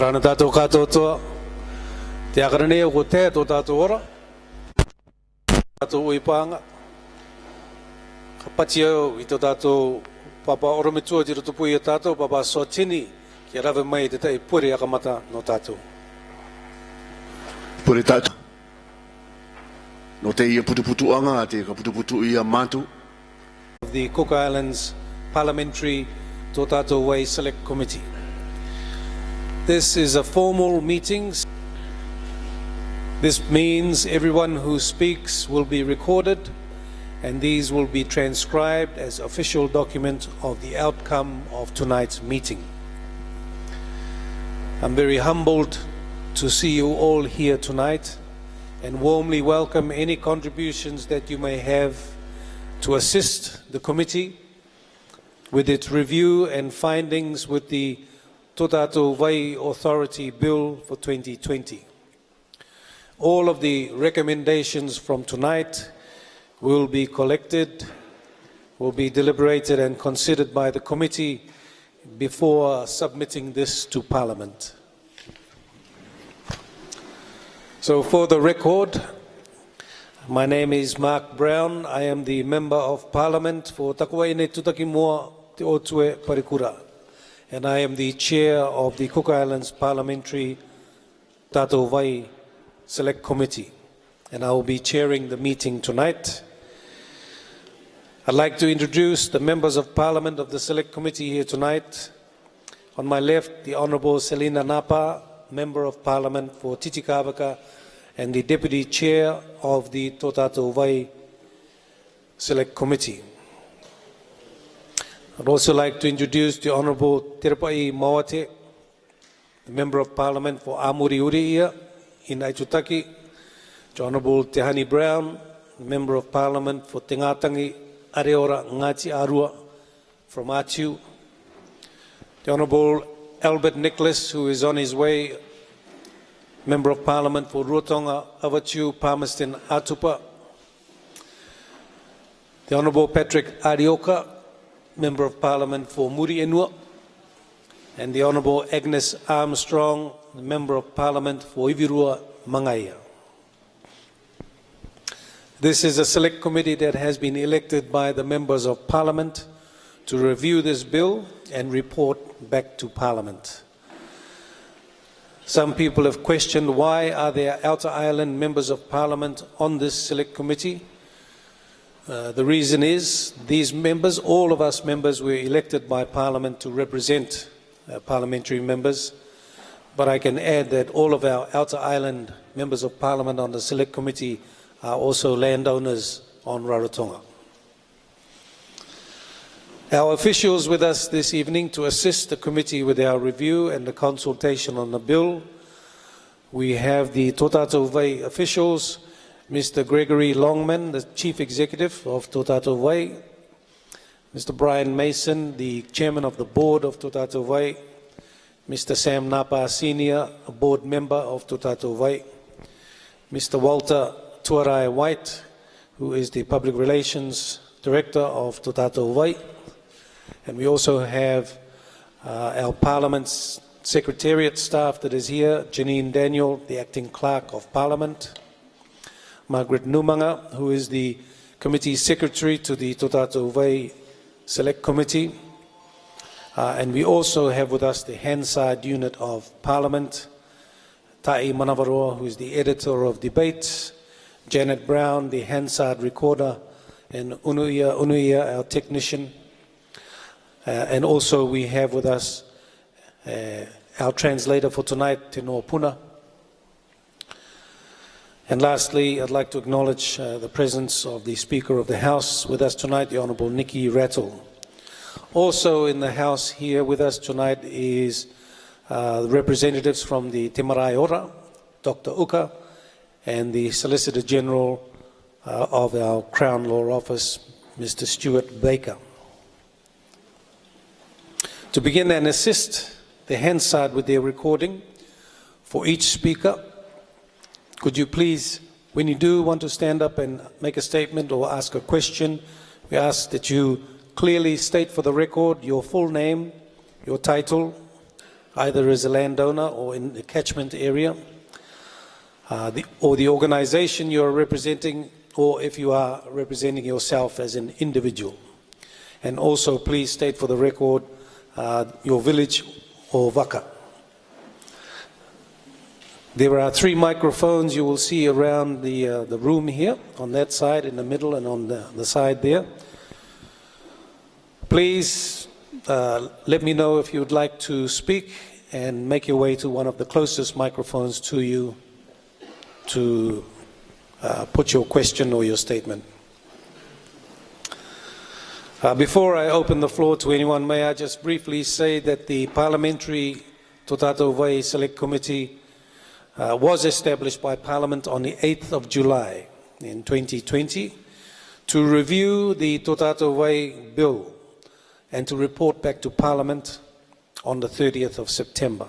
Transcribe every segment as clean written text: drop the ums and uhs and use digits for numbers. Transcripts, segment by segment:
Kia ora tātou katoa, te akarane o te tō tātou ora, tātou uipanga, ka pati au I tō tātou papa orometua tira tupu I a tātou, papa Sotini, kia rawe mai te tei puri akamata no tātou. Puri tātou. No te ia putuputu anga, te ka putuputu ia mātu. The Cook Islands Parliamentary Tō Tatou Vai Select Committee. This is a formal meeting. This means everyone who speaks will be recorded and these will be transcribed as official document of the outcome of tonight's meeting. I'm very humbled to see you all here tonight and warmly welcome any contributions that you may have to assist the committee with its review and findings with the Tatou Vai Authority Bill for 2020. All of the recommendations from tonight will be collected, will be deliberated and considered by the committee before submitting this to Parliament. So for the record, my name is Mark Brown. I am the Member of Parliament for Takuaine Tutaki Moa Te Otue Parikura, and I am the Chair of the Cook Islands Parliamentary Tatou Vai Select Committee, and I will be chairing the meeting tonight. I'd like to introduce the Members of Parliament of the Select Committee here tonight. On my left, the Honourable Selina Napa, Member of Parliament for Titikavaka and the Deputy Chair of the Tō Tatou Vai Select Committee. I'd also like to introduce the Honourable Terepai Mawate, the Member of Parliament for Amuri Uriia in Aitutaki, the Honourable Tehani Brown, the Member of Parliament for Te Ngātangi Areora Ngāti Arua from Atiu, the Honourable Albert Nicholas, who is on his way, Member of Parliament for Ruatonga, Avatiu, Palmerston, Atupa, the Honourable Patrick Arioka, Member of Parliament for Muri Enua, and the Honourable Agnes Armstrong, the Member of Parliament for Ivirua Mangaia. This is a select committee that has been elected by the Members of Parliament to review this bill and report back to Parliament. Some people have questioned why are there outer island Members of Parliament on this select committee. The reason is these members, all of us members, were elected by Parliament to represent parliamentary members, but I can add that all of our outer island Members of Parliament on the select committee are also landowners on Rarotonga. Our officials with us this evening to assist the committee with our review and the consultation on the bill. We have the Tō Tatou Vai officials, Mr. Gregory Longman, the Chief Executive of Tō Tatou Vai, Mr. Brian Mason, the Chairman of the Board of Tō Tatou Vai, Mr. Sam Napa Senior, a Board Member of Tō Tatou Vai, Mr. Walter Tuarai White, who is the Public Relations Director of Tō Tatou Vai, and we also have our Parliament's Secretariat staff that is here, Janine Daniel, the Acting Clerk of Parliament, Margaret Numanga, who is the Committee Secretary to the Tō Tatou Vai Select Committee, and we also have with us the Hansard Unit of Parliament, Tai Manavaroa, who is the Editor of Debates, Janet Brown, the Hansard Recorder, and Unuia, our Technician. And also we have with us our translator for tonight, Te Noa Puna. And lastly, I'd like to acknowledge the presence of the Speaker of the House with us tonight, the Honourable Nikki Rattle. Also in the House here with us tonight is representatives from the Te Marae Ora, Dr. Uka, and the Solicitor General of our Crown Law Office, Mr. Stuart Baker. To begin and assist the Hansard with their recording, for each speaker, could you please, when you do want to stand up and make a statement or ask a question, we ask that you clearly state for the record your full name, your title, either as a landowner or in the catchment area, or the organization you are representing, or if you are representing yourself as an individual. And also please state for the record your village or waka. There are 3 microphones you will see around the room here, on that side, in the middle, and on the side there. Please let me know if you would like to speak and make your way to one of the closest microphones to you to put your question or your statement. Before I open the floor to anyone, may I just briefly say that the Parliamentary Tatou Vai Select Committee was established by Parliament on the 8th of July in 2020 to review the Tatou Vai Bill and to report back to Parliament on the 30th of September.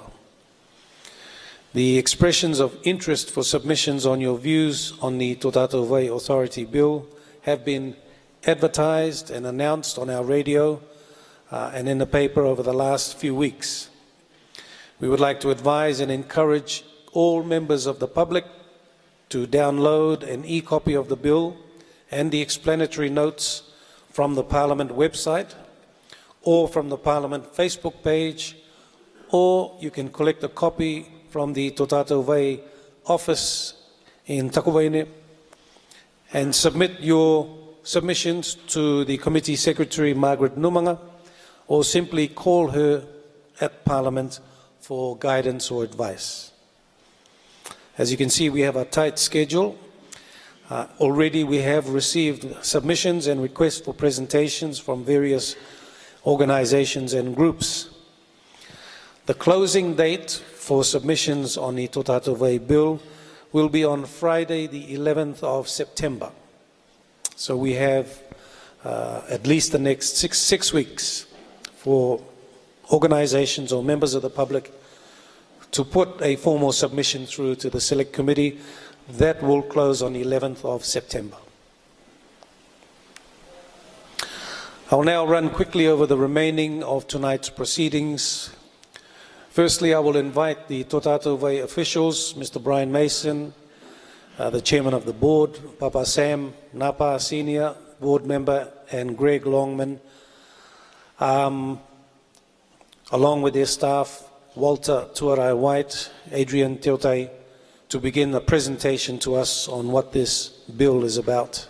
The expressions of interest for submissions on your views on the Tatou Vai Authority Bill have been advertised and announced on our radio and in the paper over the last few weeks. We would like to advise and encourage all members of the public to download an e-copy of the bill and the explanatory notes from the Parliament website or from the Parliament Facebook page, or you can collect a copy from the Tatou Vai office in Takuwaine and submit your submissions to the Committee Secretary Margaret Numanga, or simply call her at Parliament for guidance or advice. As you can see, we have a tight schedule. Already we have received submissions and requests for presentations from various organizations and groups. The closing date for submissions on the Tatou Vai bill will be on Friday the 11th of September. So we have at least the next six weeks for organizations or members of the public to put a formal submission through to the Select Committee. That will close on the 11th of September. I'll now run quickly over the remaining of tonight's proceedings. Firstly, I will invite the Tatou Vai officials, Mr. Brian Mason, the Chairman of the Board, Papa Sam Napa, Senior Board Member, and Greg Longman, along with their staff, Walter Tuarai White, Adrian Teotai, to begin the presentation to us on what this bill is about.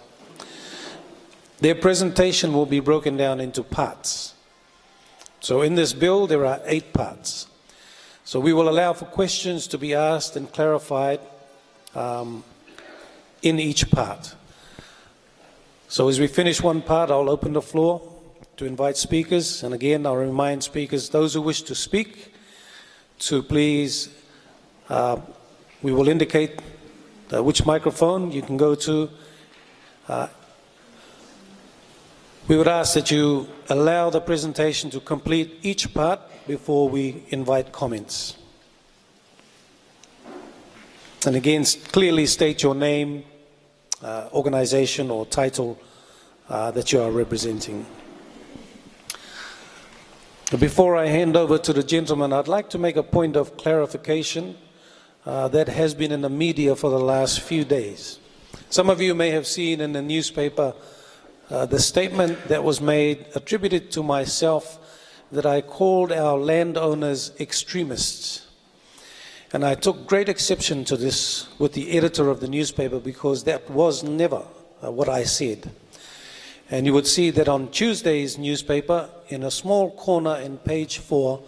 Their presentation will be broken down into parts. So in this bill, there are 8 parts. So we will allow for questions to be asked and clarified in each part. So as we finish one part, I'll open the floor to invite speakers. And again, I'll remind speakers, those who wish to speak, to please, we will indicate which microphone you can go to. We would ask that you allow the presentation to complete each part before we invite comments. And again, clearly state your name, organization or title that you are representing. Before I hand over to the gentleman, I'd like to make a point of clarification that has been in the media for the last few days. Some of you may have seen in the newspaper the statement that was made, attributed to myself, that I called our landowners extremists. And I took great exception to this with the editor of the newspaper, because that was never what I said. And you would see that on Tuesday's newspaper, in a small corner in page 4,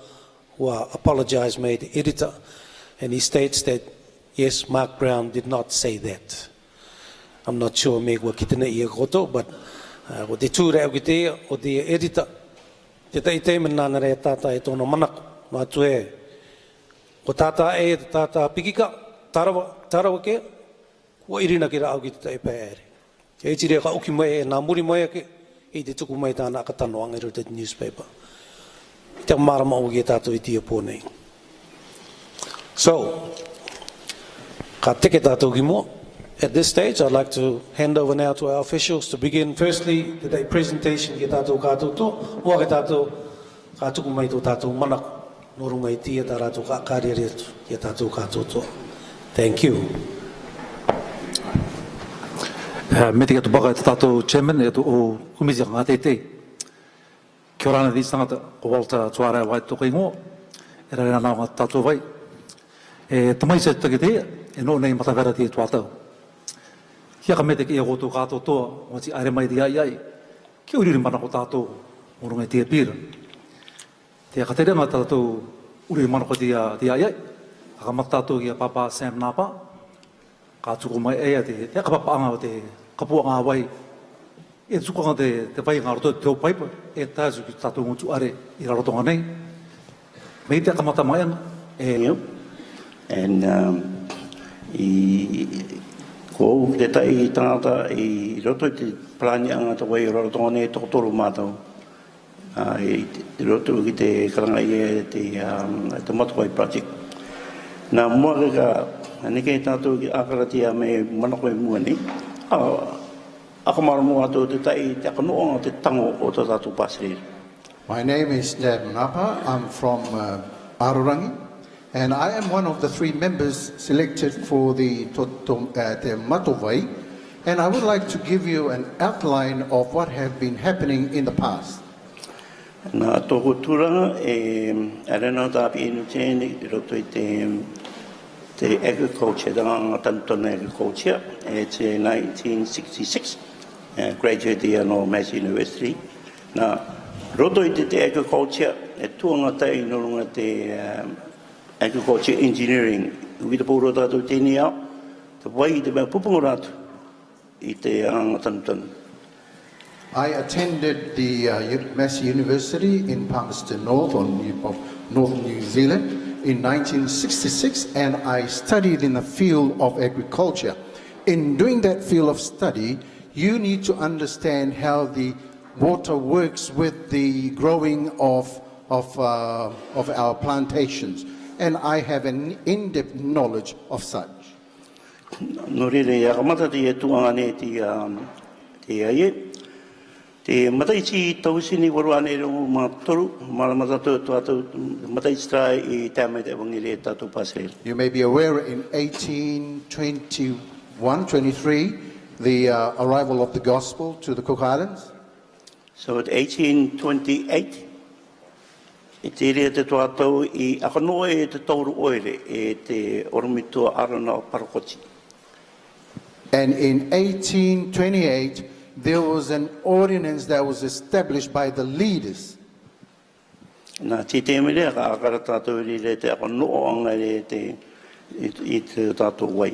well, apologize made the editor, and he states that, yes, Mark Brown did not say that. I'm not sure me wa kitana ia koto, but o te tūreo ki te, o te editor, te teitei mena nare tata e tono manako, mā tue, o tata e te tata pikika, tarawa ke, o irina ki rao ki te tei pēere. E tiri ka uki mai e nā muri mai ake, i te tuku mai tāna akatanoanga i te newspaper. I te marama o ki tātou i tia pōnei. So, ka teke tātou ki mua. At this stage, I'd like to hand over now to our officials to begin. Firstly, the presentation ki tātou kātou tō, mua ki tātou kātuku mai tō tātou manako. norungai tia tarato ka kariritu ya tatou katoto. Thank you. Me te katupaka te tātou chairman e o kumisi ngā teitei. Kia ora ana these tangata ko Walter Tatou Vai toko ingo. E rara nā ngā Tatou Vai. E tamai se take te e no nei matawera te tuatau. Kia ka me te ki e goto kātou toa o ti aere mai te ai ai. Kia uriri mana ko tātou morungai te pira. Te ka te renga tātou uriri mana ko te ai ai. Ka mata tātou ki a Papa Sam Napa. Ka tuku mai ea te kapapaanga o te kapua ngā wai. E tukanga te wai ngā roto te paipa. E tāzu ki tātou ngutu are i rarotonga nei. Mei te kamata mai ana. And ko te tai tangata i roto te plani anga te wai rarotonga nei toko toru mātou. I roto ki te karangai e te Matawai Project. Nā mua ka neke tātou ki akaratia me manako e mua ni. Ako maramu ato te tai te akanoa te tango o te tātou pasiri. My name is Dad Napa. I'm from Arorangi, and I am one of the 3 members selected for the Tatou Vai, and I would like to give you an outline of what have been happening in the past. Nā tōku tūranga arena tāpi inu tēne i roto i te agriculture, the Tanton agriculture, it's 1966, graduated here no Mass University. Now, roto i te agriculture, e tuanga tai no runga te agriculture engineering. Wita pōro tātou tēne au, te wai te mea pupungo rātu i te Tanton. I attended the Mass University in Palmerston North, of Northern New Zealand, in 1966, and I studied in the field of agriculture. In doing that field of study, you need to understand how the water works with the growing of our plantations, and I have an in-depth knowledge of such. No rere, akamata te tuanga ne te aie. Te mataiti tausini waruane rongo matoru, maramata tu mataitrai I tame te evangeli tatu pasel. You may be aware in 1823, the arrival of the gospel to the Cook Islands. So at 1828, I te rea te tuatau I akanoa e te tauru oere e te oromitua arana o Parakoti. And in 1828, there was an ordinance that was established by the leaders. Nā te te mea ka akara tātou re te akanoa anga re te I te tātou wai.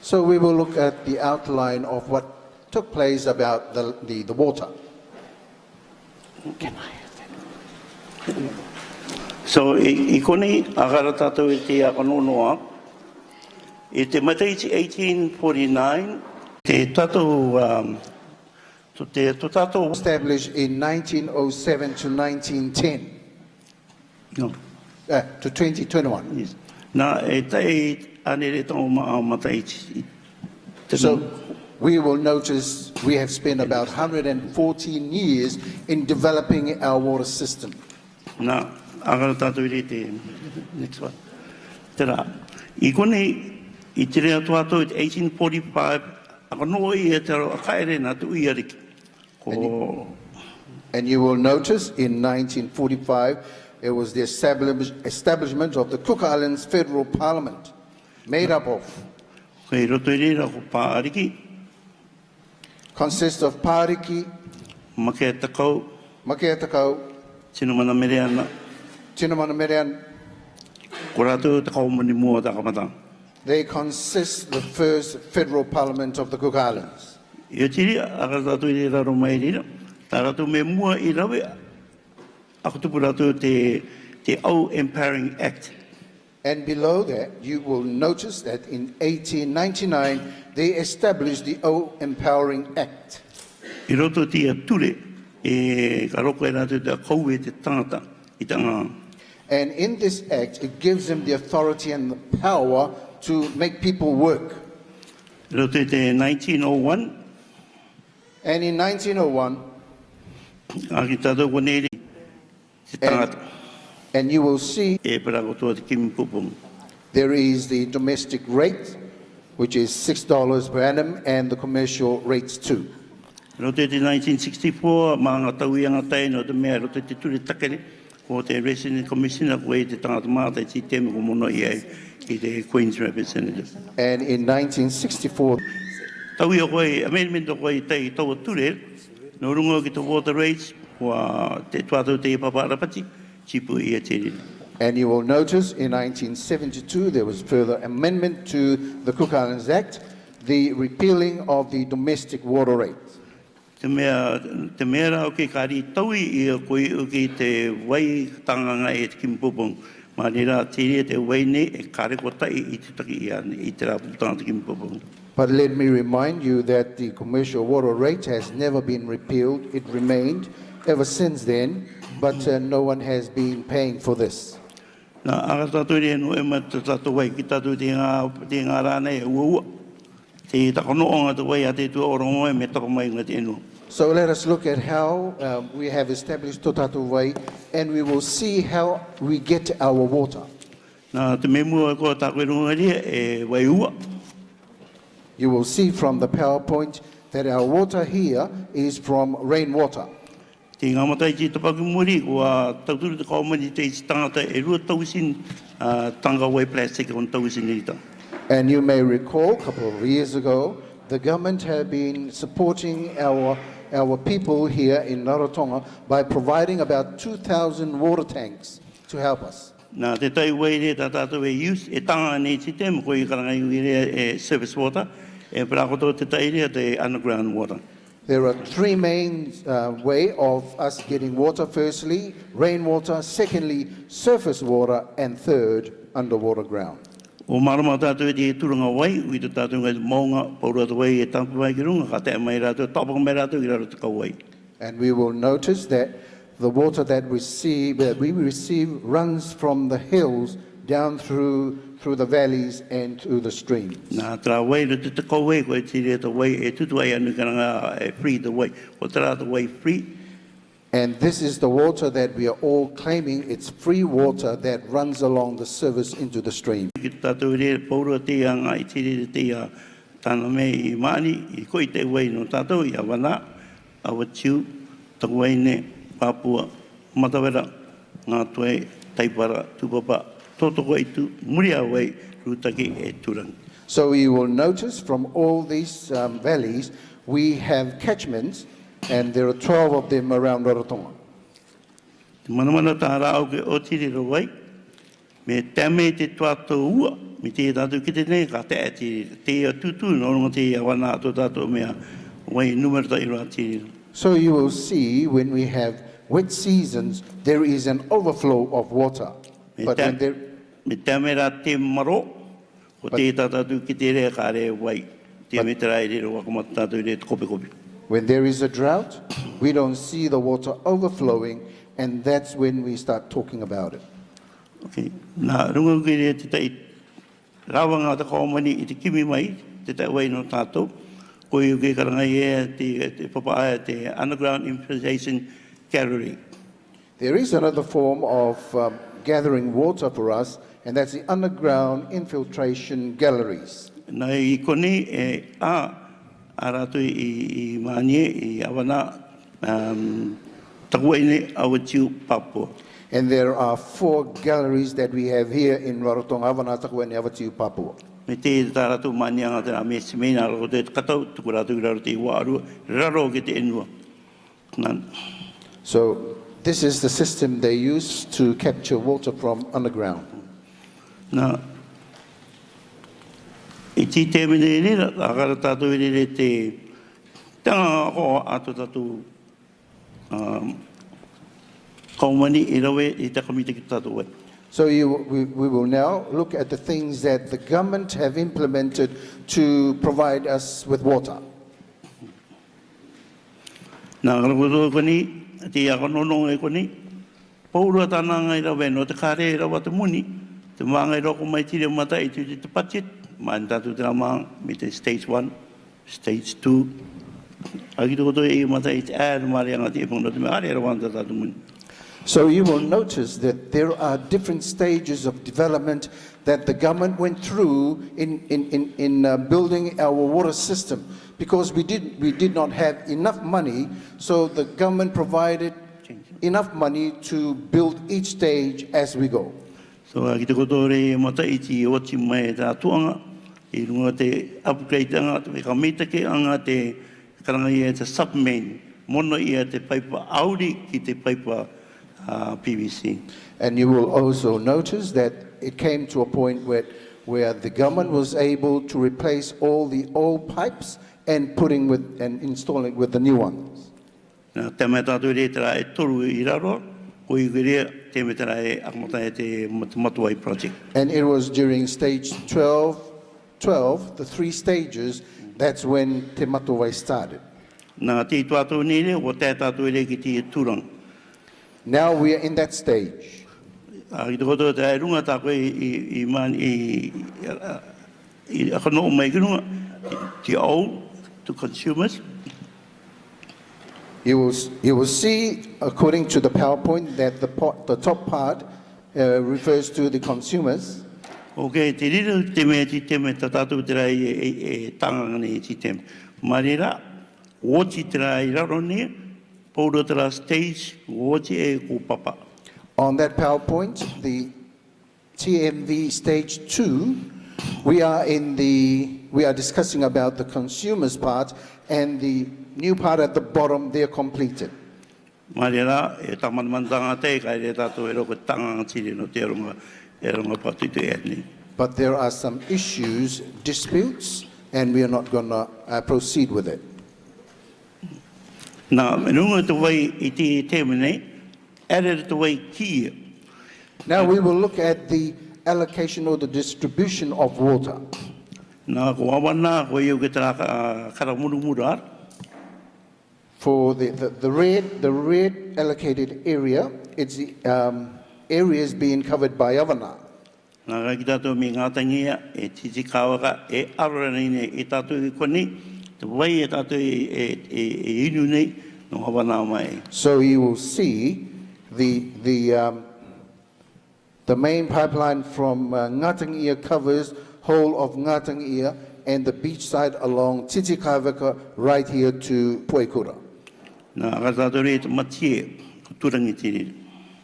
So we will look at the outline of what took place about the water. Can I have that? So I kone akara tātou I te akanoa noa. I te mataiti 1849, te tātou established in 1907 to 1910. No. To 2021. Yes. Nā e tai anere tō mataiti. So we will notice we have spent about 114 years in developing our water system. Nā agara tātou I te next one. Tera, I kone I te rea tuato 1845 akanoa I te aro akaere nā tu I ariki. And you will notice in 1945 it was the establishment of the Cook Islands Federal Parliament, made up of consists of Pāriki, Makeatakau, Tinamana Meriana, Tinamana Merian. Koratu Takau Manimua Takamata. They consist the first federal parliament of the Cook Islands. Yatiri agatatu I raro mai rira. Taratu me mua I rawe. Akutupuratu te Au Empowering Act. And below that, you will notice that in 1899, they established the Au Empowering Act. I roto tia ture e karoko e ratu te koue te tangata I tanga. And in this act, it gives them the authority and the power to make people work. Roto te 1901. And in 1901, And you will see e para ko to kim pupung. there is the domestic rate, which is $6 per annum, and the commercial rates too. No te 1964 mga tawiyang atay no te mea ro te turi takere ko te resident commissioner ko te tangata mata ti teme ko mono i te Queen's representative. And in 1964, Tawiya ko amendment ko te tau ture no rungo ki to water rates wa te tuato te paparapati chipu i te. and you will notice in 1972 there was further amendment to the Cook Islands Act, the repealing of the domestic water rate. Te mea rao ke kari taui i koe uki te wai tanganga e te kimpopong. Ma ni rā tiri te wai ne e kare ko tai i te taki i te rā putanga te kimpopong. But let me remind you that the commercial water rate has never been repealed. It remained ever since then, but no one has been paying for this. Nā aga tātou rea no e mata tātou wai ki tātou te ngā rāna e ua. Te takono o ngā te wai a te tua orongo e me tako mai ngā te enu. So let us look at how we have established Tatou Vai, and we will see how we get our water. Nā te me mua ko tā koe runga rea e wai ua. You will see from the PowerPoint that our water here is from rainwater. Te ngā matai ki te paku muri kua tauturu te kaumani te isi tangata e rua tausin tanga wai plastic on tausin rita. And you may recall a couple of years ago, the government had been supporting our people here in Rarotonga by providing about 2,000 water tanks to help us. Nā te tai wai re tā tātou e use e tanga nei te te mko i karanga i rea e surface water e prakoto te tai rea te underground water. There are three main way of us getting water. Firstly, rainwater. Secondly, surface water. And third, underwater ground. O marama tātou e te turanga wai, ui te tātou ngai maunga, paura te wai e tampu wai ki runga, ka te mai rātou, tapanga mai rātou ki rātou te kawai. And we will notice that the water that we receive runs from the hills down through the valleys and through the streams. Nā tra wai ro te kawai, koe te rea te wai e tutu ai anu karanga e free the wai. O te rā te wai free. And this is the water that we are all claiming. It's free water that runs along the surface into the stream. Ki tātou rea paura te anga i te rea te tāna me i maani, i koi te wai no tātou i awana, awa tiu, ta wai ne, Papua, Matawera, ngā toe, taipara, tupapa, totoko i tu, muria wai, rutaki e turang. So you will notice from all these valleys, we have catchments, and there are 12 of them around Rarotonga. Te manamana tā rāo ke o tiri ro wai, me tame te tuatou ua, me te tātou ki te nei, ka te tiri, te tutu, no ronga te awana ato tātou mea, wai numero ta i rā tiri. So you will see when we have wet seasons, there is an overflow of water. But when there, me tame rā te maro, o te tātou ki te rea ka re wai, te me te rai re ro wakamata tātou re te kope kope. when there is a drought, we don't see the water overflowing, and that's when we start talking about it. Okay. Nā runga ki rea te tai rawa ngā te kaumani i te kimi mai, te tai wai no tātou, ko i uke karangai e te papaia te underground infiltration gallery. There is another form of gathering water for us, and that's the underground infiltration galleries. Nā i kone e a rātou i mānie i awana takuaine awa tiu Papua. And there are 4 galleries that we have here in Rarotonga, Avanataku and Avatiu, Papua. Me te tā rātou mānianga te rā me semena rātou te katau, tuku rātou i rātou te wāru, raro ke te enua. So this is the system they use to capture water from underground. Nā, I ti te mene rira, akara tātou i rire te tanga hoa ato tātou kaumani I rawe I takamita ki tātou wai. So we will now look at the things that the government have implemented to provide us with water. Nā karakoto koni, te akonono e koni, paurua tāna ngai rawe no te kāre e rawa te muni, te māngai roko mai tire mata I te budget, man tātou te rama me te stage 1, stage 2. Aki toko toi e mata I te āra maari anga te e pōna te me āre rawa tātou muni. So you will notice that there are different stages of development that the government went through in building our water system, because we did not have enough money, so the government provided enough money to build each stage as we go. So ki te koto re mata iti o ti mai ta tuanga I runga te upgrade anga te kamita ke anga te karanga ia te submain mono ia te paipa auri ki te paipa PVC. And you will also notice that it came to a point where the government was able to replace all the old pipes and installing with the new ones. Na te mai tātou re tera e toru I raro, ko I rea te mai tera e akamata e te Tatou Vai project. And it was during stage 12, the 3 stages, that's when Te Tatou Vai started. Na te tātou nere, o te tātou re ki te turang. Now we are in that stage. Ki te koto te runga tā koe I akano o mai ki runga, te au to consumers. You will see, according to the PowerPoint, that the top part refers to the consumers. Okay, te rira te mea ti teme ta tātou te rai e tanganga ne ti teme. Marira, o ti te rai raro ne, paura te ra stage, o ti e ko papa. On that PowerPoint, the TMV stage 2, we are discussing about the consumers part, and the new part at the bottom, they are completed. Marira, e tamanmantanga te, kai re tātou e roko tanganga tiri no te runga patu te etni. But there are some issues, disputes, and we are not going to proceed with it. Nā, runga te wai I te teme nei, ere te wai kia. Now we will look at the allocation or the distribution of water. Nā, ko awana, ko iu ke tera karamurumura. For the red allocated area, it's the areas being covered by Avana. Nā kai ki tātou mi ngātangia e titi kāwaka e arora nei e tātou I koni, te wai e tātou e inu nei no hawana mai. So you will see the main pipeline from Ngatangia covers whole of Ngatangia and the beach side along Titi Kavaka right here to Puekura. Nā kai tātou re te matie, turangi tiri.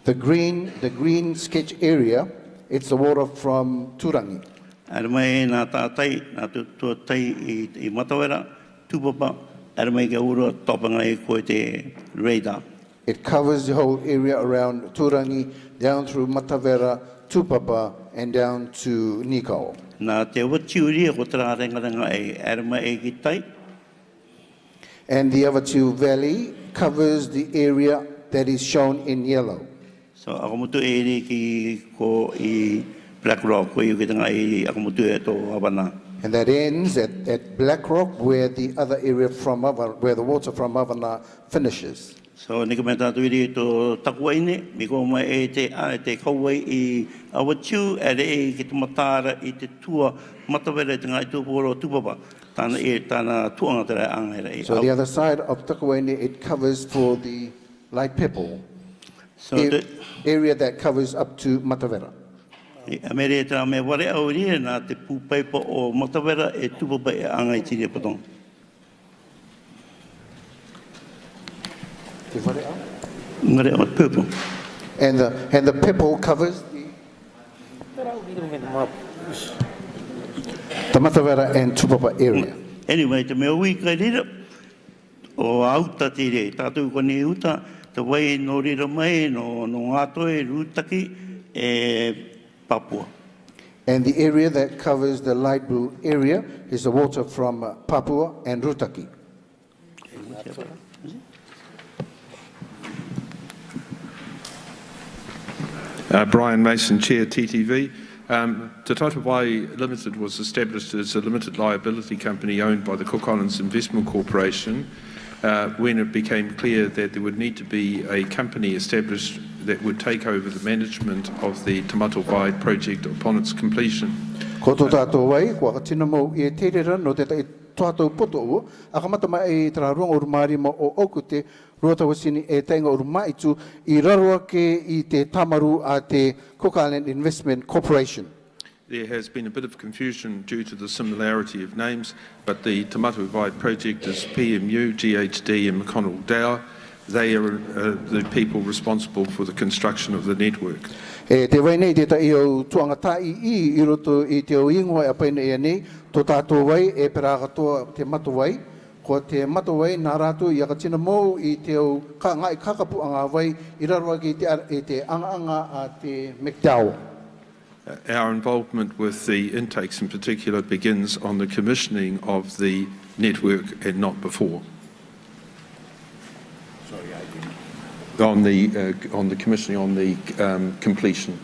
The green sketch area, it's the water from Turangi. Ara mai nā tātai, nā tuatai I matawera, tupapa, ara mai ke uro topanga e koe te radar. It covers the whole area around Turangi, down through Matavera, Tupapa, and down to Nikau. Nā te watiuri e ko tera rengaranga e ara mai e ki tai. And the Avatiu Valley covers the area that is shown in yellow. So akamutu e ri ki ko I Black Rock, ko iu ki tanga I akamutu e tō Havana. And that ends at Black Rock, where the other area where the water from Havana finishes. So nika me tātou iri tō takuai ne, mi ko mai e te kauai I awatiu, e re e ki te matara I te tua matawera te ngai tūporo tūpapa. Tāna tuanga te rai anga e. So the other side of Takuene, it covers for the light pepple, So area that covers up to Matavera. Amere te me ware au ria nā te pūpaipa o matawera e tūpapa e anga I tiri patong. Ngare o purple. And the pepple covers the Matavera and Tupapa area. Anyway, te mea ui kai rira, o auta te re, tātou kone uta, te wai no rira mai, no ngātoe, rūtaki, e Papua. And the area that covers the light blue area is the water from Papua and Rutaki. Brian Mason, Chair, TTV. Tatou Vai Limited was established as a limited liability company owned by the Cook Islands Investment Corporation when it became clear that there would need to be a company established that would take over the management of the Tatou Vai project upon its completion. Ko tō Tatou Vai, kua ka tina mau I te rera no te tai tātou poto ua, a ka mata mai I tera runga urumari ma o okute, Rota wasini e tainga uruma itu I raro ke I te tamaru a te Cook Island Investment Corporation. There has been a bit of confusion due to the similarity of names, but the Tatou Vai project is PMU, GHD and McConnell Dow. They are the people responsible for the construction of the network. E te wai nei te ta iau tuangatai I roto I te o ingoa a paina ea nei, to Tatou Vai e pera katoa te matawai, ko te matawai nā rātou I akatina mou I te o ka ngai kakapu anga vai I raro ki te anga a te McDowell. Our involvement with the intakes in particular begins on the commissioning of the network and not before. On the commissioning, on the completion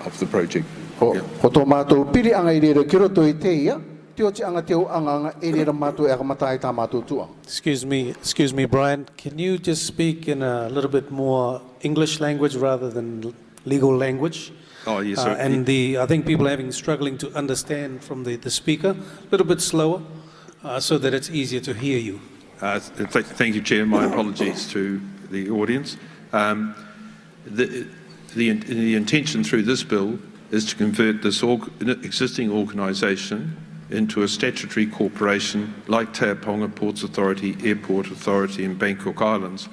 of the project. Ko tō mātou piri anga I rere ki roto I te ia, te o te anga te o anga e rere mātou e akamatai tā mātou tua. Excuse me, Brian. Can you just speak in a little bit more English language rather than legal language? Oh, yes, sir. And I think people are struggling to understand from the speaker, a little bit slower, so that it's easier to hear you. Thank you, Chair. My apologies to the audience. The intention through this bill is to convert this existing organisation into a statutory corporation like Te Aponga Ports Authority, Airport Authority and Bangkok Islands.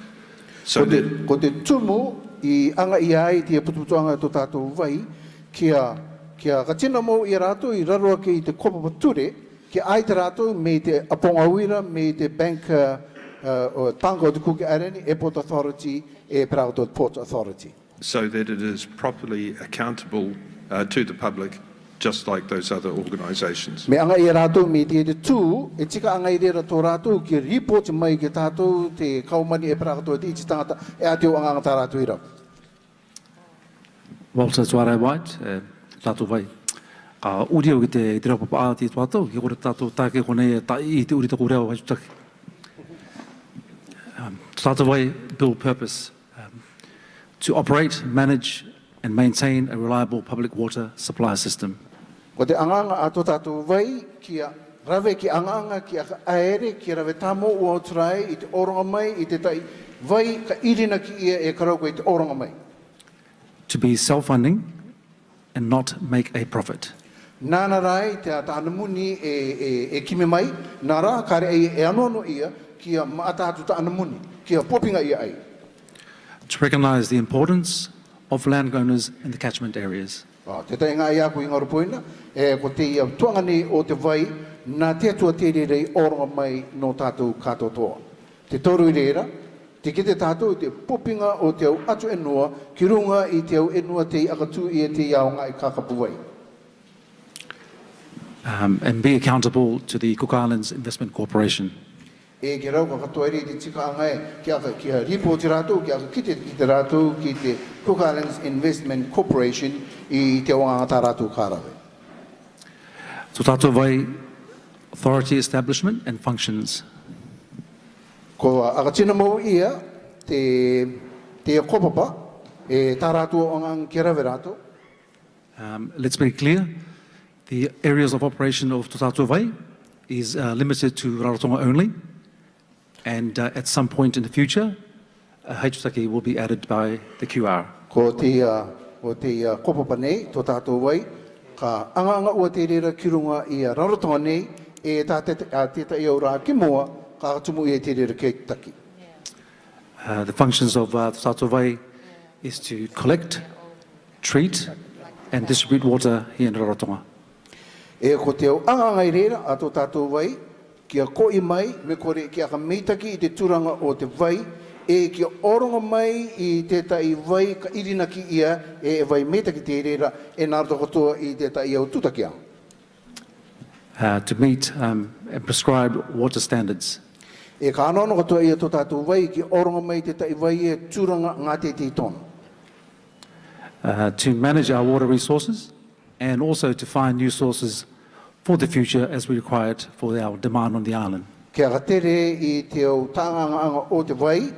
So Ko te tumu I anga I ai te putuputuanga to Tatou Vai, kia katina mo I rātou I raro ki te kopa pature, kia ai te rātou me te Aponga Uira, me te Bank Tango te Cook Island, Airport Authority, e Parauto Port Authority. so that it is properly accountable to the public, just like those other organisations. Me anga I rātou me te tū, e tika anga I rera tō rātou ki report mai ki tātou te kaumani e Parauto te iti tangata e ate o anga tā rātou I rau. Walter Tatou White, Tatou Vai. Ka uri au ki te rau papa a te tuatau, ki kore tātou tāke konei ta I te uri tako reo haitutaki. Tatou Vai bill purpose to operate, manage and maintain a reliable public water supply system. Ko te anganga a tō Tatou Vai, kia rave ki anganga ki aka aere, ki rave tamo ua turai I te oronga mai, I te tai vai ka irina ki ia e karau koe I te oronga mai. To be self-funding and not make a profit. Nāna rai te tānamuni e kime mai, nā rā kare e anono ia kia maatatu tānamuni, kia popinga ia ai. To recognise the importance of landowners in the catchment areas. Te tai ngā ia kui ngaru poina, ko te ia tuanga ni o te vai, nā te atua te rei oronga mai no tātou katotoa. Te toru I reira, te kite tātou te popinga o te au atu enua, ki runga I te au enua te akatu I te iaonga I kakapu vai. And be accountable to the Cook Islands Investment Corporation. E ke rau ka katoa eri te tika anga e, kia ripo te rātou, kia kite te rātou ki te Cook Islands Investment Corporation I te wanga tā rātou kārawe. So Tatou Vai authority establishment and functions. Ko akatina mau ia te kopapa e tā rātou o ngang kia rawe rātou. Let's be clear, the areas of operation of Tatou Vai is limited to Rarotonga only, and at some point in the future, Haitutaki will be added by the QR. Ko te kopapa nei, tō Tatou Vai, ka anga ua te rera ki runga I a Rarotonga nei, e tā teta I au rā ki mua, ka atumu I te rera kei taki. The functions of Tatou Vai is to collect, treat, and distribute water here in Rarotonga. E ko te au anga I rera a tō Tatou Vai, kia koi mai, me kore kia ka meitaki I te turanga o te vai, e kia oronga mai I te tai vai ka irina ki ia, e vai meitaki te rera, e nārto kotoa I te tai au tutakia. To meet and prescribed water standards. E ka anono kotoa ia tō Tatou Vai, ki oronga mai te tai vai e turanga ngā te te tono. To manage our water resources and also to find new sources for the future as we require it for our demand on the island. Kia ka tere I te au tānganga o te vai,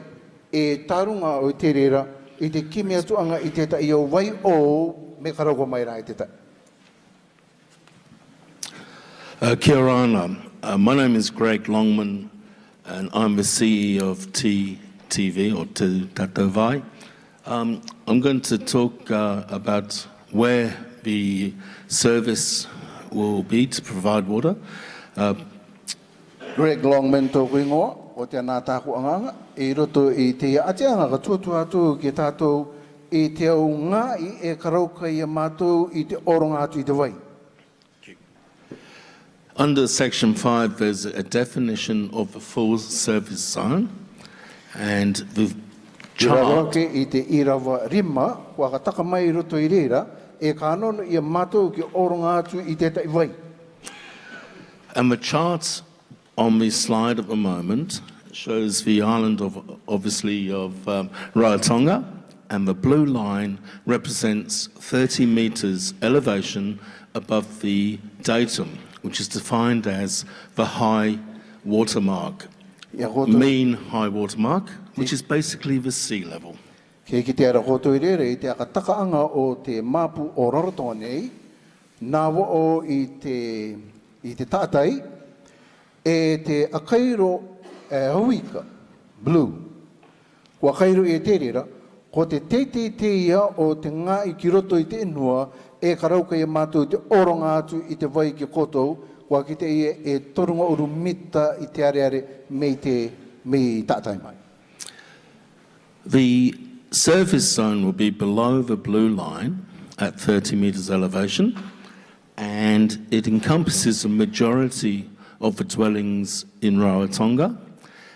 e tarunga o te rera, I te kimi atuanga I te tai au vai o me karauko mai rā I te tai. Kia ora ana. My name is Greg Longman and I'm the CEO of TV or to Tatou Vai. I'm going to talk about where the service will be to provide water. Greg Longman to Wingo, o te anata ko anga, I roto I te ateanga ka tuatu atu ki tātou I te au ngā I e karauka I mātou I te oronga atu I te wai. Under Section 5, there's a definition of a full service zone, and the chart Ke I te irawa rima, kua ka taka mai roto I reira, e ka anono I mātou ki oronga atu I te tai wai. and the chart on the slide at the moment shows the island of Rarotonga, and the blue line represents 30 meters elevation above the datum, which is defined as the high water mark, mean high water mark, which is basically the sea level. Ke ki te ara koto I reira I te akatakaanga o te mapu o Rarotonga nei, nā o I te tātai, e te akairo hauika, blue. Kua kairo I te reira, ko te te ia o te ngā I ki roto I te inua, e karauka I mātou te oronga atu I te vai ki kotou, kua ki te ia e torunga uru mita I te are mei tātai mai. The service zone will be below the blue line at 30 meters elevation, and it encompasses a majority of the dwellings in Rarotonga.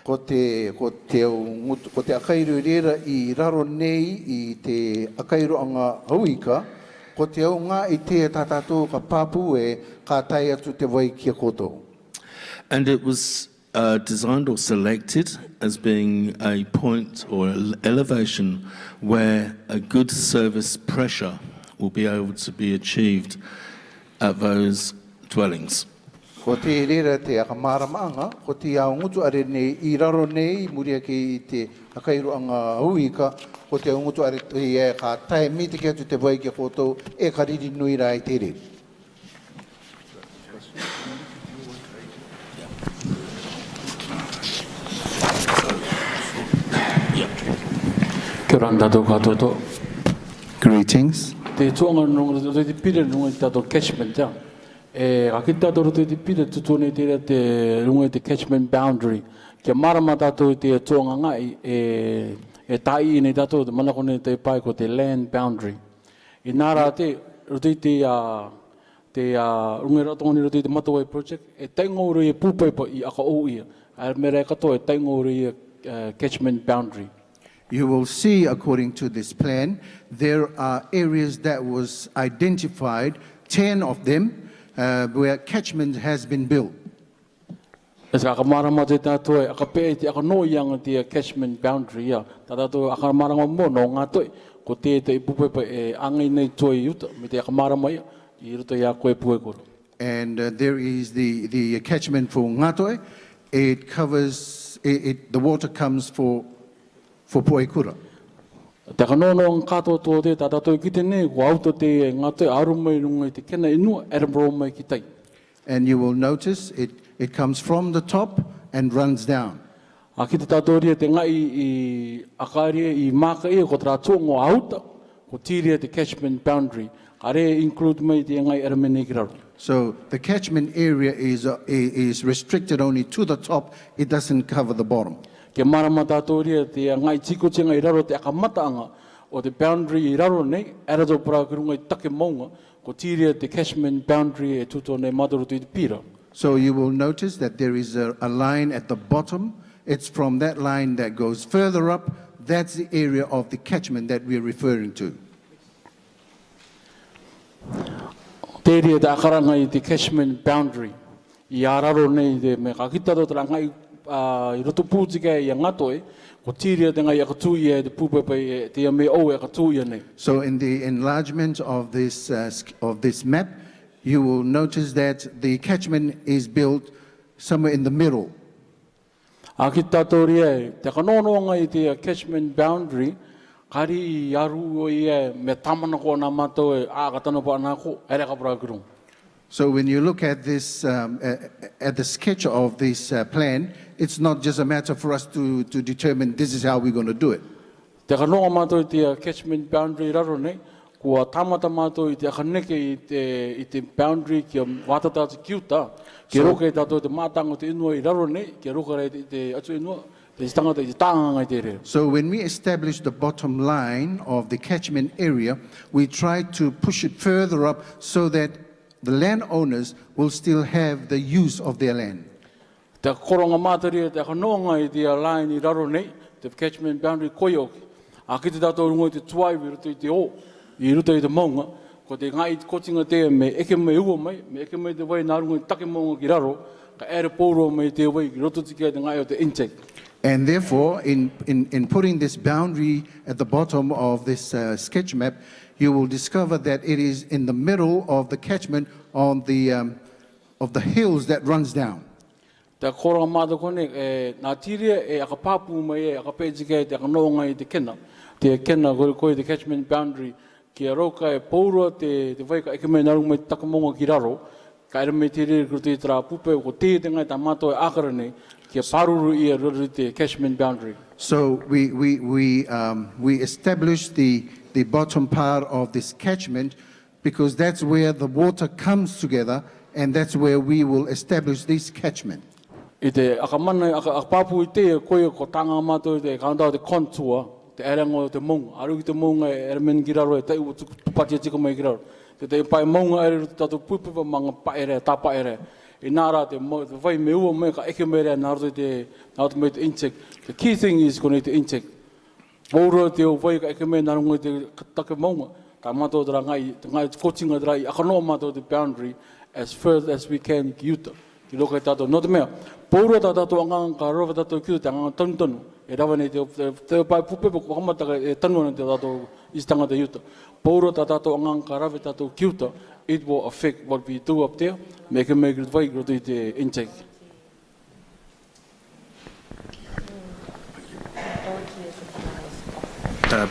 Ko te akairo reira I raro nei I te akairo anga hauika, ko te au ngā I te tātātou ka pāpu e ka tai atu te wai kia kotou. And it was designed or selected as being a point or elevation where a good service pressure will be able to be achieved at those dwellings. Ko te reira te akamaramanga, ko te au ngutu are nei I raro nei muria ki I te akairo anga hauika, ko te au ngutu are te ka tai mite ki atu te wai kia kotou e ka riri nui rai te reira. Kia ora tātou katoto. Greetings. Te tuanga nunga te pire nunga tātou catchment ja. A ki tātou te pire tutone te runga te catchment boundary. Kia marama tātou te tuanga ngai e tai nei tātou te manakone te pai ko te land boundary. I nara te rote te runga ratonga rote te Matawai project e taingauru I pūpaipa I aka o ia. A mera katoa e taingauru I catchment boundary. You will see, according to this plan, there are areas that was identified, 10 of them, where catchment has been built. Esa ka marama te tātou aka pe te aka no ianga te catchment boundary ia. Tā tātou aka marama mo no ngā toi, ko te pupepa e angai nei toi uta, me te aka marama ia, I roto ia koe pue koro. And there is the catchment for Ngatoe. It covers, the water comes for Poekura. Te aka nono ang kato tō te, tā tātou ki te ne, ko auto te ngā toi arumai runga I te kena inua, Edinburgh mai ki tai. And you will notice it comes from the top and runs down. A ki te tātou ria te ngai I akaria I maka ia ko tā tōngo auta, ko tīria te catchment boundary. Ka re include mai te ngai aramene ki raro. So the catchment area is restricted only to the top. It doesn't cover the bottom. Ke marama tātou ria te ngai tiko tinga I raro te akamataanga o te boundary I raro nei, arato para ki runga I take maunga, ko tīria te catchment boundary e tuto nei madarotu I te pira. So you will notice that there is a line at the bottom. It's from that line that goes further up. That's the area of the catchment that we're referring to. Te ria te akaranga I te catchment boundary. I araro nei te me kakita do tera ngai I roto pūtika I a ngatoe, ko tīria te ngai akatui e te pūpepa e te ame au e akatui nei. So in the enlargement of this map, you will notice that the catchment is built somewhere in the middle. A ki tātou ria, te kanonoanga I te catchment boundary, kari I aru o I me tamana ko nā mātou e ākatana pa anā ko, ere ka pra kirung. So when you look at this, at the sketch of this plan, it's not just a matter for us to determine this is how we're going to do it. Te kanoa mātou te catchment boundary raro nei, kua tamata mātou I te akaneke I te boundary kia watata te kiuta, kia roka I tātou te mātango te inua I raro nei, kia roka rei te atu inua, te tangata I te tānganga I te reo. So when we establish the bottom line of the catchment area, we try to push it further up so that the landowners will still have the use of their land. Te koronga mātari te kanoa I te line I raro nei, te catchment boundary koioki. A ki te tātou rungo I te tuai I ruto I te o, I ruto I te maunga, ko te ngai kotinga te me eke mai ua mai, me eke mai te wai nā rungo I take maunga ki raro, ka ere pōro mai te wai ki roto tiki te ngai o te intake. And therefore, in putting this boundary at the bottom of this sketch map, you will discover that it is in the middle of the catchment of the hills that runs down. Te koronga mātou kone, nā tiria aka pāpū mai aka pētika te aka noonga I te kena. Te kena koe te catchment boundary, kia roka pōrua te wai ka eke mai naru mai takamonga ki raro, ka ere mai te rere kuru te tera pupe, ko te ngai tā mātou ākara nei, kia pāruru ia ruru te catchment boundary. So we established the bottom part of this catchment because that's where the water comes together and that's where we will establish this catchment. I te aka mana, aka pāpū I te koe ko tanga mātou I te kāntau te contour, te erango te maunga. Aru ki te maunga ere meni ki raro te iu tupatia tika mai ki raro. Te pai maunga ere tātou pupupa manga paere, tā paere. I nāra te whai me ua mai ka eke mai rea nāra te mai te intake. The key thing is kone te intake. Pōrua te o whai ka eke mai nāra ngai te take maunga. Tā mātou tera ngai kotinga tera I akanoa mātou te boundary as further as we can ki uta. Ki loka I tātou. Nō te mea, pōrua tā tātou anganga ka rawa tātou ki uta te anganga tonu. E rawa nei te pai pupepo ko hamataka e tanu ana te tātou istanga te uta. Pōrua tā tātou anganga ka rawa tātou ki uta. It will affect what we do up there. Make it vai roto I te intake.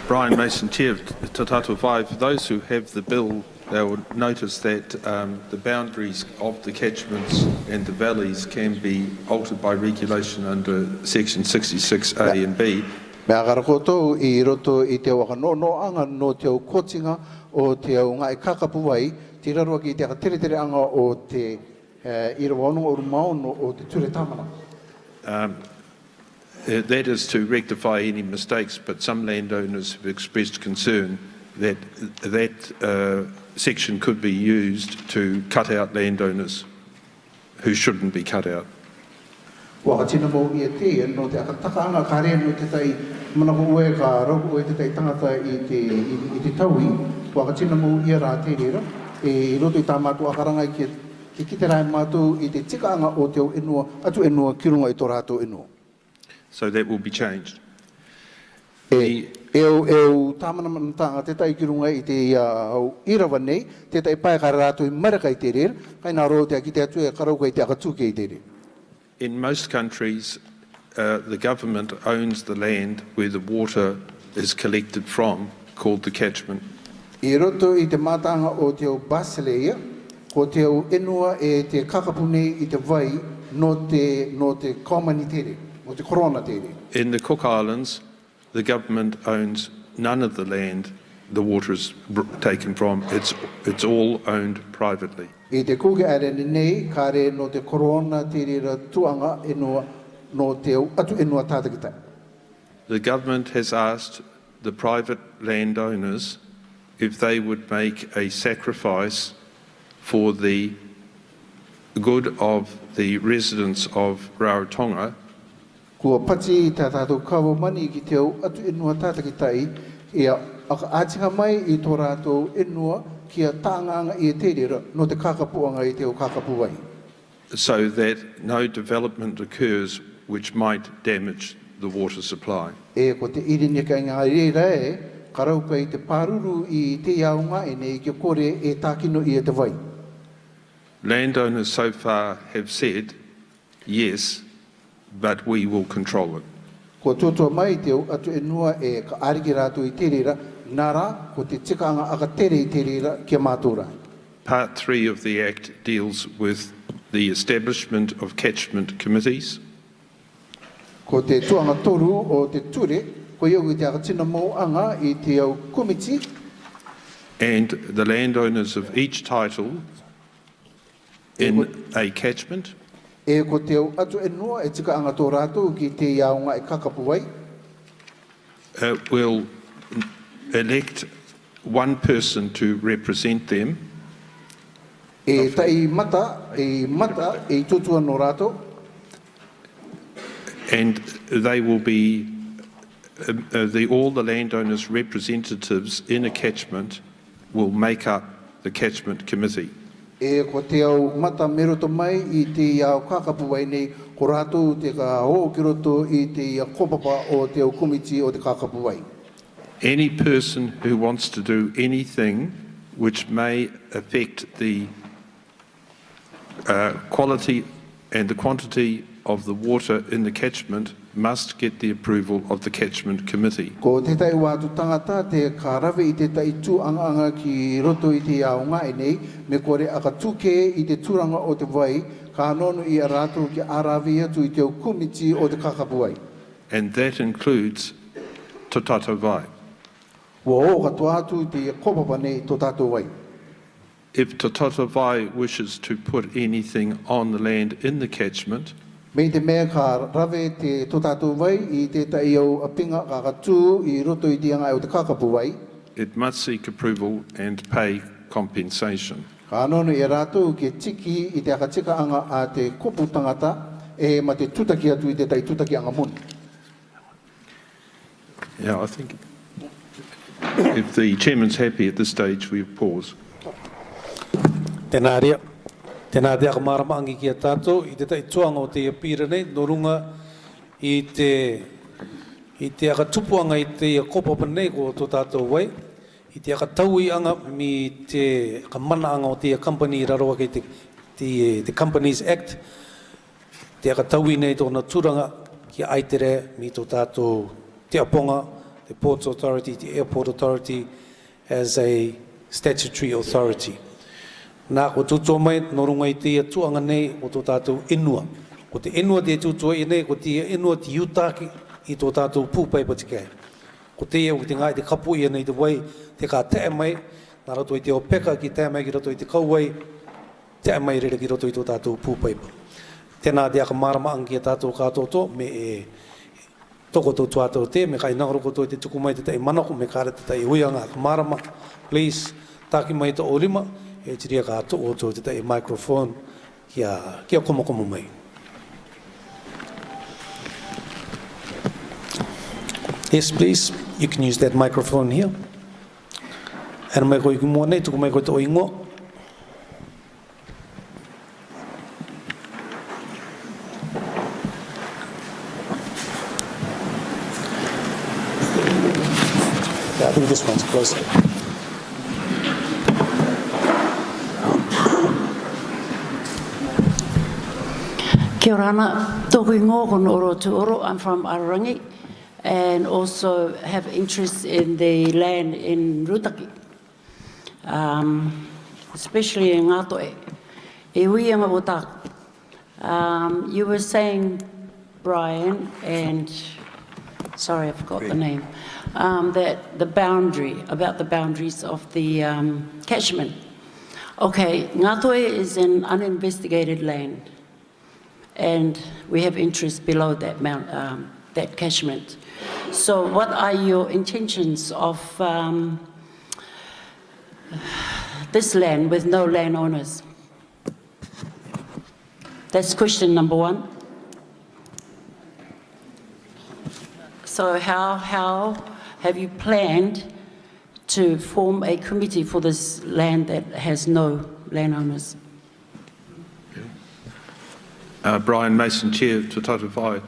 Brian Mason, Chair of Tatou Vai. For those who have the bill, they will notice that the boundaries of the catchments and the valleys can be altered by regulation under Section 66A and B. Mea kara koutou I roto I te waka no anga no te au kotinga o te au ngai kakapu wai, te rarua ki te aka tere anga o te ira wano o rumaono o te ture tamana. That is to rectify any mistakes, but some landowners have expressed concern that section could be used to cut out landowners who shouldn't be cut out. Waka tina mo I te no te aka taka anga kare no te tai mana ko ue ka rau ue te tai tangata I te taui, waka tina mo I rā te rera, e roto I tā mātua akaranga ki te rai mātou I te tika anga o te inua, atu inua kirunga I tō rātou inua. So that will be changed. Tāmana manatanga te tai kirunga I te irawa nei, te tai pai ka rātou I maraka I te rera, kai nā roto te ki te atu e karauka I te akatuke I te rera. In most countries, the government owns the land where the water is collected from, called the catchment. I roto I te mātanga o te o Basileia, ko te o inua e te kakapune I te vai no te komani tere, no te korona tere. In the Cook Islands, the government owns none of the land the water is taken from. It's all owned privately. I te kuke are nei, kare no te korona tere ra tuanga inua no te atu inua tātakita. The government has asked the private landowners if they would make a sacrifice for the good of the residents of Rarotonga. Kua pati tā tātou kawa mani ki te au atu inua tātakitai, ia aka ātinga mai I tō rātou inua kia tānganga I te rera no te kakapuanga I te au kakapu wai. So that no development occurs which might damage the water supply. E ko te irinika I ngā reira e, karauka I te pāruru I te iaunga e nei ki kore e tākino I te vai. Landowners so far have said, yes, but we will control it. Ko tōtua mai te au atu inua e ka ariki rātou I te rera, nara ko te tikanga aka tere I te rera kia mātura. Part 3 of the Act deals with the establishment of catchment committees. Ko te tuanga toru o te ture, ko iogu te akatina mo anga I te au komiti, And the landowners of each title in a catchment e ko te au atu e noa e tika anga tō rātou ki te iaunga e kakapu ai, will elect one person to represent them, e tai mata, e tutua no rātou, and they will be all the landowners' representatives in a catchment will make up the catchment committee. e ko te au mata meroto mai I te iau kakapu ai nei, ko rātou te ka ho ki roto I te ia kopapa o te au komiti o te kakapu ai. Any person who wants to do anything which may affect the quality and the quantity of the water in the catchment must get the approval of the catchment committee. Ko te tai wātu tangata te ka rawe I te tai tū anga ki roto I te iaunga e nei, me kore aka tuke I te tūranga o te vai, ka nonu I a rātou ki arawi atu I te au komiti o te kakapu ai. And that includes Tatou Vai. Wa o ka tua atu I te kopapa nei tō tātou wai. If Tatou Vai wishes to put anything on the land in the catchment, Mei te mea ka rawe te tō tātou wai I te tai au apinga ka katu I roto I te anga o te kakapu wai, it must seek approval and pay compensation. ka nonu I a rātou ki tiki I te akatika anga a te kopu tangata e ma te tutaki atu I te tai tutaki anga mun. Yeah, I think if the chairman's happy at this stage, we pause. Tēnā rea. Tēnā te akamarama angi ki a tātou, I te tai tuanga o te pira nei, no runga I te akatupuanga I te kopapa nei ko tō tātou wai, I te akataui anga mi te akamana anga o te company raroa ki the Companies Act, te akataui nei tōna tūranga ki aitere mi tō tātou te aponga, the Ports Authority, the Airport Authority, as a statutory authority. Nā ko tūtua mai, no runga I te tuanga nei o tō tātou inua. Ko te inua te tūtua I nei, ko te inua te iutaki I tō tātou pūpai patikai. Ko te o te ngai te kapu I nei te wai, te kā tea mai, nā rato I te o peka ki tea mai ki rato I te kauai, tea mai rere ki rato I tō tātou pūpai. Tēnā te akamarama angi a tātou kātoto, me e toko tō tuatau te, me kai nangaro koto I te tuku mai te tai manako, me kāre te tai uianga akamarama. Please, tāki mai te orima, e tiria ka ato o tō te tai microphone kia komo mai. Yes, please, you can use that microphone here. Ana mai koe ki mua nei, tuku mai koe te oingoa. Yeah, I think this one's closer. Kia ora ana, tōku ingo kono oro tu oro. I'm from Ararangi and also have interest in the land in Rutaki, especially in Ngātoe. E ui anga o tāku. You were saying, Brian, and sorry, I forgot the name, that about the boundaries of the catchment. Okay, Ngātoe is an uninvestigated land, and we have interest below that that catchment. So what are your intentions of this land with no landowners? That's question number one. So how have you planned to form a committee for this land that has no landowners? Brian Mason, Chair, Tatou Vai.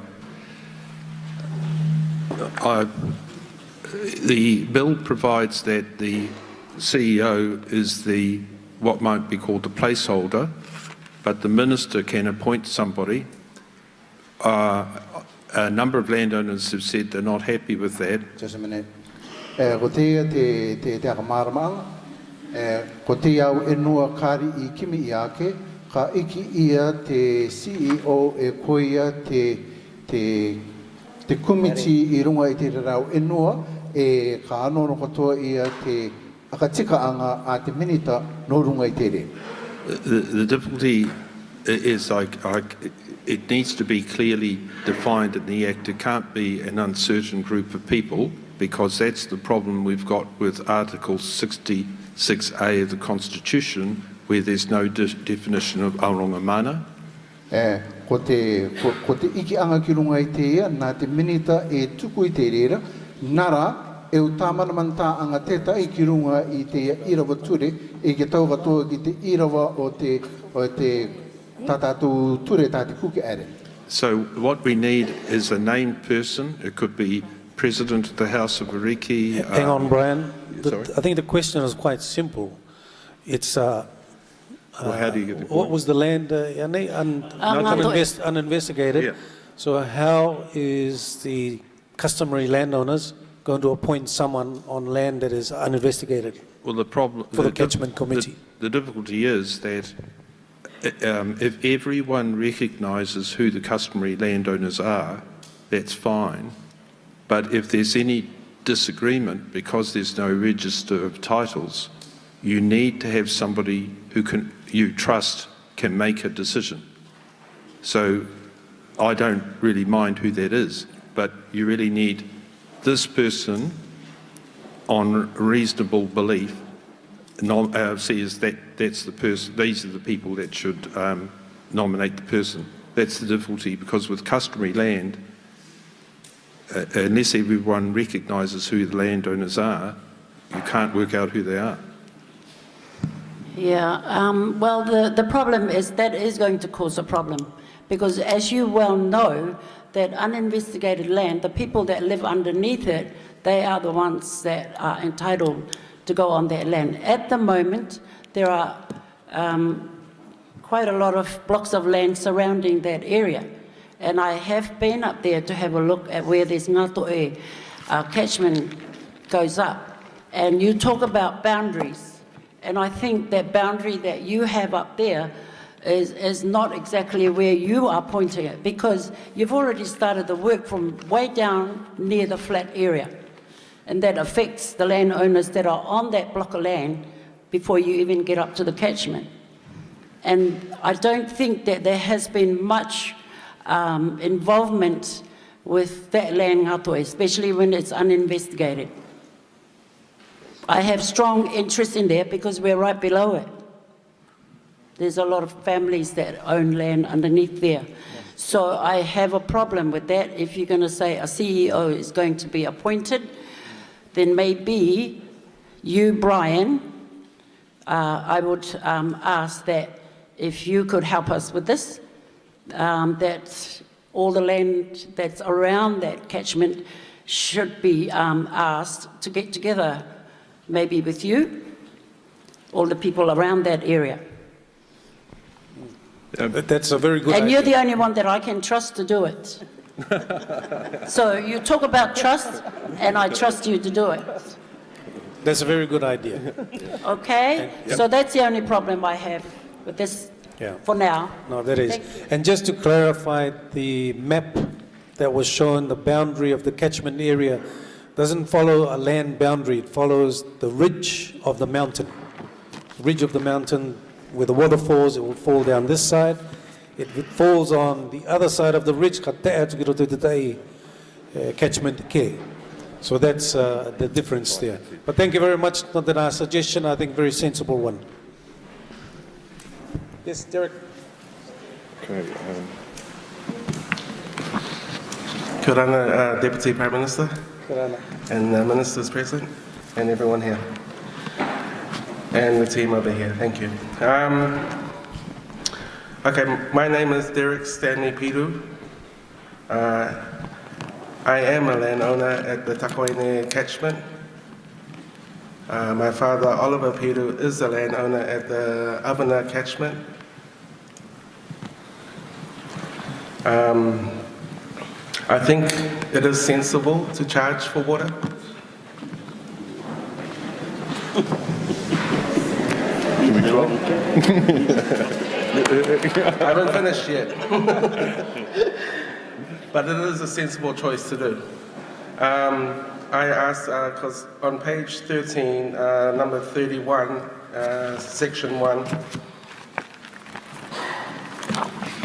The bill provides that the CEO is what might be called the placeholder, but the minister can appoint somebody. A number of landowners have said they're not happy with that. Just a minute. Ko te akamarama, Ko te au e noa kāri I kimi I ake, ka iki ia te CEO e koia te kumiti I runga I te rau e noa, e ka anono katoa ia te akatika a te minita no runga I te re. The difficulty is it needs to be clearly defined in the Act. It can't be an uncertain group of people, because that's the problem we've got with Article 66A of the Constitution, where there's no definition of aronga mana. Ko te iki anga ki runga I te ia, nā te minita e tuku I te reira, nara e u tāmana manta anga teta I ki runga I te irawa ture, e ke tau katoa ki te irawa o te tatatu ture tāti kuke are. So what we need is a named person. It could be President of the House of Ariki. Hang on, Brian. Sorry? I think the question is quite simple. It's Well, how do you get the what was the land uninvestigated? Yeah. So how is the customary landowners going to appoint someone on land that is uninvestigated? Well, the problem For the catchment committee. The difficulty is that if everyone recognises who the customary landowners are, that's fine. But if there's any disagreement, because there's no register of titles, you need to have somebody who you trust can make a decision. So I don't really mind who that is, but you really need this person on reasonable belief. Says that's the person. These are the people that should nominate the person. That's the difficulty, because with customary land, unless everyone recognises who the landowners are, you can't work out who they are. Yeah, well, the problem is that is going to cause a problem, because as you well know, that uninvestigated land, the people that live underneath it, they are the ones that are entitled to go on that land. At the moment, there are quite a lot of blocks of land surrounding that area. And I have been up there to have a look at where this Ngātoe catchment goes up. And you talk about boundaries. And I think that boundary that you have up there is not exactly where you are pointing at, because you've already started the work from way down near the flat area. And that affects the landowners that are on that block of land before you even get up to the catchment. And I don't think that there has been much involvement with that land Ngātoe, especially when it's uninvestigated. I have strong interest in there because we're right below it. There's a lot of families that own land underneath there. So I have a problem with that. If you're going to say a CEO is going to be appointed, then maybe you, Brian, I would ask that if you could help us with this, that all the land that's around that catchment should be asked to get together, maybe with you, all the people around that area. That's a very good idea. And you're the only one that I can trust to do it. So you talk about trust, and I trust you to do it. That's a very good idea. Okay? So that's the only problem I have with this for now. No, that is. Thank you. And just to clarify, the map that was shown, the boundary of the catchment area, doesn't follow a land boundary. It follows the ridge of the mountain. Ridge of the mountain, where the water falls, it will fall down this side. It falls on the other side of the ridge, catchment K. So that's the difference there. But thank you very much. Not that our suggestion, I think, very sensible one. Yes, Derek. Okay. Kia ora, Deputy Prime Minister, and Ministers present, and everyone here, and the team over here. Thank you. Okay, my name is Derek Stanley Piru. I am a landowner at the Takoine catchment. My father, Oliver Piru, is a landowner at the Avana catchment. I think it is sensible to charge for water. I haven't finished yet. But it is a sensible choice to do. I asked, because on page 13, number 31, section 1,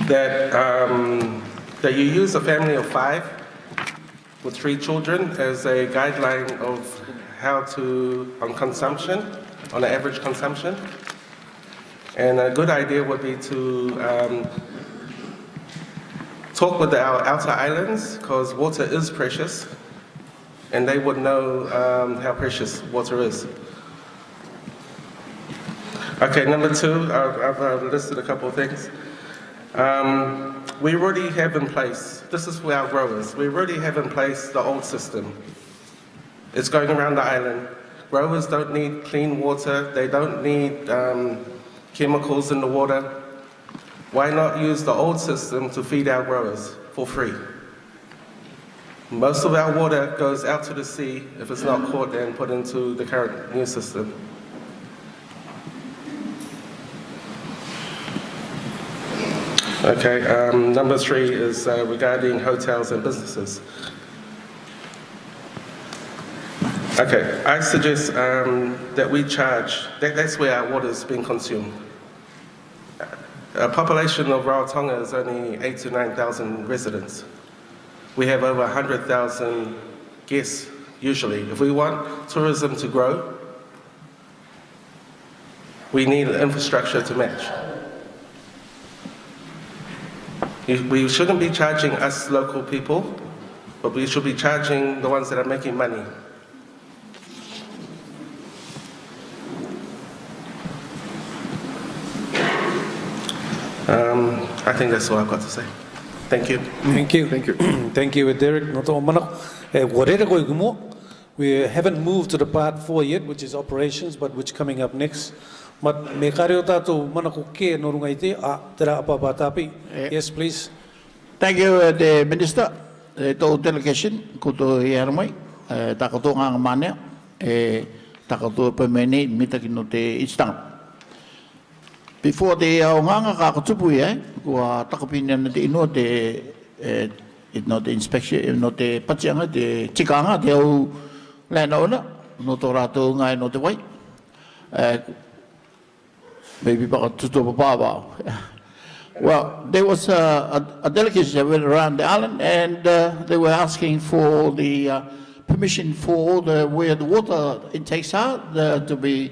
that you use a family of 5 with 3 children as a guideline of how to, on consumption, on an average consumption. And a good idea would be to talk with our outer islands, because water is precious, and they would know how precious water is. Okay, number 2, I've listed a couple of things. We already have in place, this is for our growers, we already have in place the old system. It's going around the island. Growers don't need clean water, they don't need chemicals in the water. Why not use the old system to feed our growers for free? Most of our water goes out to the sea if it's not caught and put into the current new system. Okay, number 3 is regarding hotels and businesses. Okay, I suggest that we charge, that's where our water is being consumed. A population of Rarotonga is only 8,000 to 9,000 residents. We have over 100,000 guests, usually. If we want tourism to grow, we need infrastructure to match. We shouldn't be charging us local people, but we should be charging the ones that are making money. I think that's all I've got to say. Thank you. Thank you. Thank you. Thank you, Derek. We haven't moved to the part 4 yet, which is operations, but which coming up next. Yes, please. Thank you, the Minister. To delegation, kuto yarmai, takato ngang mania, takato pemeni mitakino te istang. Before the nganga kakutupu gua takapinian te ino te ino te inspection, ino te pachianga te chikanga te au landowner, no to rato ngai no te wai. Maybe about to well, there was a delegation that went around the island, and they were asking for the permission for where the water intakes are to be,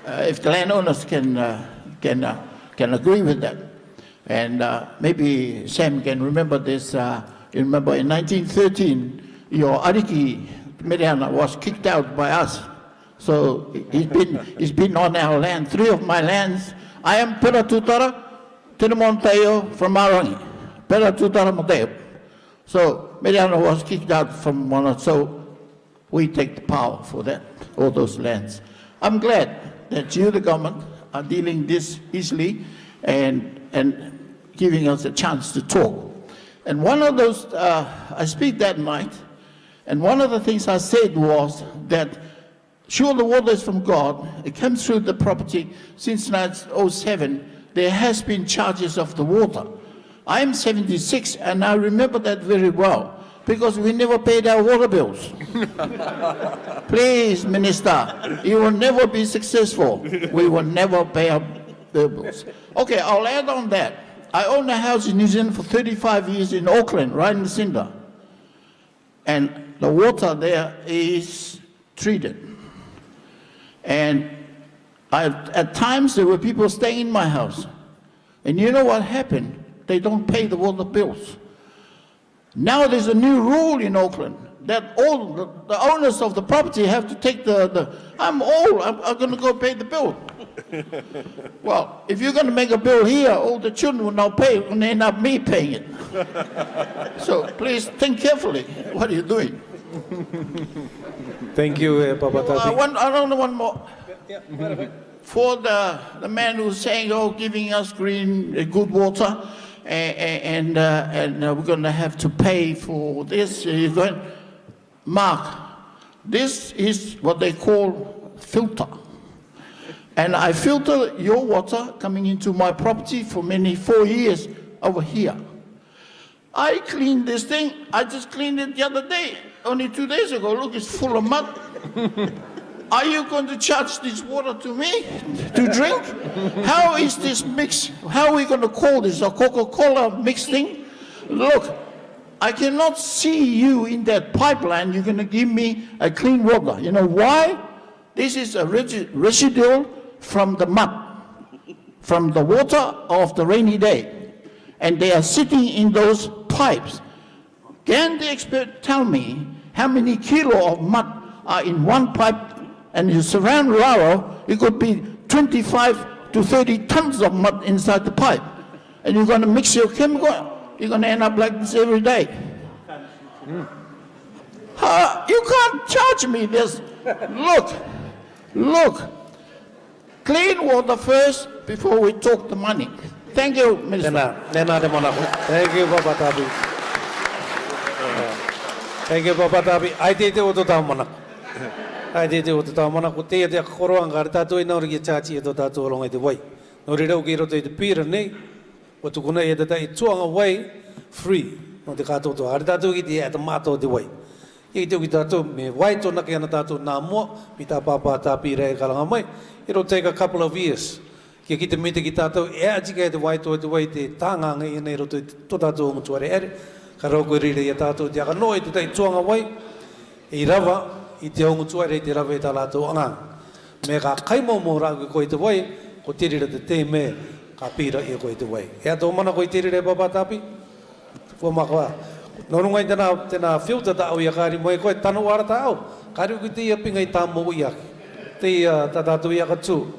if the landowners can agree with that. And maybe Sam can remember this. You remember in 1913, your Ariki Miriana was kicked out by us. So he's been on our land. 3 of my lands. I am Pera Tutara, Tinamonteo from Marangi. Pera Tutara Monteo. So Miriana was kicked out from one, so we take the power for that, all those lands. I'm glad that you, the government, are dealing this easily and giving us a chance to talk. And one of those, I speak that night, and one of the things I said was that sure, the water is from God. It comes through the property. Since 1907, there has been charges of the water. I'm 76, and I remember that very well, because we never paid our water bills. Please, Minister, you will never be successful. We will never pay our bills. Okay, I'll add on that. I own a house in New Zealand for 35 years in Auckland, right in the center. And the water there is treated. And at times there were people staying in my house. And you know what happened? They don't pay the water bills. Now there's a new rule in Auckland that all the owners of the property have to take I'm old, I'm going to go pay the bill. Well, if you're going to make a bill here, all the children will not pay and end up me paying it. So please think carefully what you're doing. Thank you, Papa Tati. One more. For the man who's saying, oh, giving us good water, and we're going to have to pay for this. Mark, this is what they call filter. And I filter your water coming into my property for 4 years over here. I cleaned this thing. I just cleaned it the other day, only 2 days ago. Look, it's full of mud. Are you going to charge this water to me to drink? How is this mix? How are we going to call this a Coca-Cola mixed thing? Look, I cannot see you in that pipeline. You're going to give me a clean water. You know why? This is a residual from the mud, from the water of the rainy day. And they are sitting in those pipes. Can the expert tell me how many kilo of mud are in one pipe? And you surround Raro, it could be 25 to 30 tons of mud inside the pipe. And you're going to mix your chemical, you're going to end up like this every day. You can't charge me this. Look. Clean water first before we talk the money. Thank you, Minister. Thank you, Papa Tabi. Thank you, Papa Tabi. I did it to Tamana. I did it to Tamana. Could take the Koranga, Tattoo in order to charge it to Tattoo along the way. No, they don't get to the Pyrenees, but to Guna that it's away free. No, the Kato to Ardatu at the Mato the way. He took it to me, white on the Canada Namo, Pita Papa Tapi Kalamai. It'll take a couple of years. You get the meeting Tato, educate the white to the way the Tangang in a to Tato to a Karoko really Tato, they are annoyed to take Tuang away. Irava, Itiong to a Raveta Lato Angang. Make a Kaimo Mora go it away, go tell it at the Tame, Capira, you go it away. Yadomana go tell it about Tapi for Makwa. No one then I filter that we are carrying my quite Tanuarta. Karuki upping a Tamu Yak. The Tatou Yakatu.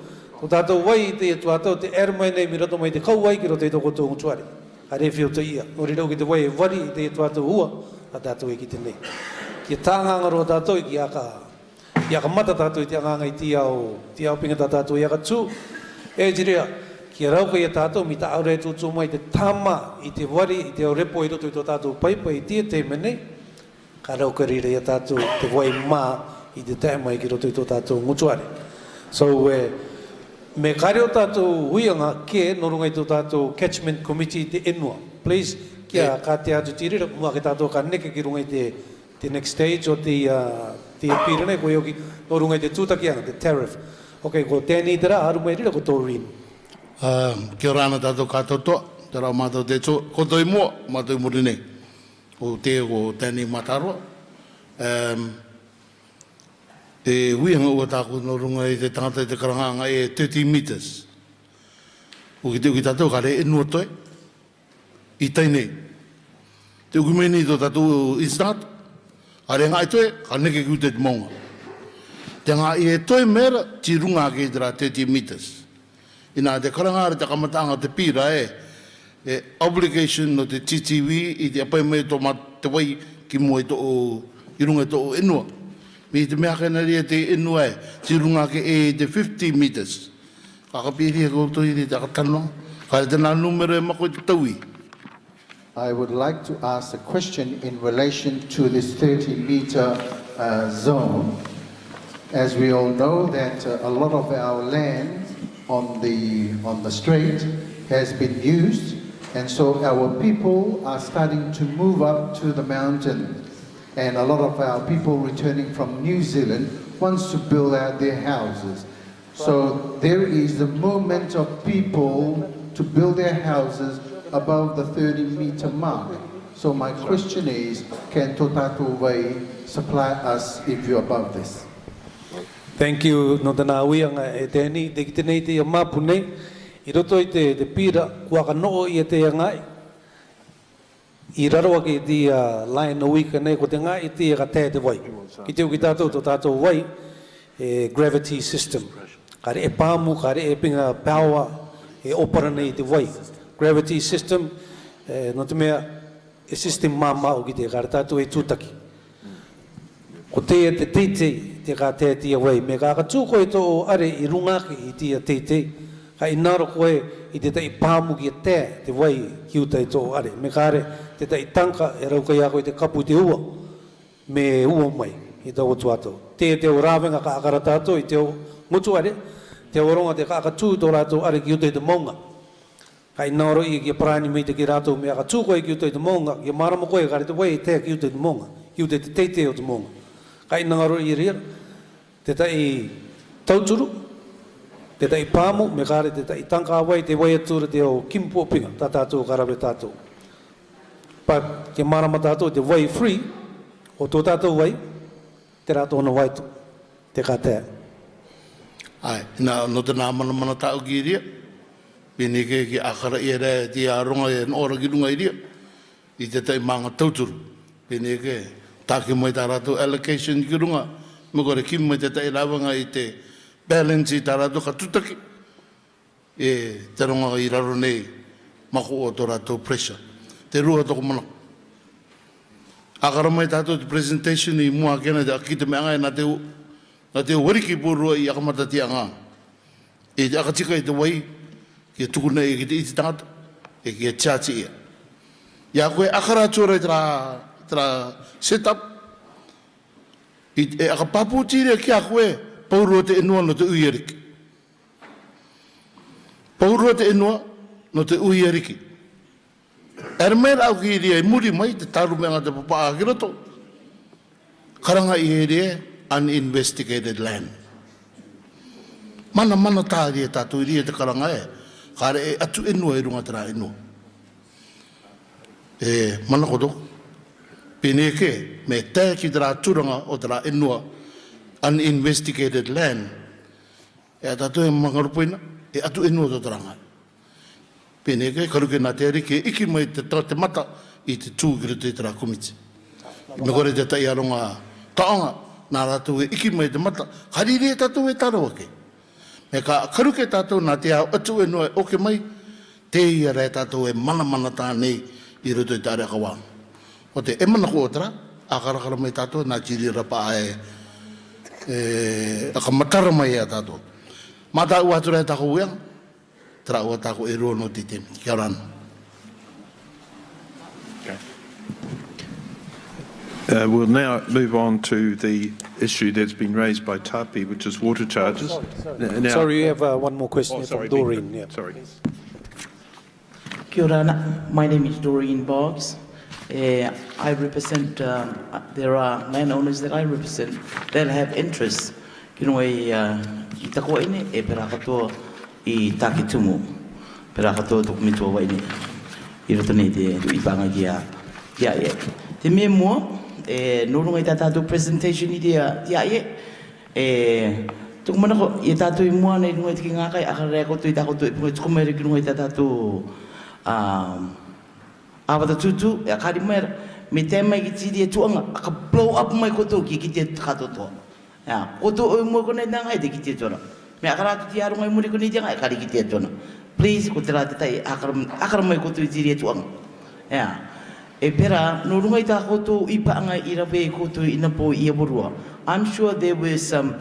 Tatou Vai, the Tuato, the airman name, Mirotomai, the Kawai, Kiroto to Mutuari. I refuse to eat, or it the way, Vadi, the Tuato Hua, at that way it in me. Kitanga or Tato Yaka Yakamata Tato Yanga, Tiao Ping Tatou Yakatu, Ejiria, Kirauka Tato, Mita Aure to my the Tama, iti Vadi, the Repo to Tato Pipe, Tia Mene, Karaukari Tato, the way Ma. I the time I get to Tatou Mutuari. So, me cario Tatou Huyanga K, Norway to Tatou Catchment Committee the Inwa. Please, Kia Katia to Tiri, Makatato Kaneka Girunga the next stage of the Pirene Goyoki, Norunga the Tutakian, the tariff. Okay, go Teni, there are made a Torin. Kiorana Tato Katoto, there are Mato de Kotoimo, Mato Murine, Uteo, Teni Mataro. We hang over Taku Norunga, the Tanta de Karanga, 30 meters. We do it at Okare in Noto Itane. The Gumeni to Tattoo is not. I think I toy, I never good Monga. Then I toy mere Chirunga Gedra 30 meters. In the Karanga, the Kamatanga, the Pira, obligation of the TTV, the appointment of Mataway, Kimoto, Irunga Inua. Me the Macanariate in way, Chirunga the 50 meters. Kakapiri go to the Takanong, Cardinal Numero Makotawi. I would like to ask a question in relation to this 30-meter zone. As we all know that a lot of our land on the strait has been used, and so our people are starting to move up to the mountain. And a lot of our people returning from New Zealand wants to build out their houses. So there is the movement of people to build their houses above the 30-meter mark. So my question is, can Tatou Vai supply us if you're above this? Thank you, Nodanawi, and Teni, the Gitinati, Mapune, Irotoite, the Pira, Wakano, Yeteangai. Iraroki the line a week and Nekotenga, iti a ted way. Itu Gitato to Tatou Vai, a gravity system. Kare Pamu, Kare Eping a power, a operate way. Gravity system, not mere a system Mama Ogite, Gartato e Tutaki. Ote the Tete, the Gateti away, Megatuko to Are Irunaki, iti a Tete. I Narokwe, it did a Pamu get there, the way Huta to Are, Megare. Teta itanka eraukaia te kapu te ua me ua mai I tau tuato. Te ravanga ka akaratato I te mutuare te oronga te kakatū tō rātou are ki utai te maunga. Kai nāro i ki prāni mei te ki rātou mea katū koe ki utai te maunga, ki marama koe kare te wai te ki utai te maunga, ki utai te teite o te maunga. Kai nāro i ria, te tai tauturu, te tai pāmu, me kare te tai tanka wai, te wai atura te o kimpo pinga, tā tātou karawe tātou. Pa ke marama tātou te wai free, o tō tātou wai, te rātou na waitu, te kātea. Ai, no te nā mana tāu ki ria, pēne ki akara i rea te aronga e ora ki runga i ria, i te tai manga tauturu. Pēne tāke mai tā rātou allocation ki runga, me kore ki mai te tai rawanga i te balance i tā rātou ka tutaki, e te ronga i raro nei, mako o tō rātou pressure. Te rua toko mana. Akara mai tātou te presentation i mua kena te akita me angai na te wariki pōrua i akamata ti anga. E te akatika i te wai, ki tukuna e ki te iti tangata, e ki e tchāti ia. Ia koe akara tūra i tra set up, e akapapu tīrea ki a koe, paurua te enua no te uiariki. Paurua te enua no te uiariki. Er mea au ki ria i muri mai, te taru mea ngā te papa a kirato. Karanga i e ria, uninvestigated land. Mana tā ria tātou i ria te karanga e, kare e atu enua i runga tera enua. E mana koto, pēne ke, me tēr ki tera turanga o tera enua, uninvestigated land, e tātou e mangarupoina, e atu enua to teranga. Pēne ke, karuke nā te arike, iki mai te mata i te tūkira te tera komiti. Me kore te tai aronga taonga, nā rātou e iki mai te mata, harire tātou e taro ake. Me ka karuke tātou nā te au atu e noe oke mai, te ia rea tātou e mana tā nei i roto i tāre kawa. O te emana ko otra, a karakara mai tātou, nā tiri rapa ae, a ka matara mai ea tātou. Mā tā ua atu rea tāko ueang, tera ua tāko e rono ti temi. Kia ora ana. We'll now move on to the issue that's been raised by Tapi, which is water charges. Sorry, you have one more question from Doreen. Yeah. Sorry. Kia ora ana. My name is Doreen Boggs. I represent, there are landowners that I represent that have interests. Kino e i tako ine e pera katoa i take tumu. Pera katoa tukumitua wa ine. I roto nei te ipanga ki a e. Te mea mua, nurunga i tātou presentation i te a e. Tukumana ko, i tātou i mua nei runga i tiki ngākai, akarea koto i tātou i punga tukumere ki runga i tātou awata tutu, e akari mera, me te mai ki tiri e tuanga, aka blow up mai koto ki te katotoa. Koto o mua kone nanga e te ki te tona. Me akaratu ti arunga i muri kone i tianga e kari ki te tona. Please, ko te rā te tai, akara mai koto i tiri e tuanga. E pera, no runga i tā koto i paanga i rawe koto i napo i awarua. I'm sure there were some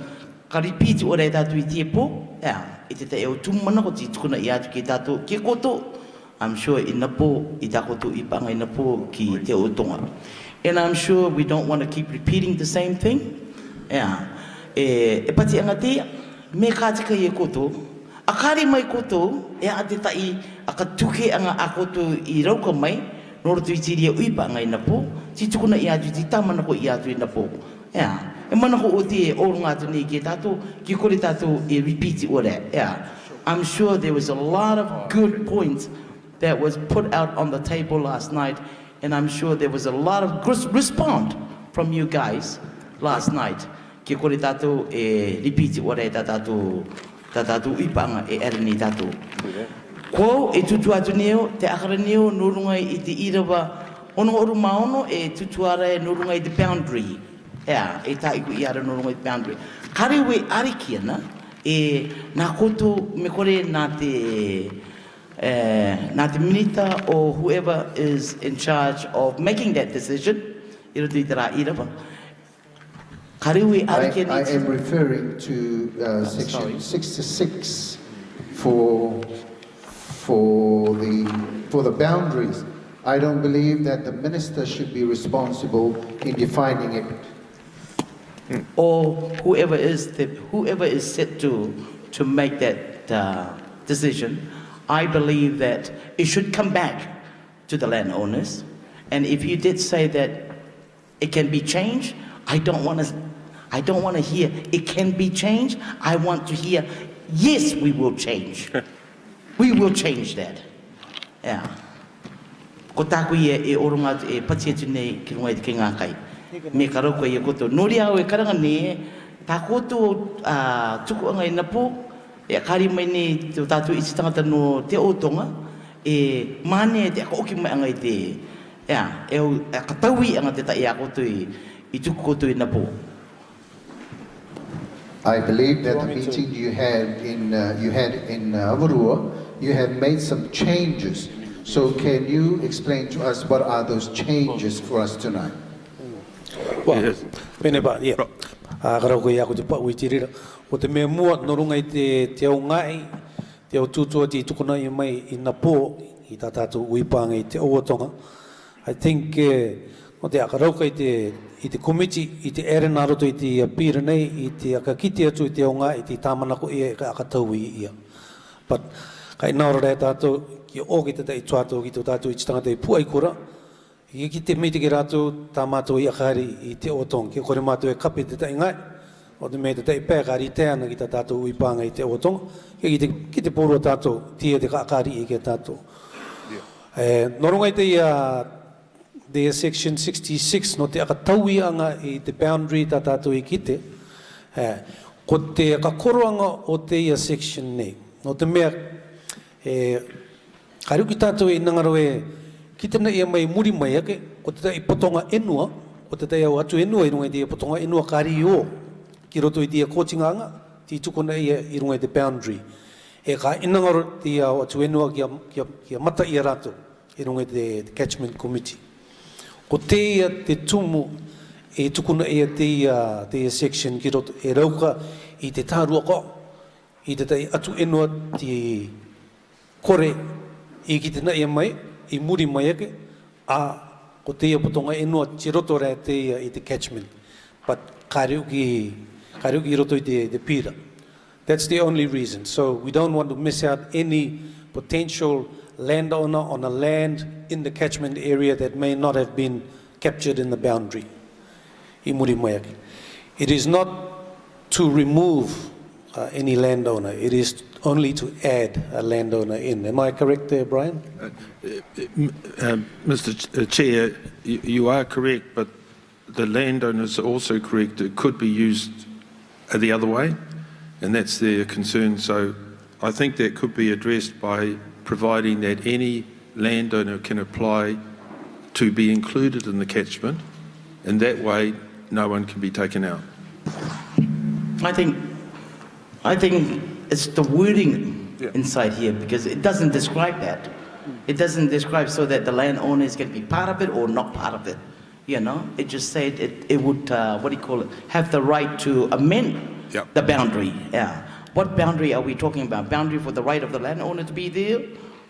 karipiti o rei tātou i tie po. I te tai o tumana ko ti tukuna i atu ki tātou ki koto. I'm sure in Napo, I takoto I panga in Napo ki te otonga. And I'm sure we don't want to keep repeating the same thing. E pati anga te, me kātika I koto, akari mai koto, e a te tai, aka tuke anga a koto I rauka mai, noro tu I tiri e ui panga I Napo, ti tukuna I atu, ti tamana ko I atu I Napo. E mana ko o te orunga atu nei ki tātou, ki kore tātou e repeat o re. I'm sure there was a lot of good points that was put out on the table last night, and I'm sure there was a lot of response from you guys last night. Ki kore tātou e repeat o re tātou ipanga e erani tātou. Ko e tutu atu neo, te akara neo, nurungai I te irawa, ono oru maono e tutuara e nurungai I te boundary. E taiku I ara nurungai I te boundary. Karewe arikiana, e nā koto me kore nā te minister or whoever is in charge of making that decision. I am referring to section 66 for the boundaries. I don't believe that the minister should be responsible in defining it. Or whoever is set to to make that decision. I believe that it should come back to the landowners. And if you did say that it can be changed, I don't want to hear it can be changed. I want to hear, yes, we will change. We will change that. Yeah. Ko taku e orunga e patia nei ki runga ki ngā kai. Me karo ko e koto nori au e karanga ne ta koto tuku anga i napo e kari mai ni te tatu i tangata no te otonga e mane te ko ki mai anga i te ya e katawi anga te tai a koto I tuku koto i napo. I believe that the meeting you had in Avarua, you have made some changes. So can you explain to us what are those changes for us tonight? Well, yes. Yeah. Karau ko yaku te pa uitirira. O te mea mua norunga I te au ngai, te au tūtua ti tukuna I mai I napo, I tā tātou uipanga I te oatonga. I think o te akarauka I te committee, I te ere nā roto I te pira nei, I te akakiti atu I te au ngai, I te tāmanako ia ka akatau I ia. But kai nāra rea tātou, ki o ki te tei tuatou ki tō tātou I te tangata I puai kura, I ki te miti ki rātou tā mātou I akari I te otong, ki kore mātou e kapi te tei ngai, o te mea te tei pēkari I te ana ki tā tātou uipanga I te otong, ki te pōrua tātou, tia te ka akari I ki tātou. Norongai te the section 66 no te akataui anga I te boundary tā tātou I kite, ko te akakoroanga o te ia section nei. No te mea, kairuki tātou I ngangaro kitana ia mai muri mai ake, ko te tai potonga enua, ko te tai au atu enua I runga I te potonga enua kari o, ki roto I te kōtinga anga, ti tukuna ia I runga I te boundary. E ka inangaro te au atu enua kia mata ia rātou, I runga I te catchment committee. Ko te ia te tumu e tukuna ia te section ki roto e rauka I te tārua ko, I te tai atu enua te kore I ki te na ia mai, I muri mai ake, ko te ia potonga enua ti roto rea te ia I te catchment. But kariuki I roto I te pira. That's the only reason. So we don't want to miss out any potential landowner on a land in the catchment area that may not have been captured in the boundary. I muri mai ake. It is not to remove any landowner. It is only to add a landowner in. Am I correct there, Brian? Mr. Chair, you are correct, but the landowners are also correct. It could be used the other way, and that's their concern. So I think that could be addressed by providing that any landowner can apply to be included in the catchment, and that way no one can be taken out. I think it's the wording inside here, because it doesn't describe that. It doesn't describe so that the landowner is going to be part of it or not part of it. You know, it just said it would, have the right to amend the boundary. Yeah. What boundary are we talking about? Boundary for the right of the landowner to be there,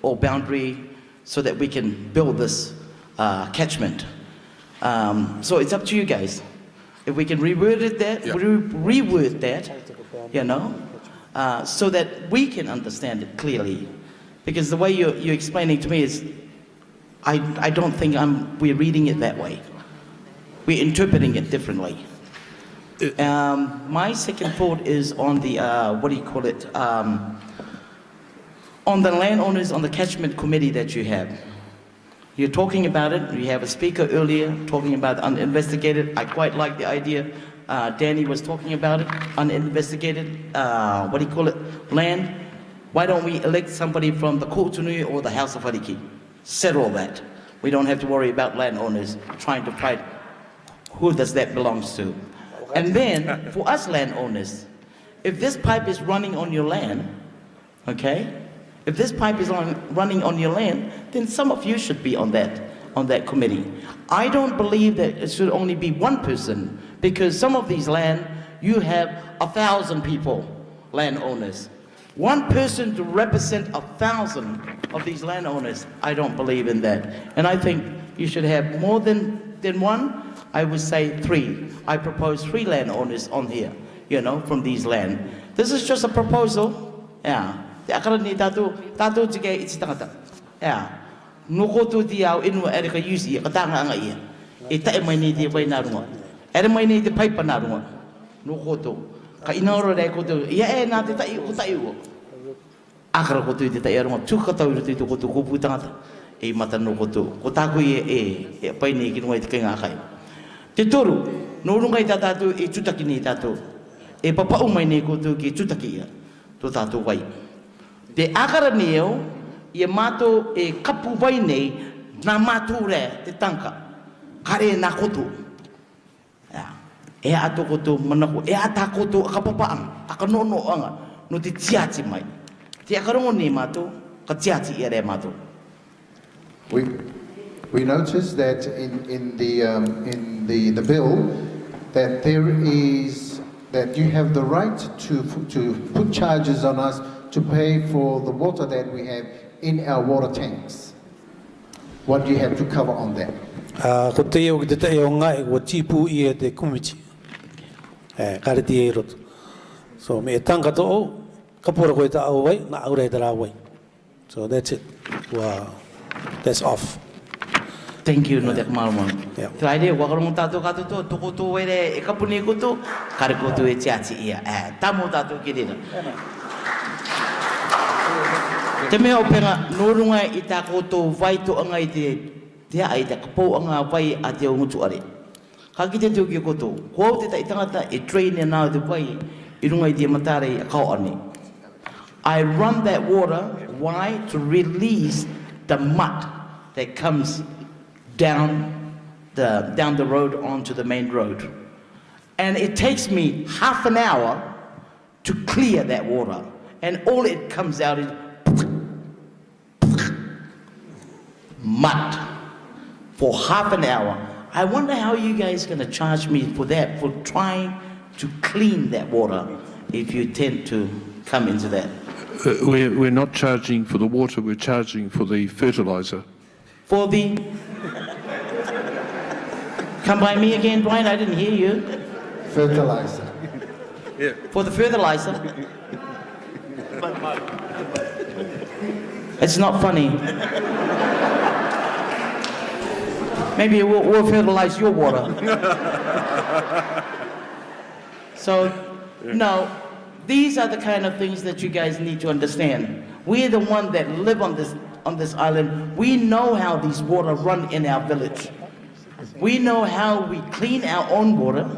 or boundary so that we can build this catchment? So it's up to you guys. If we can reword that, you know, so that we can understand it clearly. Because the way you're explaining to me is, I don't think we're reading it that way. We're interpreting it differently. My second thought is on the, on the landowners, on the catchment committee that you have. You're talking about it. You have a speaker earlier talking about uninvestigated. I quite like the idea. Danny was talking about it, uninvestigated, land. Why don't we elect somebody from the Kotunui or the House of Hariki? Settle that. We don't have to worry about landowners trying to fight who does that belongs to. And then, for us landowners, if this pipe is running on your land, okay? If this pipe is running on your land, then some of you should be on that committee. I don't believe that it should only be one person, because some of these land, you have 1,000 people, landowners. One person to represent 1,000 of these landowners, I don't believe in that. And I think you should have more than one. I would say 3. I propose 3 landowners on here, you know, from these land. This is just a proposal. Yeah. Te akara ni tatou tika I tangata. Yeah. Noko tu ti au inu erika yusi ka tanga anga ia. E tae mai ni te vai na runga. Ere mai ni te paipa na runga. Noko tu. Ka inaoro rei ko tu. Ia e na te tai ko tai o. Akara ko tu te tai runga. Tu ka tau te ko tu kupu tangata. E mata noko tu. Ko taku e pai ni ki runga te kenga kai. Te toru. No runga I tatou e tutaki ni tatou. E papa umai ni ko tu ki tutaki ia. To tatou vai. Te akara ni eo. Ia mato e kapu vai nei na matu re te tanka kare na koto e ato koto manako e ata koto akapapaang akanono anga no te tiati mai te akarongo ni mato ka tiati e re mato. We noticed that in the bill that there is that you have the right to put charges on us to pay for the water that we have in our water tanks. What do you have to cover on that? Ko te eo ki te te eo ngai, ko tipu I te kumiti. Kare ti e roto. So me e tanga to o, kapura koe ta au wai, na aurei te rā wai. So that's it. Wow. That's off. Thank you no te kamarumon. Trai re wakarongo tatou katoto, toko tō were e kapune koto, kare koto e tiati ia. Tamo tatou ki rira. Te mea o penga, norunga I tā koto vai to anga I te ai te kapou anga vai a te o ngutu are. Ka ki te teo ki koto, ko te tai tangata e train e nāo te vai, I runga I te matare a kau ane. I run that water, why? To release the mud that comes down the road onto the main road. And it takes me half an hour to clear that water. And all it comes out is mud for half an hour. I wonder how you guys are going to charge me for that, for trying to clean that water, if you tend to come into that. We're not charging for the water, we're charging for the fertilizer. For the... Come by me again, Brian, I didn't hear you. Fertilizer. Yeah. For the fertilizer. It's not funny. Maybe we'll fertilize your water. So, no, these are the kind of things that you guys need to understand. We're the ones that live on this island. We know how these water run in our village. We know how we clean our own water,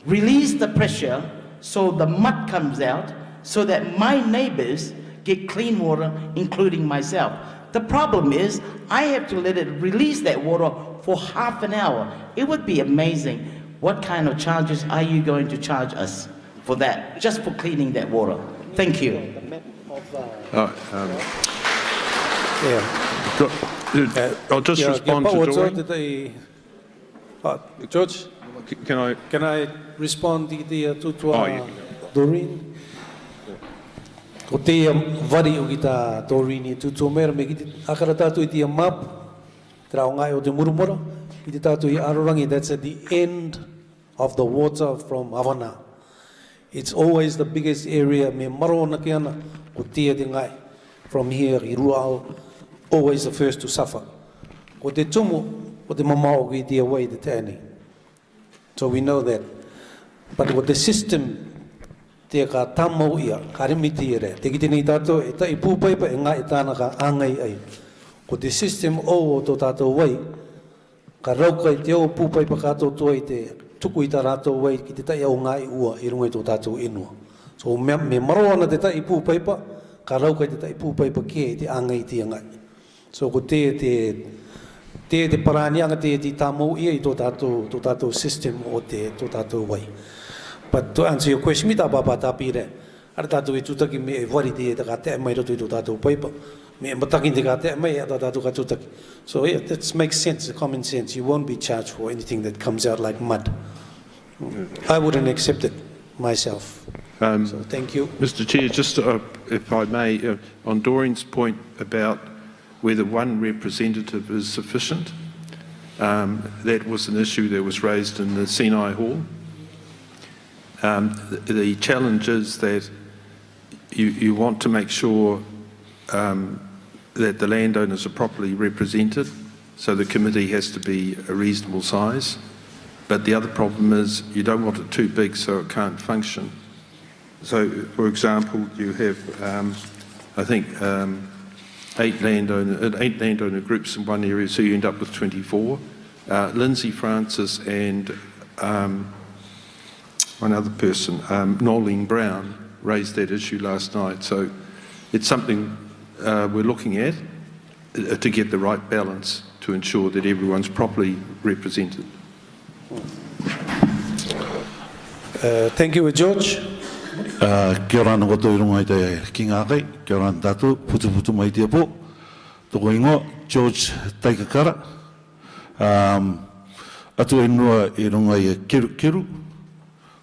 release the pressure so the mud comes out, so that my neighbors get clean water, including myself. The problem is, I have to let it release that water for half an hour. It would be amazing. What kind of charges are you going to charge us for that, just for cleaning that water? Thank you. I'll just respond to Doreen. George, can I respond to Doreen? Ko te wari o ki tā Doreen I tuto mera me ki te akara tātou I te map, te rao ngai o te murumura, I te tātou I Arorangi, that's at the end of the water from Havana. It's always the biggest area, me maro na ki ana, ko te ngai, from here, I Ruao, always the first to suffer. Ko te tumu, ko te mamao ki te away te tēnei. So we know that. But with the system, te ka tamau ia, ka remiti ere. Te ki tenei tātou, e tai pūpaipa e ngā e tāna ka āngai ai. Ko te system o tō tātou wai, ka rauka I te o pūpaipa kātou toa I te tuku I tā rātou wai ki te tai au ngā I ua I runga I tō tātou inua. So me maro ana te tai pūpaipa, ka rauka I te tai pūpaipa ke I te āngai I te ngai. So ko te paranianga te tamau ia I tō tātou system o tō tātou wai. But to answer your question, mita papa tapire. Ara tātou I tutaki me e wari te ka te mai roto I tō tātou paipa. Me e mataki te ka te mai a tātou ka tutaki. So yeah, that makes sense, common sense. You won't be charged for anything that comes out like mud. I wouldn't accept it myself. So thank you. Mr. Chair, just if I may, on Doreen's point about whether one representative is sufficient, that was an issue that was raised in the Sinai Hall. The challenge is that you want to make sure that the landowners are properly represented, so the committee has to be a reasonable size. But the other problem is you don't want it too big so it can't function. So, for example, you have, I think, 8 landowner groups in one area, so you end up with 24. Lindsay Francis and one other person, Nolene Brown, raised that issue last night. So it's something we're looking at to get the right balance to ensure that everyone's properly represented. Thank you, George. Kia ora na koto I runga I te ki ngā kai, kia ora na tātou, putu mai te apo. Toko ingoa, George Taikakara. Atu e nua I runga I Kiru,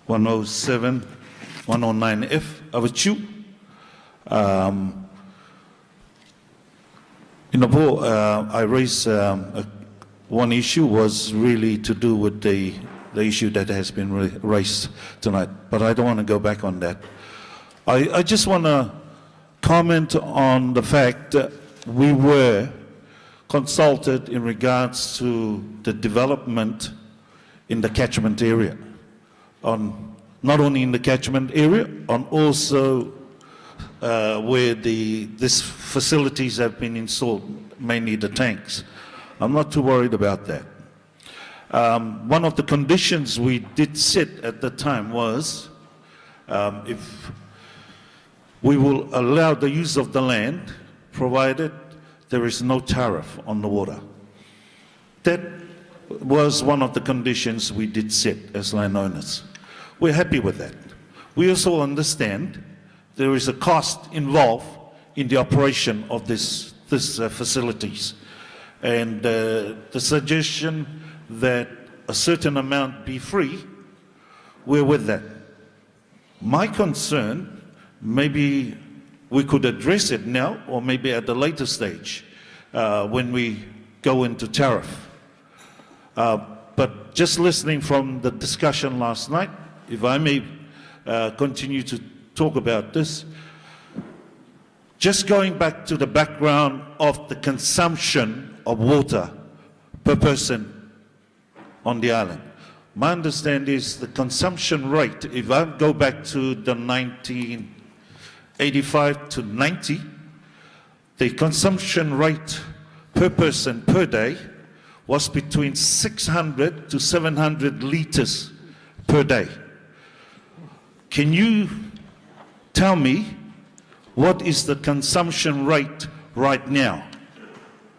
107, 109F, Avatiu. In the poll, I raised one issue was really to do with the issue that has been raised tonight, but I don't want to go back on that. I just want to comment on the fact that we were consulted in regards to the development in the catchment area, on not only in the catchment area, on also where these facilities have been installed, mainly the tanks. I'm not too worried about that. One of the conditions we did set at the time was if we will allow the use of the land, provided there is no tariff on the water. That was one of the conditions we did set as landowners. We're happy with that. We also understand there is a cost involved in the operation of these facilities. And the suggestion that a certain amount be free, we're with that. My concern, maybe we could address it now or maybe at a later stage when we go into tariff. But just listening from the discussion last night, if I may continue to talk about this, just going back to the background of the consumption of water per person on the island. My understanding is the consumption rate, if I go back to the 1985 to 90, the consumption rate per person per day was between 600 to 700 liters per day. Can you tell me what is the consumption rate right now?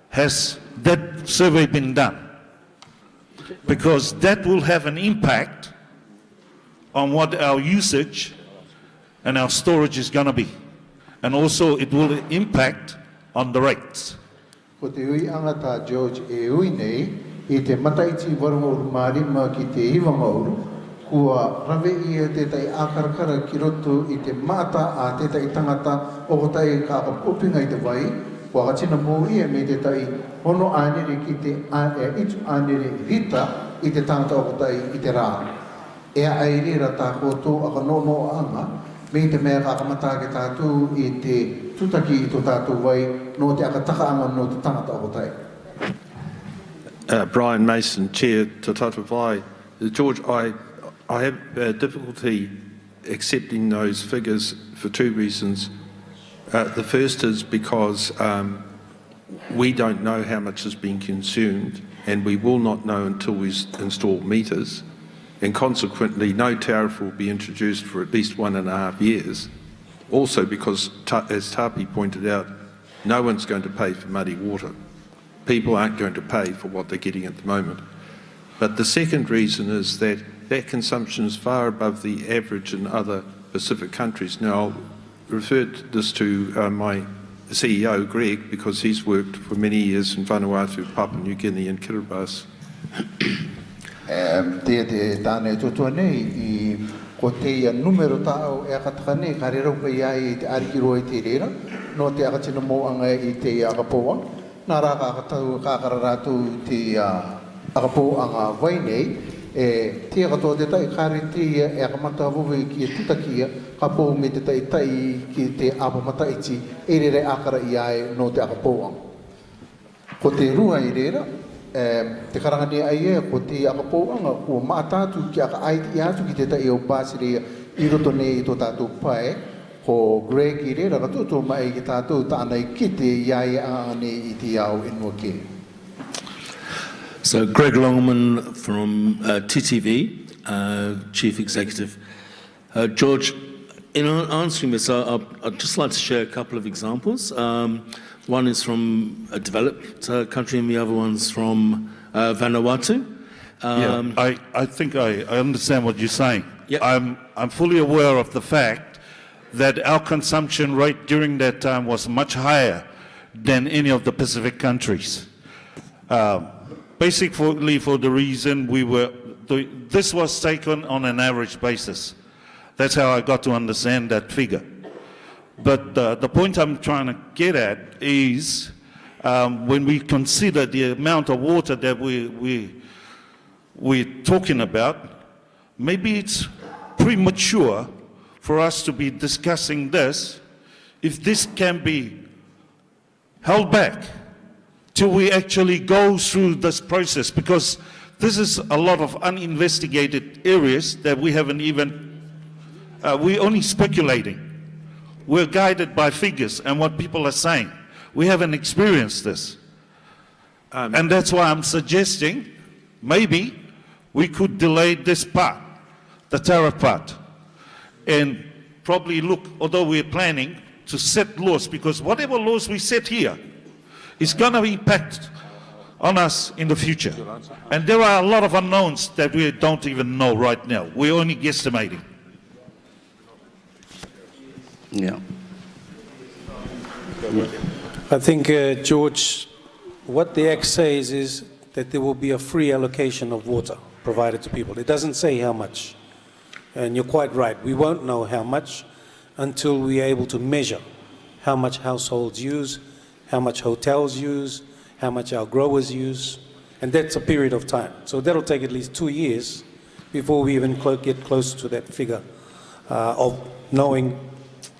Has that survey been done? Because that will have an impact on what our usage and our storage is going to be. And also it will impact on the rates. Ko te ui angata George e ui nei, I te mataiti warangoru marima ki te iwangauru, kua rave ia te tai akarakara ki roto I te mata a te tai tangata o ko tai ka kapopinga I te vai, kua katina mō ia me te tai hono anere ki te itu anere rita I te tangata o ko tai I te rā. Ea airira tā koto aka nono anga, me te mea ka kamata ke tātou I te tutaki I tō Tatou Vai no te aka taka anga no te tangata o ko tai. Brian Mason, Chair, Tatou Vai. George, I have difficulty accepting those figures for two reasons. The first is because we don't know how much is being consumed, and we will not know until we install meters, and consequently no tariff will be introduced for at least 1.5 years. Also because, as Tapi pointed out, no one's going to pay for muddy water. People aren't going to pay for what they're getting at the moment. But the second reason is that consumption is far above the average in other Pacific countries. Now, I'll refer this to my CEO, Greg, because he's worked for many years in Vanuatu, Papua New Guinea and Kiribati. Te tāne tutua nei I ko te numero tāo e akataka nei ka rerau pa ia I te arikiro I te rera no te akatina mō anga I te akapoa nā rā ka akatau ka kara rātou te akapō anga vai nei tia katoa te tai kariti e akamata vuwe ki e tutakia ka pou me te tai tai ki te apamata iti e rere akara i ai no te akapouang. Ko te rua i rera, te karangani ai e ko te akapouanga ua maatatu ki aka aiti i atu ki te tai o Basirea i roto nei i tō tātou pae ko Greg i rera ka tūtō mai ki tātou tānei ki te iai aane i te au inua ke. So Greg Longman from TTV, Chief Executive. George, in answering this, I'd just like to share a couple of examples. One is from a developed country and the other one's from Vanuatu. I think I understand what you're saying. Yep. I'm fully aware of the fact that our consumption rate during that time was much higher than any of the Pacific countries. Basically for the reason this was taken on an average basis. That's how I got to understand that figure. But the point I'm trying to get at is when we consider the amount of water that we're talking about, maybe it's premature for us to be discussing this if this can be held back till we actually go through this process, because this is a lot of uninvestigated areas that we haven't even, we're only speculating. We're guided by figures and what people are saying. We haven't experienced this. And that's why I'm suggesting maybe we could delay this part, the tariff part, and probably look, although we're planning to set laws, because whatever laws we set here is going to impact on us in the future. And there are a lot of unknowns that we don't even know right now. We're only guesstimating. Yeah. I think, George, what the Act says is that there will be a free allocation of water provided to people. It doesn't say how much. And you're quite right. We won't know how much until we're able to measure how much households use, how much hotels use, how much our growers use. And that's a period of time. So that'll take at least 2 years before we even get close to that figure of knowing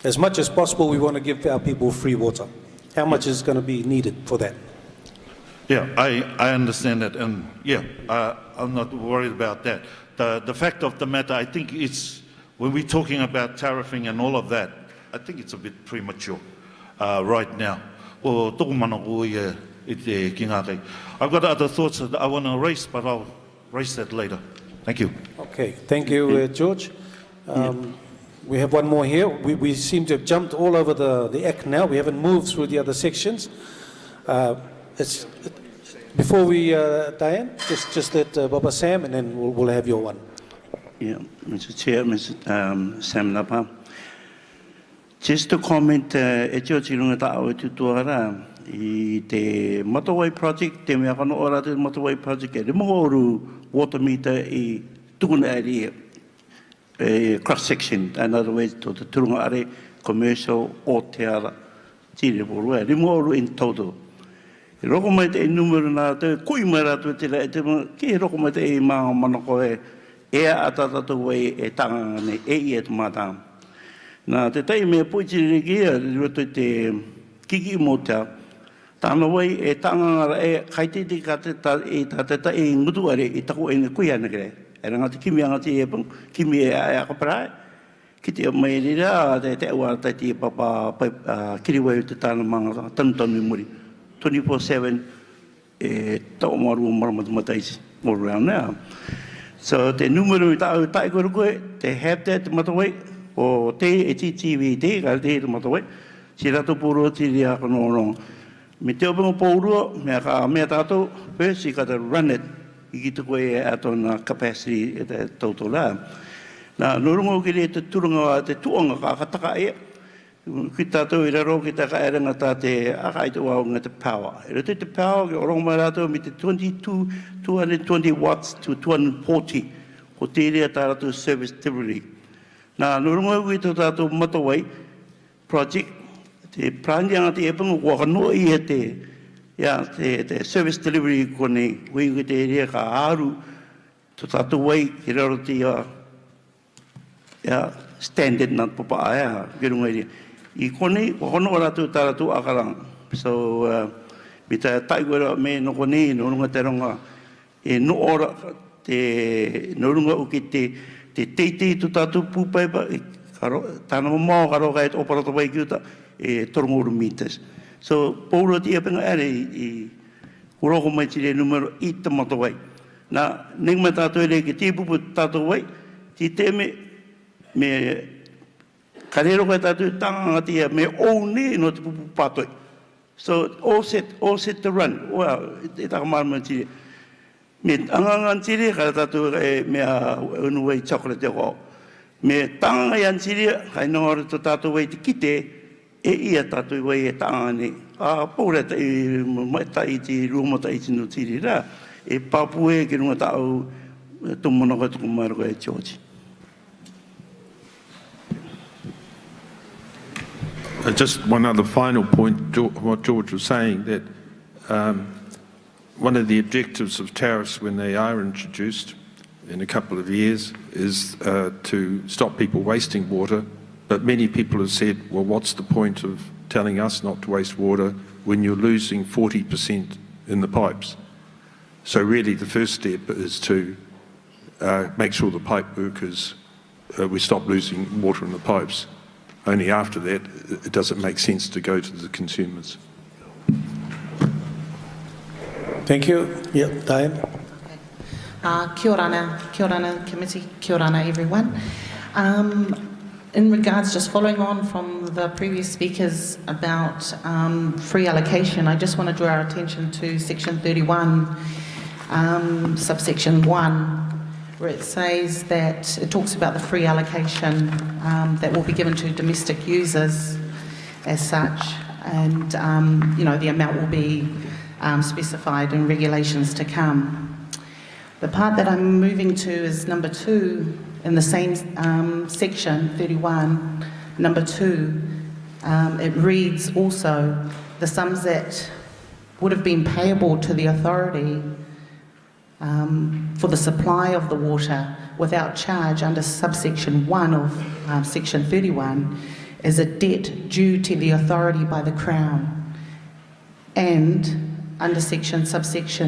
as much as possible we want to give our people free water. How much is going to be needed for that? Yeah, I understand that, and yeah, I'm not worried about that. The fact of the matter, I think it's, when we're talking about tariffing and all of that, I think it's a bit premature right now. I've got other thoughts that I want to raise, but I'll raise that later. Thank you. Okay, thank you, George. We have one more here. We seem to have jumped all over the Act now. We haven't moved through the other sections. Before we, Diane, just let Baba Sam, and then we'll have your one. Yeah, Mr. Chair, Mr. Sam Lapa. Just to comment, George Ilunga Ta'awa Tutuara, the motorway project, the Meakano Ora motorway project, the Mohoru water meter, a Tukun area. Cross section, another way to the Turungare commercial or Tiara Tiriburu, Rimoru in total. Rocomet a number the Kuimara to Ki Rocomet a Manocoe, Air Atata way a tang, a yet madam. Now the time may put in gear, the Kiki motor, Tanaway a tang, a Haiti Cateta, a Tata in Muduare, Itaku in the Kuyanagre. Erang ati kimi ang ati epang kimi ayakapra kiti may nila te wa tati papa kiriway tetan mga tanton memory 24/7 to maru marmatay mo around now. So the numero ta ko they have that mataway o te TV te ka te mataway sila to puro tiria kono miteo bang puro me tato first you got to run it. Ikitu ko aton capacity total la na nurungo kile te turunga te tuonga ka kataka kita to iraro kita ka era ngata te akai to wa ngata power te power orong marato mit 220 watts to 240 hotelia ta to service delivery na nurungo kita to motorway project te plan yang te epang wa no te service delivery kone we get area ka aru Tatou Vai, ki raro ti standard na papa aia, ki runga iri. I kone, hono ratu taratu akarang. So, mita taigwera me no kone, no runga te ronga, no ora, no runga uki te teitei tu tatu pupaipa, tāna mō karo kai operato vai kiuta, toronguru meters. So, pōura ti apenga ere i kuroko mai tire numero I tamato vai. Na, ning mai tātou ere ki te pupu tātou vai, ti te me karero kai tātou tanga tia me oune no te pupu pātoi. So, all set to run. Well, e taka marama tire. Me angangan tire, kara tātou mea unuwai chocolate ko. Me tanga yan tire, kai nongore to tātou vai te kite, e ia tātou vai e tanga ne. Pōre ta i mai ta i te ruma ta i tino tiri ra, e papue ki runga tāu tumona koe tuku maero koe George. Just one other final point, what George was saying, that one of the objectives of tariffs when they are introduced in a couple of years is to stop people wasting water. But many people have said, well, what's the point of telling us not to waste water when you're losing 40% in the pipes? So really the first step is to make sure the pipe workers, we stop losing water in the pipes. Only after that, it doesn't make sense to go to the consumers. Thank you. Yeah, Diane. Kia orana committee, kia orana everyone. In regards, just following on from the previous speakers about free allocation, I just want to draw our attention to section 31, subsection 1, where it says that it talks about the free allocation that will be given to domestic users as such, and the amount will be specified in regulations to come. The part that I'm moving to is number 2 in the same section 31, number 2. It reads also the sums that would have been payable to the authority for the supply of the water without charge under subsection 1 of section 31 is a debt due to the authority by the Crown, and under subsection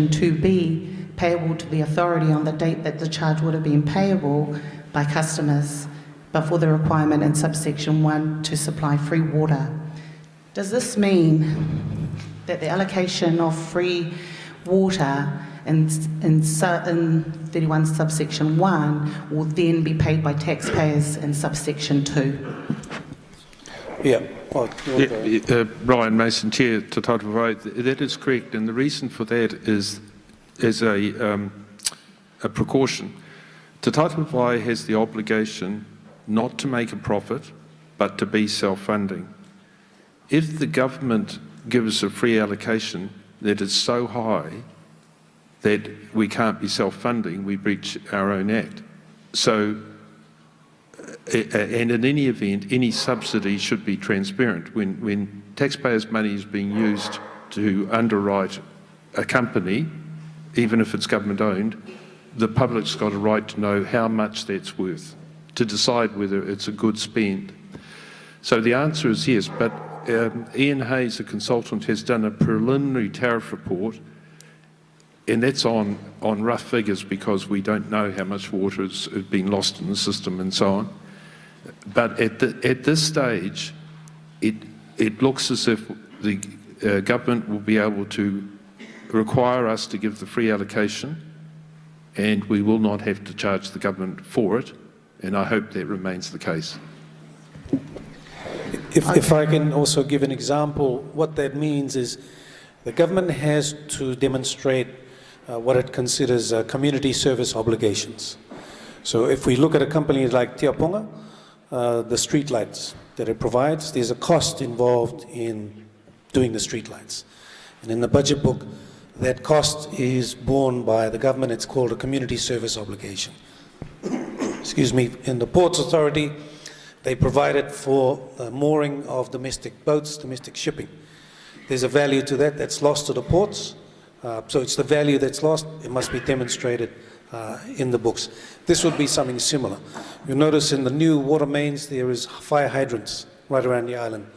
2B, payable to the authority on the date that the charge would have been payable by customers, but for the requirement in subsection 1 to supply free water. Does this mean that the allocation of free water in 31 subsection 1 will then be paid by taxpayers in subsection 2? Yeah. Brian Mason, Chair, Tatou Vai, that is correct, and the reason for that is a precaution. Tatou Vai has the obligation not to make a profit, but to be self-funding. If the government gives a free allocation that is so high that we can't be self-funding, we breach our own act. So, and in any event, any subsidy should be transparent. When taxpayers' money is being used to underwrite a company, even if it's government-owned, the public's got a right to know how much that's worth, to decide whether it's a good spend. So the answer is yes, but Ian Hayes, a consultant, has done a preliminary tariff report, and that's on rough figures because we don't know how much water has been lost in the system and so on. But at this stage, it looks as if the government will be able to require us to give the free allocation, and we will not have to charge the government for it, and I hope that remains the case. If I can also give an example, what that means is the government has to demonstrate what it considers community service obligations. So if we look at a company like Te Aponga, the streetlights that it provides, there's a cost involved in doing the streetlights. And in the budget book, that cost is borne by the government. It's called a community service obligation. Excuse me. In the Ports Authority, they provide it for the mooring of domestic boats, domestic shipping. There's a value to that that's lost to the ports. So it's the value that's lost. It must be demonstrated in the books. This would be something similar. You'll notice in the new water mains there is fire hydrants right around the island.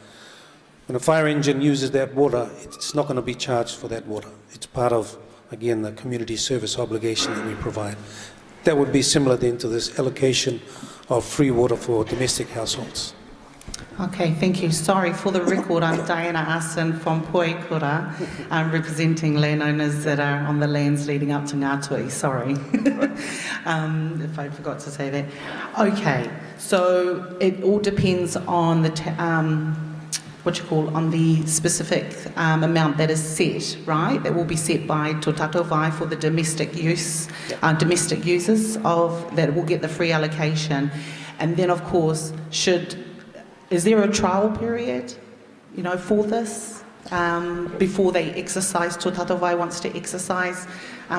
When a fire engine uses that water, it's not going to be charged for that water. It's part of, again, the community service obligation that we provide. That would be similar then to this allocation of free water for domestic households. Okay, thank you. Sorry, for the record, I'm Diana Asen from Poikura. I'm representing landowners that are on the lands leading up to Ngātui. Sorry, if I forgot to say that. Okay, so it all depends on the on the specific amount that is set, right? That will be set by Tatou Vai for the domestic use, domestic users of that will get the free allocation, and then of course is there a trial period, for this before they exercise? Tatou Vai wants to exercise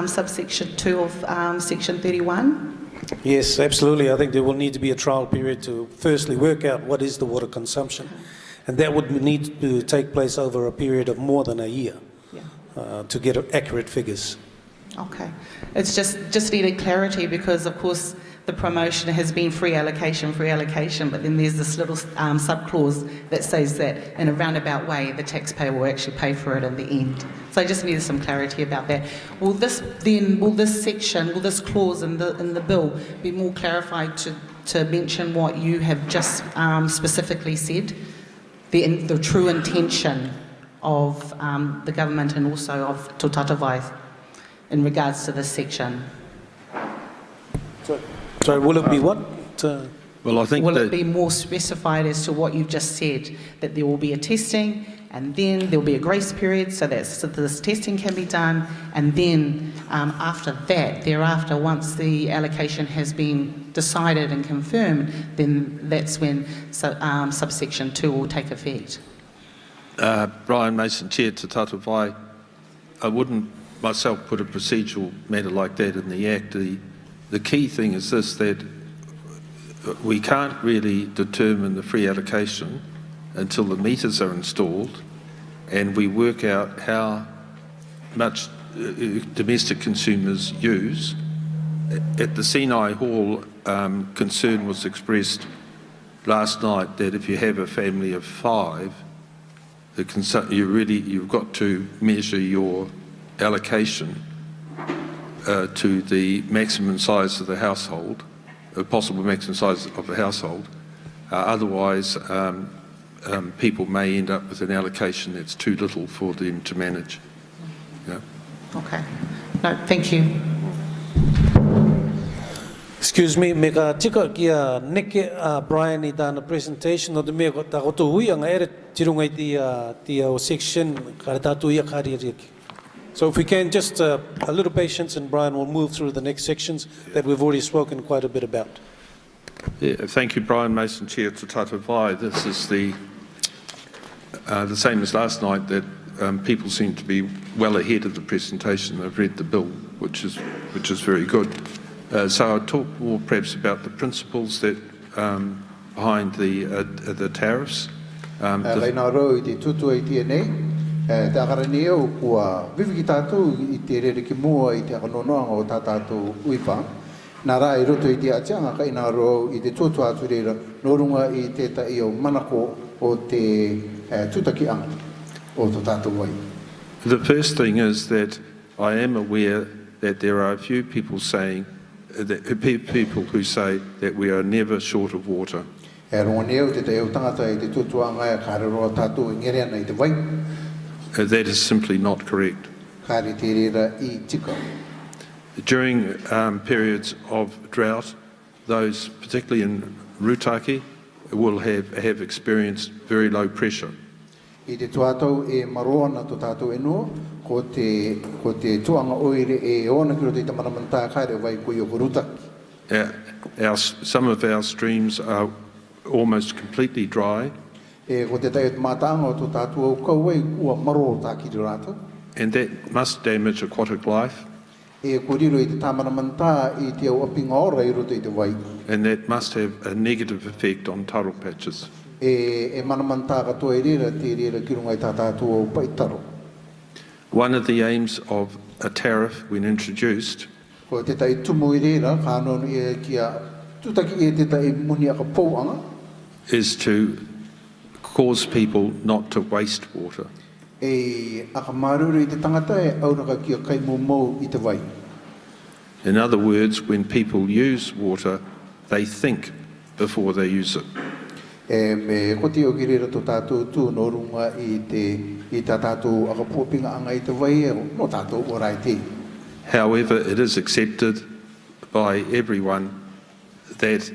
subsection 2 of section 31. Yes, absolutely. I think there will need to be a trial period to firstly work out what is the water consumption. And that would need to take place over a period of more than a year to get accurate figures. Okay. It's just needed clarity because, of course, the promotion has been free allocation, but then there's this little sub-clause that says that in a roundabout way, the taxpayer will actually pay for it in the end. So I just needed some clarity about that. Will this clause in the bill be more clarified to mention what you have just specifically said? The true intention of the government and also of Tatou Vai in regards to this section. So will it be what? Well, I think will it be more specified as to what you've just said, that there will be a testing and then there will be a grace period so that this testing can be done, and then thereafter, once the allocation has been decided and confirmed, then that's when subsection 2 will take effect. Brian Mason, Chair to Tatou Vai. I wouldn't myself put a procedural matter like that in the Act. The key thing is this, that we can't really determine the free allocation until the meters are installed and we work out how much domestic consumers use. At the Sinai Hall, concern was expressed last night that if you have a family of 5, you've got to measure your allocation to the maximum size of the household, the possible maximum size of the household. Otherwise, people may end up with an allocation that's too little for them to manage. Yeah. Okay. No, thank you. Excuse me, mega tika kia neke Brian I dana presentation no de mega ta goto hui anga ere tirungai dia section karatatu ya kari. So if we can just a little patience, and Brian will move through the next sections that we've already spoken quite a bit about. Yeah, thank you, Brian Mason, Chair to Tatou Vai. This is the same as last night, that people seem to be well ahead of the presentation. They've read the bill, which is very good. So I'll talk more perhaps about the principles that behind the tariffs. Te akarani au kua vivi ki tātou I te rere ki mua I te akanonoanga o tātou uipa. Nā rā I roto I te atianga ka ina ro I te tōtu atu reira norunga I te tai o manako o te tutaki anga o tō tātou wai. The first thing is that I am aware that there are a few people saying, people who say that we are never short of water. E ronga neo te tai o tangata I te tūtuanga e kāre roa tātou I ngere ana I te wai. That is simply not correct. During periods of drought, those, particularly in Rutaki, will have experienced very low pressure. Some of our streams are almost completely dry. And that must damage aquatic life. And that must have a negative effect on taro patches. One of the aims of a tariff when introduced Ko te tai tumu I reira, ka anonu e kia tutaki e te tai muni aka pouanga. Is to cause people not to waste water. E aka maruru I te tangata e auraka kia kai mou I te vai. In other words, when people use water, they think before they use it. E me koti o kirira to tātou tū no runga I tā tātou aka puapinga anga I te vai e no tātou orai te. However, it is accepted by everyone that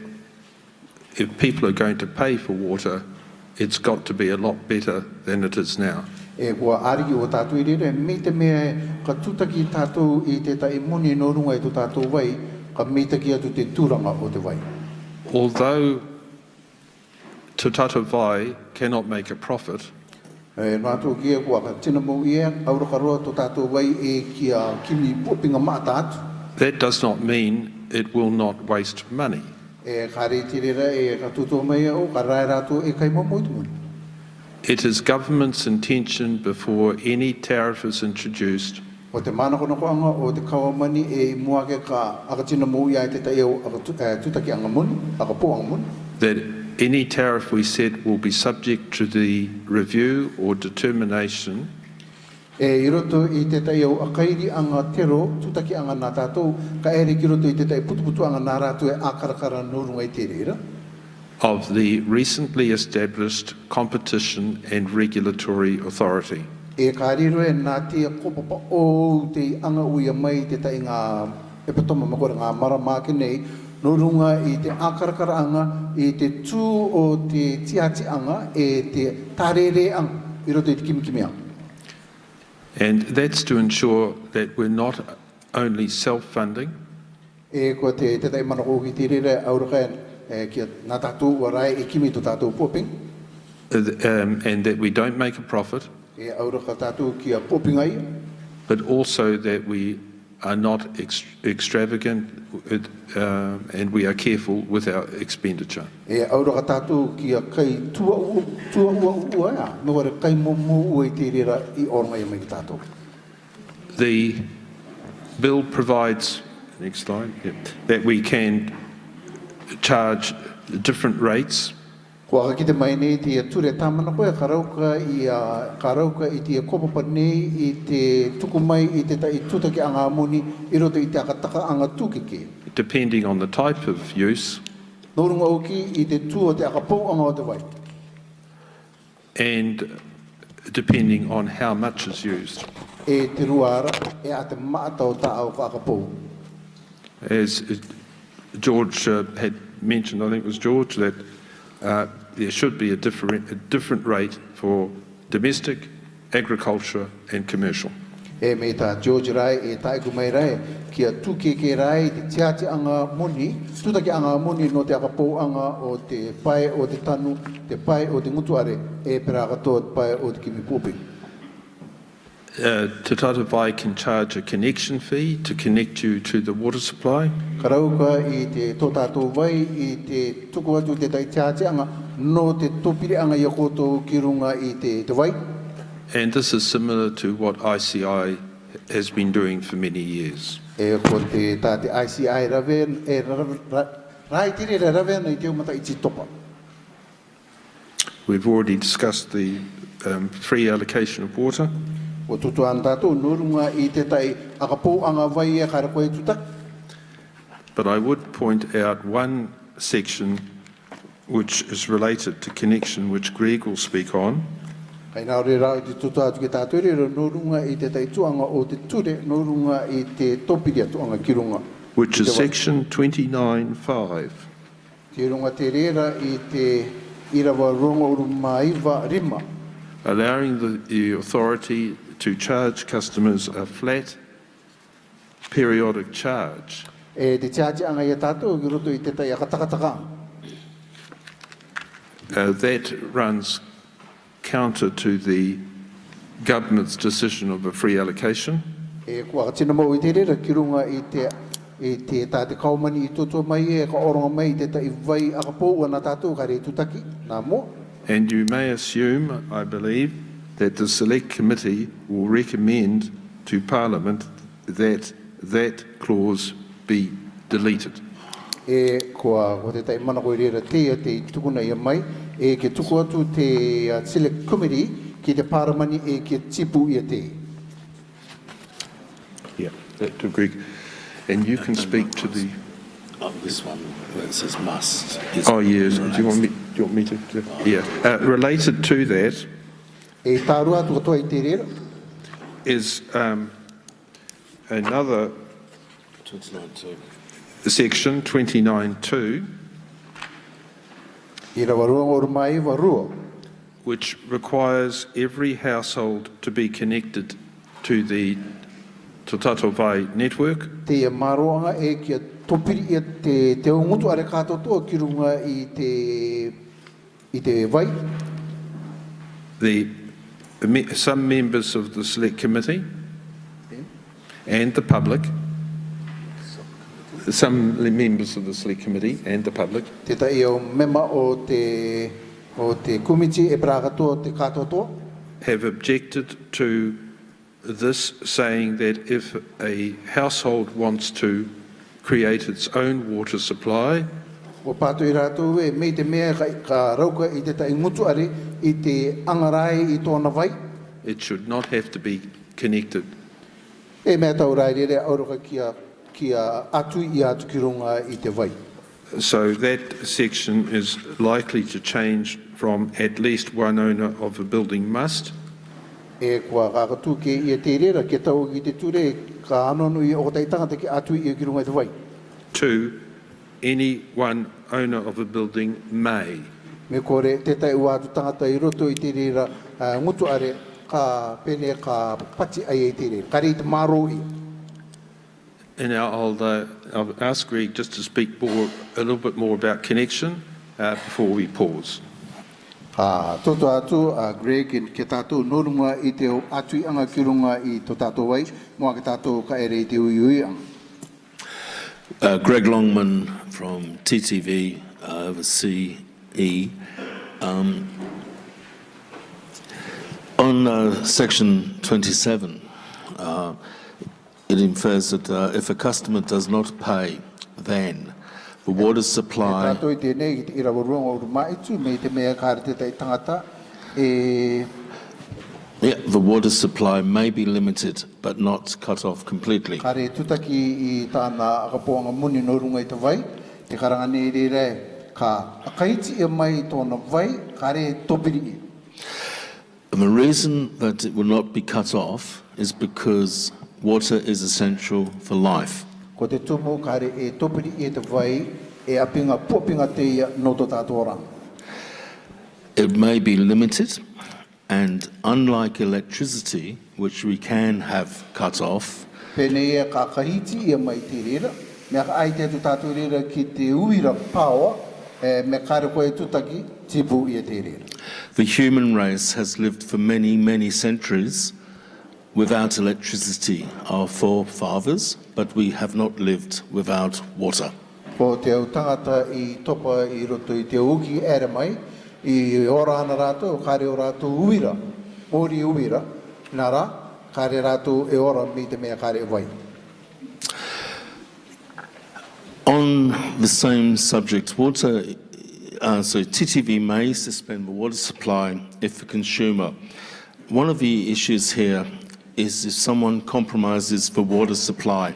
if people are going to pay for water, it's got to be a lot better than it is now. E kua ariki o tātou I rere, me te mea ka tutaki tātou I te tai muni no runga I to tātou vai, ka me taki atu te tūranga o te vai. Although Tatou Vai cannot make a profit, E nātou kia kua ka tina mou ia, auraka roa to tātou vai e kia kimi puapinga maata atu. that does not mean it will not waste money. E kare tirera e ka tuto mai o ka rai rātou e kai mo moitu muni. It is government's intention before any tariff is introduced O te mana kono koanga o te kawamani e muake ka aka tina mou ia te tai au aka tutaki anga muni, aka po anga muni. that any tariff we set will be subject to the review or determination E I roto I te tai au akairi anga tero, tutaki anga nā tātou, ka ere ki roto I te tai putuputu anga nā rātou e ākarakara norunga I te reira. of the recently established Competition and Regulatory Authority. E ka riro e nā tia kopapa o te anga uia mai te tai ngā e patoma makore ngā maramake nei, no runga I te ākarakara anga, I te tū o te tiati anga, e te tarere anga, I roto I te kimikimi anga. And that's to ensure that we're not only self-funding, E ko te tai manako ki te rere auraka kia nā tātou warai e kimi to tātou puaping, and that we don't make a profit, e auraka tātou kia puapingai, but also that we are not extravagant and we are careful with our expenditure. e auraka tātou kia kai tua ua ea, me ware kai momo ua I te rera I oronga I mai ki tātou. The bill provides, next slide, that we can charge different rates Kua ka kite mai nei te ture tāmana koe, ka rauka I te kopapa nei I te tuku mai I te tai tutaki anga muni I roto I te akataka anga tūkeke. depending on the type of use Nō runga oki I te tū o te akapou anga o te vai. and depending on how much is used. E te ruara e a te maata o tā au ka akapou. As George had mentioned, I think it was George, that there should be a different rate for domestic, agriculture and commercial. E me tā George rai e taiku mai rai kia tūkeke rai te tiati anga muni, tutaki anga muni no te akapou anga o te pai o te tanu, te pai o te ngutuare e pera katoa te pai o te kimi pupi. Tatou Vai can charge a connection fee to connect you to the water supply. Karauka I te tō tātou vai I te tuku atu te tai tiati anga no te tōpiri anga I a koutou ki runga I te vai. And this is similar to what ICI has been doing for many years. E ko te tā te ICI rave, e rai tiri rave nei te umata I te topa. We've already discussed the free allocation of water. O tutu an tātou nurunga I te tai akapou anga vai e kara koe tutak. But I would point out one section which is related to connection, which Greg will speak on. Kai nā re rau te tutu atu ki tātou re nurunga I te tai tuanga o te ture, nurunga I te topiri atuanga ki runga. Which is section 29.5. Te runga te rera I te irawa ronga urumaiva rima. Allowing the authority to charge customers a flat periodic charge. E te tiati anga I tātou ki roto I te tai akatakataka. That runs counter to the government's decision of a free allocation. E kua tina mau I te rera ki runga I te tāte kaumani I toto mai e ka oronga mai I te tai vai akapou ana tātou ka re tutaki, nā mo. And you may assume, I believe, that the Select Committee will recommend to Parliament that that clause be deleted. E ko te tai mana koe rera te tukuna ia mai, e ke tuku atu te select committee ki te paramani e ke tipu ia te. Yeah, that to Greg. And you can speak to the... This one where it says must. Oh, yes. Do you want me to? Yeah. Related to that E tāru atu katoa I te rera. is another 29.2. section, 29.2, I rawarua o mai warua. which requires every household to be connected to the Tatou Vai network. Te maroanga e kia topiri ia te ungutu are katotoa ki runga I te vai. Some members of the select committee and the public, some members of the select committee and the public Te tai o mema o te kumiti e pragatoa te katotoa. have objected to this, saying that if a household wants to create its own water supply, O pato I rātou e mei te mea ka rauka I te tai ngutu are I te angarai I tōna vai. it should not have to be connected. E mea tau rai rere auroka kia atu I atu ki runga I te vai. So that section is likely to change from at least one owner of a building must E kua kakatu ke ia te rera ke tau ki te ture ka anonu I o tai tangata ki atu I ki runga I te vai. to any one owner of a building may. Me kore te tai ua atu tangata I roto I te rera ngutu are ka pene ka pati ai I te rera. Kari te maro I. And now I'll ask Greg just to speak a little bit more about connection before we pause. Toto atu Greg ke tātou norunga I te o atu I anga ki runga I to Tatou Vai, moa ke tātou ka ere I te ui anga. Greg Longman from TTV over CE. On section 27, it infers that if a customer does not pay, then the water supply... Tātou I tēnei ki te irawaruanga o rumaitu, me te mea kāre te tai tangata, Yeah, the water supply may be limited, but not cut off completely. Kare tutaki I tāna akapoanga muni no runga I te vai, te karangane rere ka akaiti I mai tōna vai, kare topiri I. And the reason that it will not be cut off is because water is essential for life. Ko te tumu kare e topiri I te vai, e apinga popinga te ia no to tātou rang. It may be limited, and unlike electricity, which we can have cut off, Pene ia ka kahiti ia mai te rera, mea ka ai te atu tātou rera ki te uira power, me kare koe tutaki tipu ia te rera. the human race has lived for many, many centuries without electricity. Our forefathers, but we have not lived without water. Ko te au tangata I topa I roto I te uki ere mai, I ora ana rātou, kare o rātou uira, ori uira, nara, kare rātou e ora mi te mea kare vai. On the same subject, TTV may suspend the water supply if the consumer. One of the issues here is if someone compromises the water supply.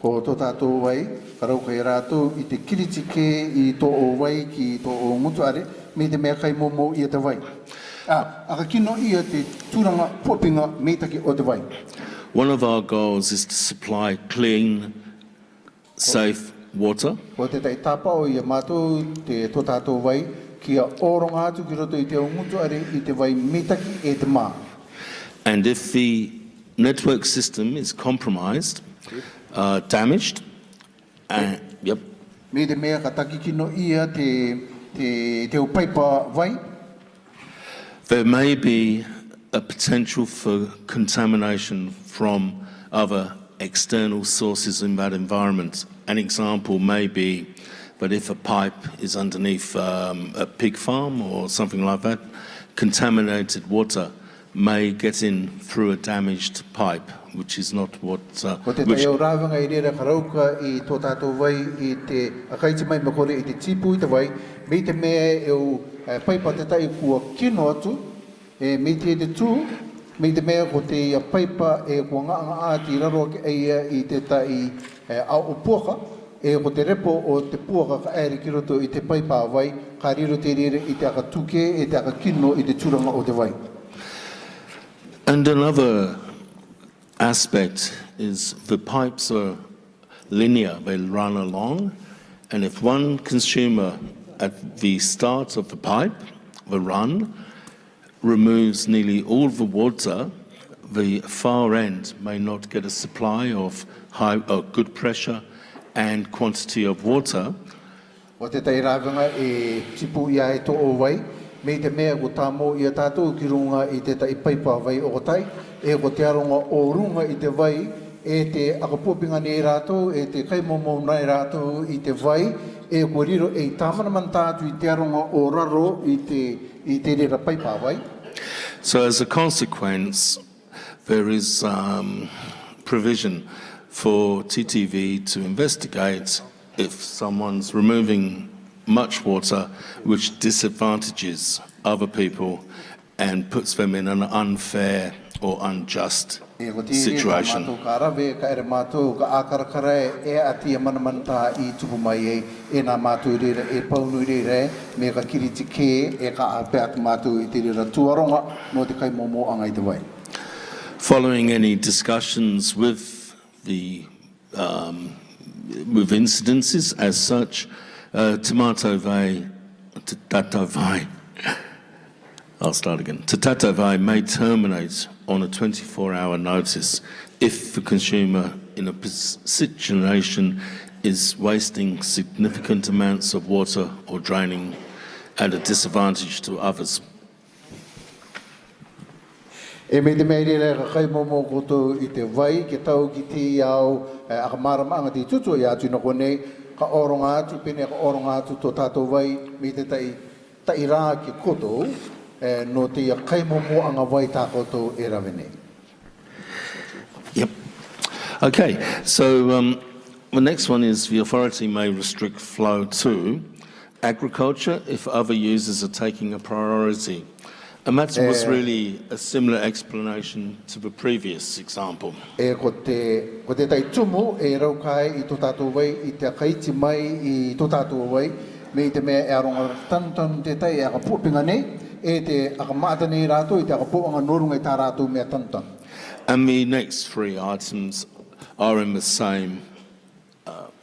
Ko tō tātou vai, karau kai rātou I te kiritike I tō o vai ki tō o ngutu are, me te mea kai momo I te vai. Aka kino I te tūranga popinga me taki o te vai. One of our goals is to supply clean, safe water. Ko te tai tapa o ia mātou te tō tātou vai, kia oronga atu ki roto I te o ngutu are I te vai me taki e te mā. And if the network system is compromised, damaged, yep. Me te mea ka taki kino ia te o paipa vai. There may be a potential for contamination from other external sources in that environment. An example may be that if a pipe is underneath a pig farm or something like that, contaminated water may get in through a damaged pipe, which is not what... Ko te tai au rāwanga I rera karauka I tō tātou vai I te akaiti mai makore I te tipu I te vai, me te mea e au paipa te tai kua kino atu, me te tū, me te mea ko te paipa e kua ngā āti raro ke eia I te tai au puaka, e ko te repo o te puaka ka aere ki roto I te paipa vai, ka riro te rere I te aka tuke, e te aka kino I te tūranga o te vai. And another aspect is the pipes are linear, they run along, and if one consumer at the start of the pipe, the run, removes nearly all the water, the far end may not get a supply of good pressure and quantity of water. O te tai rāwanga e tipu ia e tō o vai, me te mea ko tāmo ia tātou ki runga I te tai paipa vai o tai, e ko te aronga o runga I te vai, e te akapopinga nei rātou, e te kaimomo nei rātou I te vai, e ko riro e tāmana man tātou I te aronga o raro I te rera paipa vai. So as a consequence, there is provision for TTV to investigate if someone's removing much water which disadvantages other people and puts them in an unfair or unjust situation. Following any discussions with the with incidences as such, Tatou Vai, I'll start again. Tatou Vai may terminate on a 24-hour notice if the consumer in a situation is wasting significant amounts of water or draining at a disadvantage to others. E me te mea rere ka kai momo koto I te vai, ke tau ki te iau, akamarama anga te tutu I atu na kone, ka oronga atu, pene ka oronga atu tō tātou vai, me te tai rā ki koto, no te kai momo anga vai tā koto e rawene. Yep. Okay, so the next one is the authority may restrict flow to agriculture if other users are taking a priority. And that was really a similar explanation to the previous example. Ko te tai tumu e rau kai I tō tātou vai, I te kaiti mai I tō tātou vai, me te mea e aronga tantan te tai e aka pōpinga nei, e te aka maata nei rātou, I te aka pōanga norunga I tā rātou mea tantan. And the next three items are in the same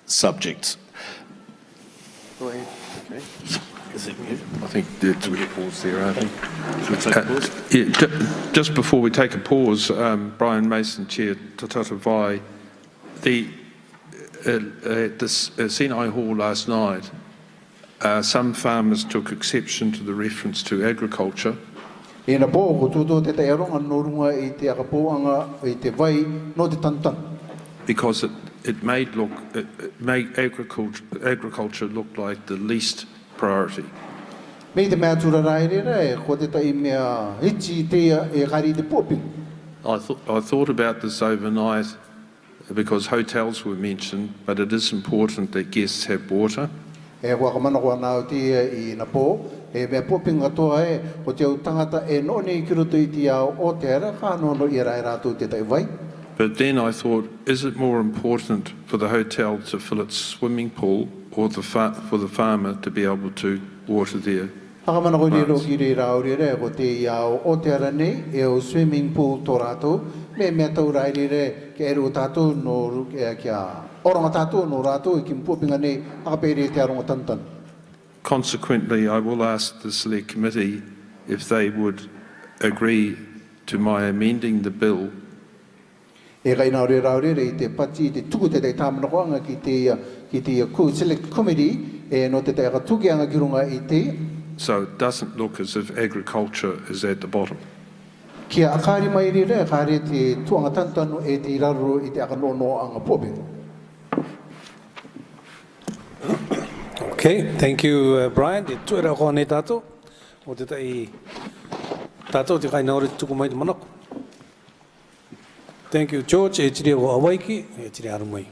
subject. Go ahead. Okay. Is it you? I think it's a pause there, I think. Should we take a pause? Yeah, just before we take a pause, Brian Mason, Chair, Tatou Vai, at this Sinai Hall last night, some farmers took exception to the reference to agriculture. E na pō ko tūtō te tai aronga norunga I te aka pōanga I te vai no te tantan. Because it made agriculture look like the least priority. Me te mea tura rai rera ko te tai mea hichi te e kari te pōping. I thought about this overnight because hotels were mentioned, but it is important that guests have water. E kua ka mana kua nāo te I na pō, e mea pōping atoa o te au tangata e no nei ki roto I te au o te ara, ka no I rai rātou te tai vai. But then I thought, is it more important for the hotel to fill its swimming pool or for the farmer to be able to water their Haka mana koe rero ki re rao re ko te iau o te ara nei, e o swimming pool tō rātou, me mea tau rai re ke eru o tātou no kia oronga tātou no rātou I ki mpōpinga nei, haka pere te aronga tantan. Consequently, I will ask the Select Committee if they would agree to my amending the bill. E kai nao re rao re I te pati, te tuku te tai tāmana koanga ki te Select Committee, e no te tai aka tuki anga ki runga I te. So it doesn't look as if agriculture is at the bottom. Kia akari mai re kare te tuanga tantanu e te raro I te aka no anga pōpinga. Okay, thank you, Brian. Te tuera ko ne tato. O te tai Tātou te kai naore tuku mai te manako. Thank you, George. E tiri o awaiki, e tiri aru mai.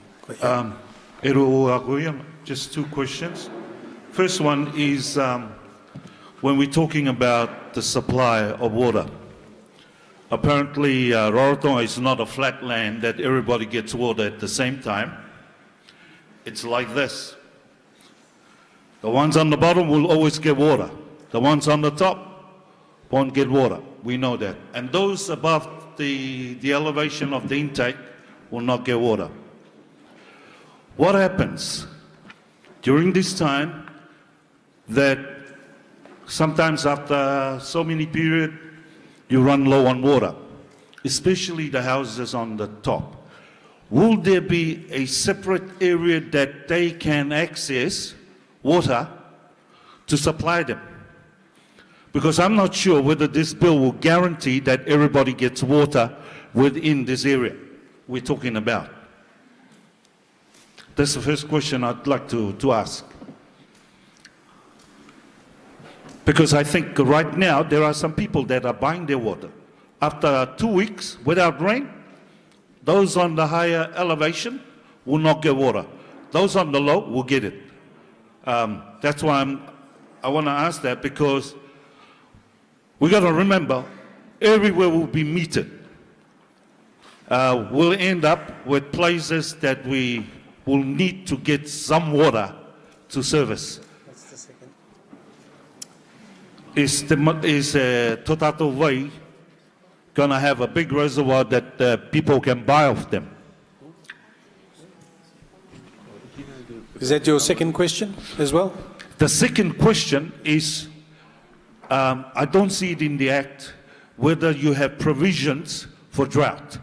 Just two questions. First one is when we're talking about the supply of water. Apparently, Rarotonga is not a flat land that everybody gets water at the same time. It's like this. The ones on the bottom will always get water. The ones on the top won't get water. We know that. And those above the elevation of the intake will not get water. What happens during this time that sometimes after so many periods you run low on water, especially the houses on the top? Will there be a separate area that they can access water to supply them? Because I'm not sure whether this bill will guarantee that everybody gets water within this area we're talking about. That's the first question I'd like to ask. Because I think right now there are some people that are buying their water. After 2 weeks without rain, those on the higher elevation will not get water. Those on the low will get it. That's why I want to ask that, because we got to remember everywhere will be metered. We'll end up with places that we will need to get some water to service. That's the second. Is Tatou Vai going to have a big reservoir that people can buy off them? Is that your second question as well? The second question is, I don't see it in the Act whether you have provisions for drought.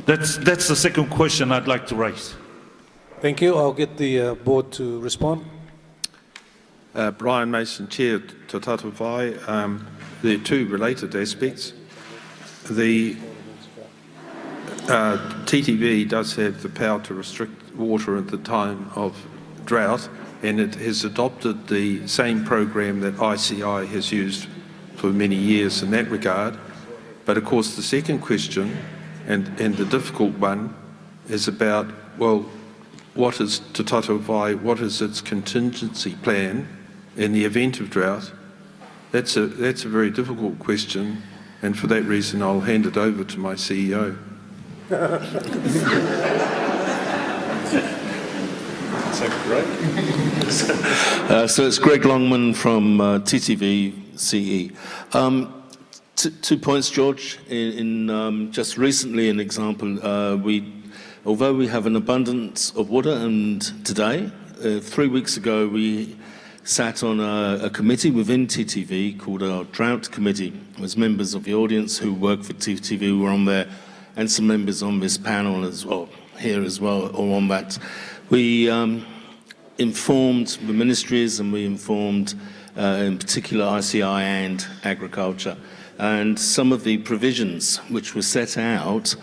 That's the second question I'd like to raise. Thank you. I'll get the board to respond. Brian Mason, Chair, Tatou Vai. There are two related aspects. The TTV does have the power to restrict water at the time of drought, and it has adopted the same program that ICI has used for many years in that regard. But of course the second question, and the difficult one, is about, well, what is Tatou Vai, what is its contingency plan in the event of drought? That's a very difficult question, and for that reason I'll hand it over to my CEO. So it's Greg Longman from TTV CE. Two points, George. Just recently, an example, although we have an abundance of water, and today, 3 weeks ago, we sat on a committee within TTV called our Drought Committee. It was members of the audience who work for TTV who were on there, and some members on this panel as well, here as well, or on that. We informed the ministries, and we informed, in particular, ICI and agriculture. And some of the provisions which were set out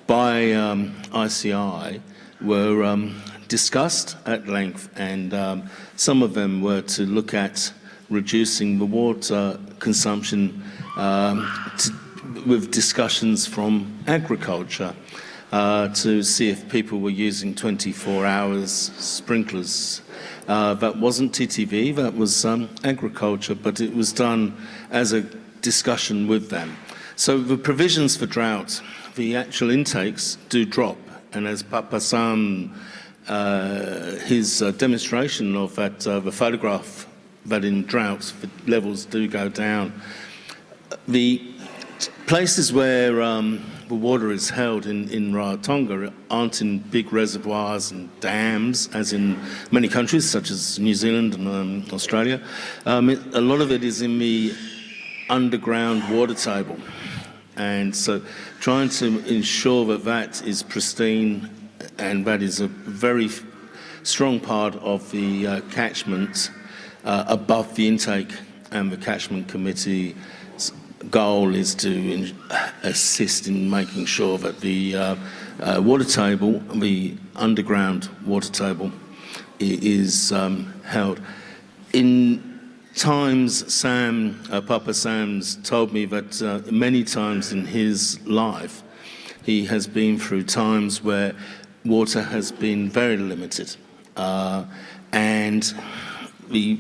by ICI were discussed at length, and some of them were to look at reducing the water consumption with discussions from agriculture to see if people were using 24 hours sprinklers. That wasn't TTV, that was agriculture, but it was done as a discussion with them. So the provisions for drought, the actual intakes do drop, and as Papa Sam, his demonstration of that, the photograph, that in drought the levels do go down. The places where the water is held in Rarotonga aren't in big reservoirs and dams, as in many countries such as New Zealand and Australia. A lot of it is in the underground water table, and so trying to ensure that that is pristine, and that is a very strong part of the catchment above the intake, and the catchment committee's goal is to assist in making sure that the water table, the underground water table, is held. In times Papa Sam's told me that many times in his life, he has been through times where water has been very limited. And the...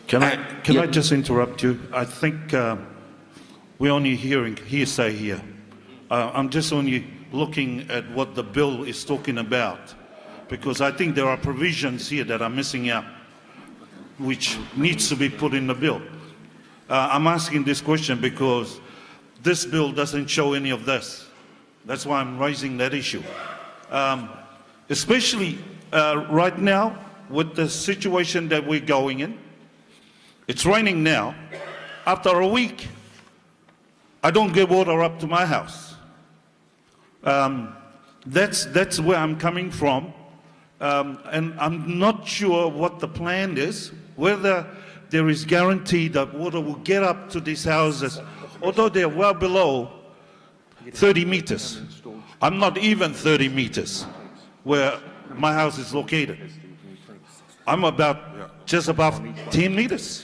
Can I just interrupt you? I think we're only hearing hearsay here. I'm just only looking at what the bill is talking about, because I think there are provisions here that are missing out, which needs to be put in the bill. I'm asking this question because this bill doesn't show any of this. That's why I'm raising that issue. Especially right now, with the situation that we're going in. It's raining now. After a week, I don't get water up to my house. That's where I'm coming from. And I'm not sure what the plan is, whether there is guarantee that water will get up to these houses, although they're well below 30 meters. I'm not even 30 meters where my house is located. I'm just above 10 meters.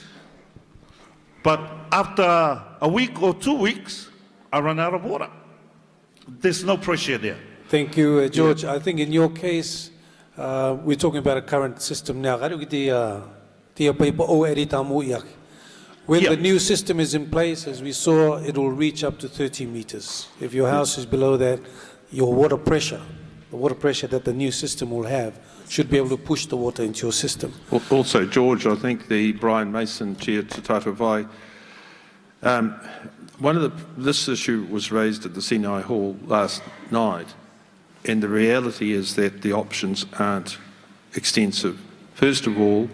But after a week or 2 weeks, I run out of water. There's no pressure there. Thank you, George. I think in your case, we're talking about a current system now. When the new system is in place, as we saw, it will reach up to 30 meters. If your house is below that, your water pressure, the water pressure that the new system will have, should be able to push the water into your system. Also, George, I think the Brian Mason chair to Tatou Vai, this issue was raised at the Sinai Hall last night, and the reality is that the options aren't extensive. First of all,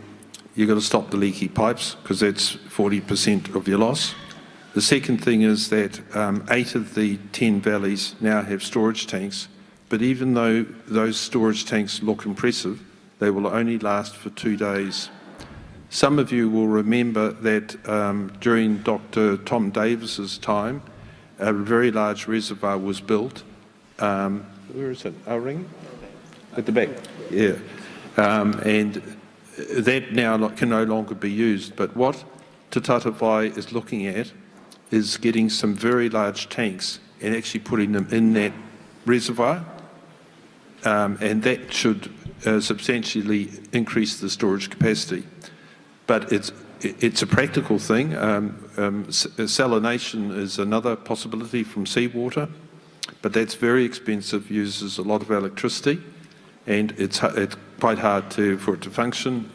you've got to stop the leaky pipes, because that's 40% of your loss. The second thing is that 8 of the 10 valleys now have storage tanks, but even though those storage tanks look impressive, they will only last for 2 days. Some of you will remember that during Dr. Tom Davis's time, a very large reservoir was built. Where is it? O-ring? At the back. Yeah. And that now can no longer be used. But what Tatou Vai is looking at is getting some very large tanks and actually putting them in that reservoir. And that should substantially increase the storage capacity. But it's a practical thing. Salination is another possibility from seawater, but that's very expensive, uses a lot of electricity, and it's quite hard for it to function.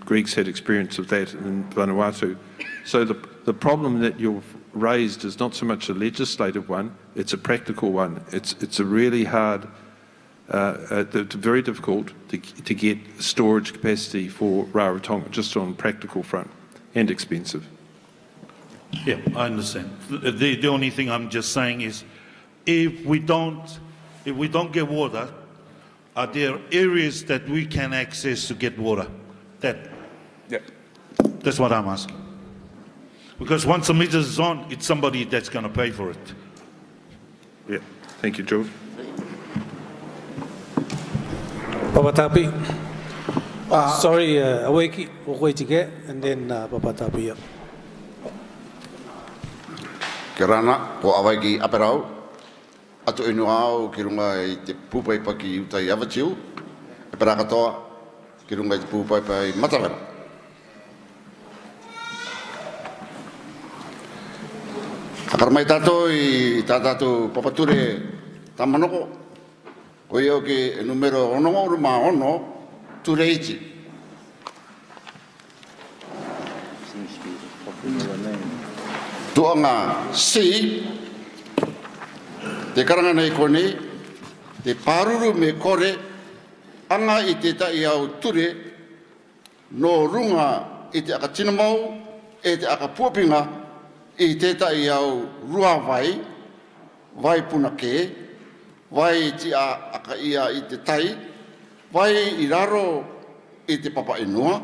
Greg's had experience of that in Vanuatu. So the problem that you've raised is not so much a legislative one, it's a practical one. It's a really hard, it's very difficult to get storage capacity for Rarotonga, just on practical front, and expensive. Yeah, I understand. The only thing I'm just saying is, if we don't get water, are there areas that we can access to get water? That's what I'm asking. Because once the meter is on, it's somebody that's going to pay for it. Yeah, thank you, George. Papa Tapi. Sorry, Aweki, Okoitige, and then Papa Tapi. Kerana, ko awai aperau, atu inu au ki runga I te pupai pa ki utai avatiu, e pera katoa ki runga I te pupai pa I matawera. Akaramai tato I tātātou papature tamanoko, ko iau ki numero ono ruma ono, tureichi. Tuanga si te karanga nei kone te paruru me kore anga I te tai au ture no runga I te aka tinamau e te aka puapinga I te tai au rua vai puna ke vai ti aka ia I te tai vai I raro I te papa inua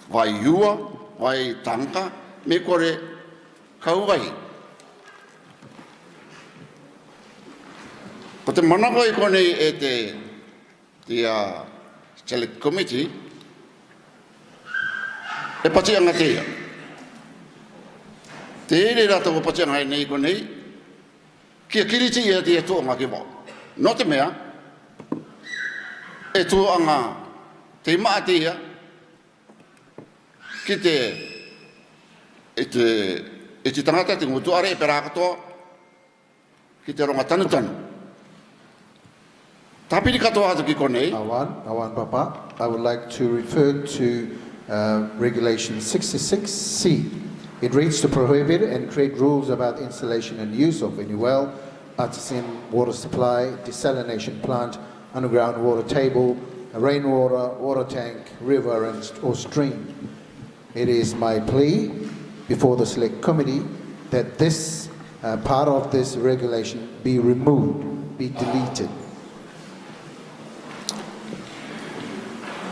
vai iua vai tanka me kore kauwai. Ko te manako I kone e te Select Committee, E pati anga te ia. Te ere rata o pati anga nei ko nei, kia kiriti ia te e toa ngā ki mo. No te mea, e toa anga te maa te ia, ki te e te tangata te ngutu are e pera katoa ki te ronga tanu. Tapiri katoa atu ki konei. Awan Papa, I would like to refer to Regulation 66C. It reads to prohibit and create rules about installation and use of any well, artesian water supply, desalination plant, underground water table, a rainwater, water tank, river or stream. It is my plea before the Select Committee that this part of this regulation be removed, be deleted.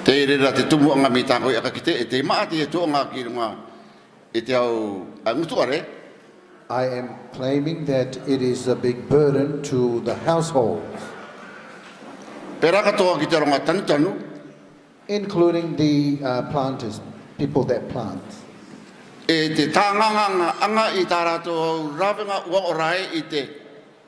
Te rera te tumu anga mi tāko i aka kite, e te maa te e tō ki runga e te au ngutuare. I am claiming that it is a big burden to the household, Pera katoa ki te ronga tanu, including the planters, people that plant. e te tānganga anga i tā rātou rawenga ua orai i te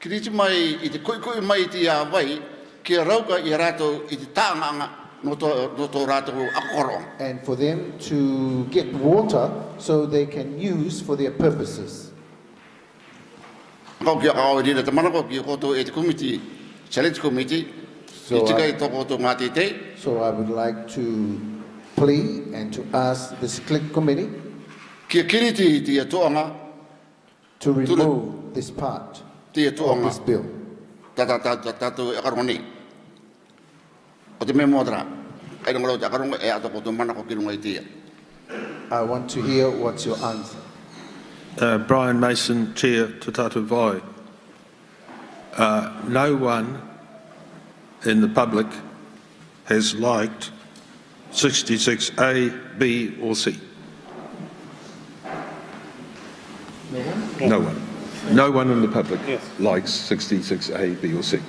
kiriti mai, i te koikoi mai te a wai, ki a rauka i rātou i te tānganga no tō rātou akorong. And for them to get water so they can use for their purposes. Kau kia kau rira te manako ki koto e te committee, challenge committee, i tika i toko tō ngā te. So I would like to plea and to ask the Select Committee Kia kiriti te toanga to remove this part te of toanga this bill. Tatu e karoni. O te me modra. Ai ngolo te karoni e ato koto manako ki runga i tia. I want to hear what's your answer. Brian Mason, Chair, Tatou Vai. No one in the public has liked 66A, B or C. No one. No one in the public likes 66A, B or C.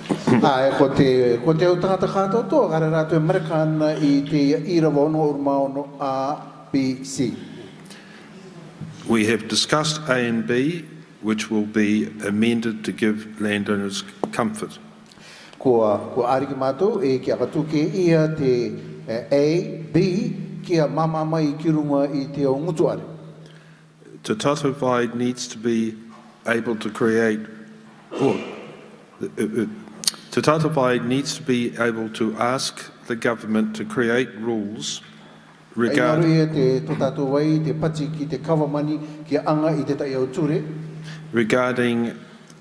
Ko te o tangata kato tō, kare rātou American I te irawono urmaono A, B, C. We have discussed A and B, which will be amended to give landowners comfort. Ko ariki mātou e kia katuke ia te A, B, kia mama mai ki runga I te o ngutuare. Tatou Vai needs to be able to create, Tatou Vai needs to be able to ask the government to create rules regarding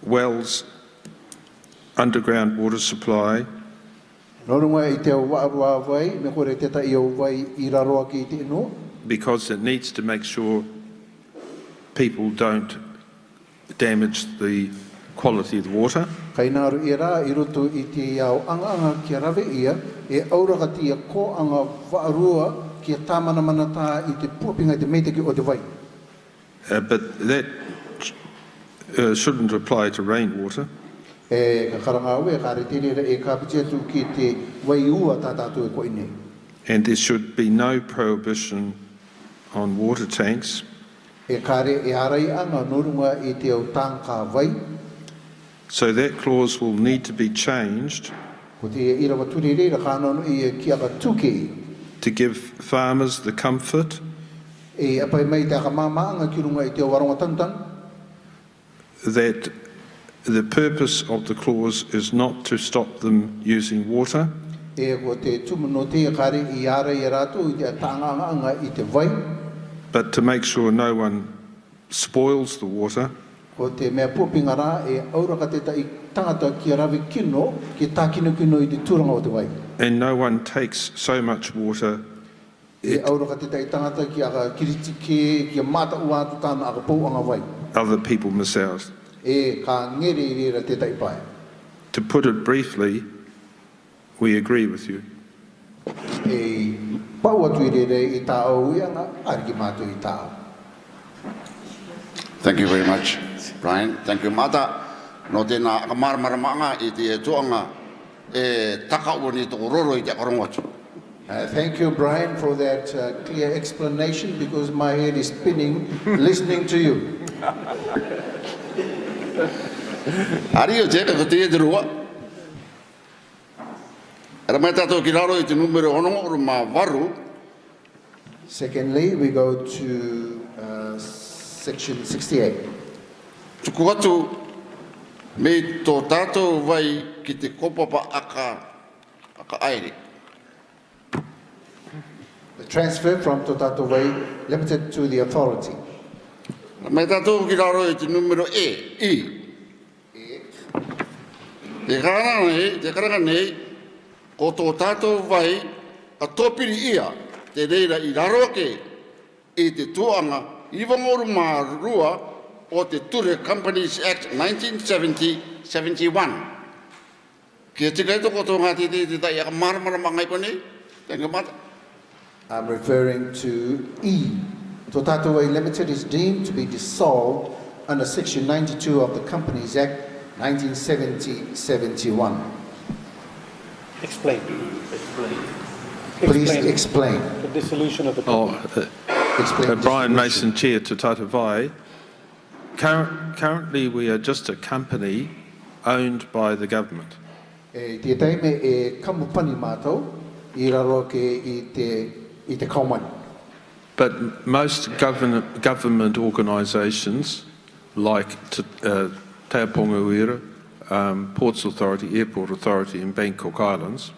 wells, underground water supply, because it needs to make sure people don't damage the quality of the water. But that shouldn't apply to rainwater. And there should be no prohibition on water tanks. So that clause will need to be changed to give farmers the comfort that the purpose of the clause is not to stop them using water, but to make sure no one spoils the water. And no one takes so much water other people miss out. To put it briefly, we agree with you. Thank you very much, Brian. Thank you, Mata. No te na marmaramanga I te tuanga e taka uni to roro I te korongotu. Thank you, Brian, for that clear explanation, because my head is spinning listening to you. Ari o te ka te te rua. Ara mai tato ki raro I te numero ono ma waru. Secondly, we go to section 68. Tuku atu me tō tātou vai ki te kopapa aka aere. The transfer from Tatou Vai Limited to the authority. Mai tātou ki raro I te numero I. Te karanga nei, ko tō tātou vai a tōpiri ia te reira I raro ake I te tuanga I wangoru mā rua o te Ture Companies Act 1970-71. Kia tika ito ko tō ngā te tai aka maramara mangai kone, tenga mata. I'm referring to E. Tatou Vai Limited is deemed to be dissolved under section 92 of the Companies Act 1970-71. Explain. Please explain. The dissolution of the company. Brian Mason, Chair, Tatou Vai. Currently, we are just a company owned by the government. Te taime e kamupani mātou I raro ke I te kauman. But most government organisations, like Te Aponga Uira, Ports Authority, Airport Authority in Bangkok Islands,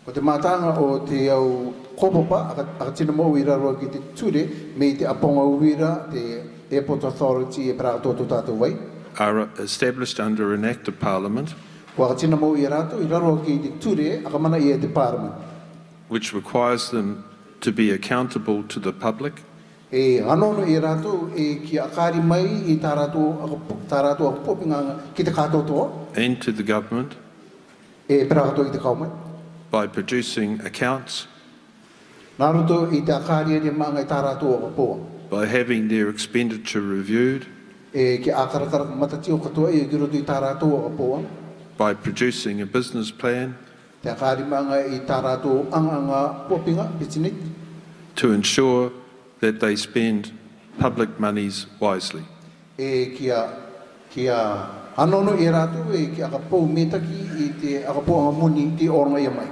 O te mātanga o te au kopapa, aka tina mo I raro ki te ture, me te Aponga Uira, te Airport Authority e prato to Tatou Vai. are established under an Act of Parliament Ko aka tina mo I rato, I raro ki te ture, aka mana I te Parliament. which requires them to be accountable to the public E anono I rato e ki akari mai I tā rato aka popinga ki te katotoa, and to the government e prato I te kauman. by producing accounts, Naruto I te akari e maanga I tā rato aka poa. by having their expenditure reviewed, E ki akaratara matati o katoa e giroto I tā rato aka poa. by producing a business plan Te akari maanga I tā rato anga popinga, pitinit. to ensure that they spend public monies wisely. E kia anono I rato e ki aka pou metaki I te aka pou anga muni te oronga ia mai.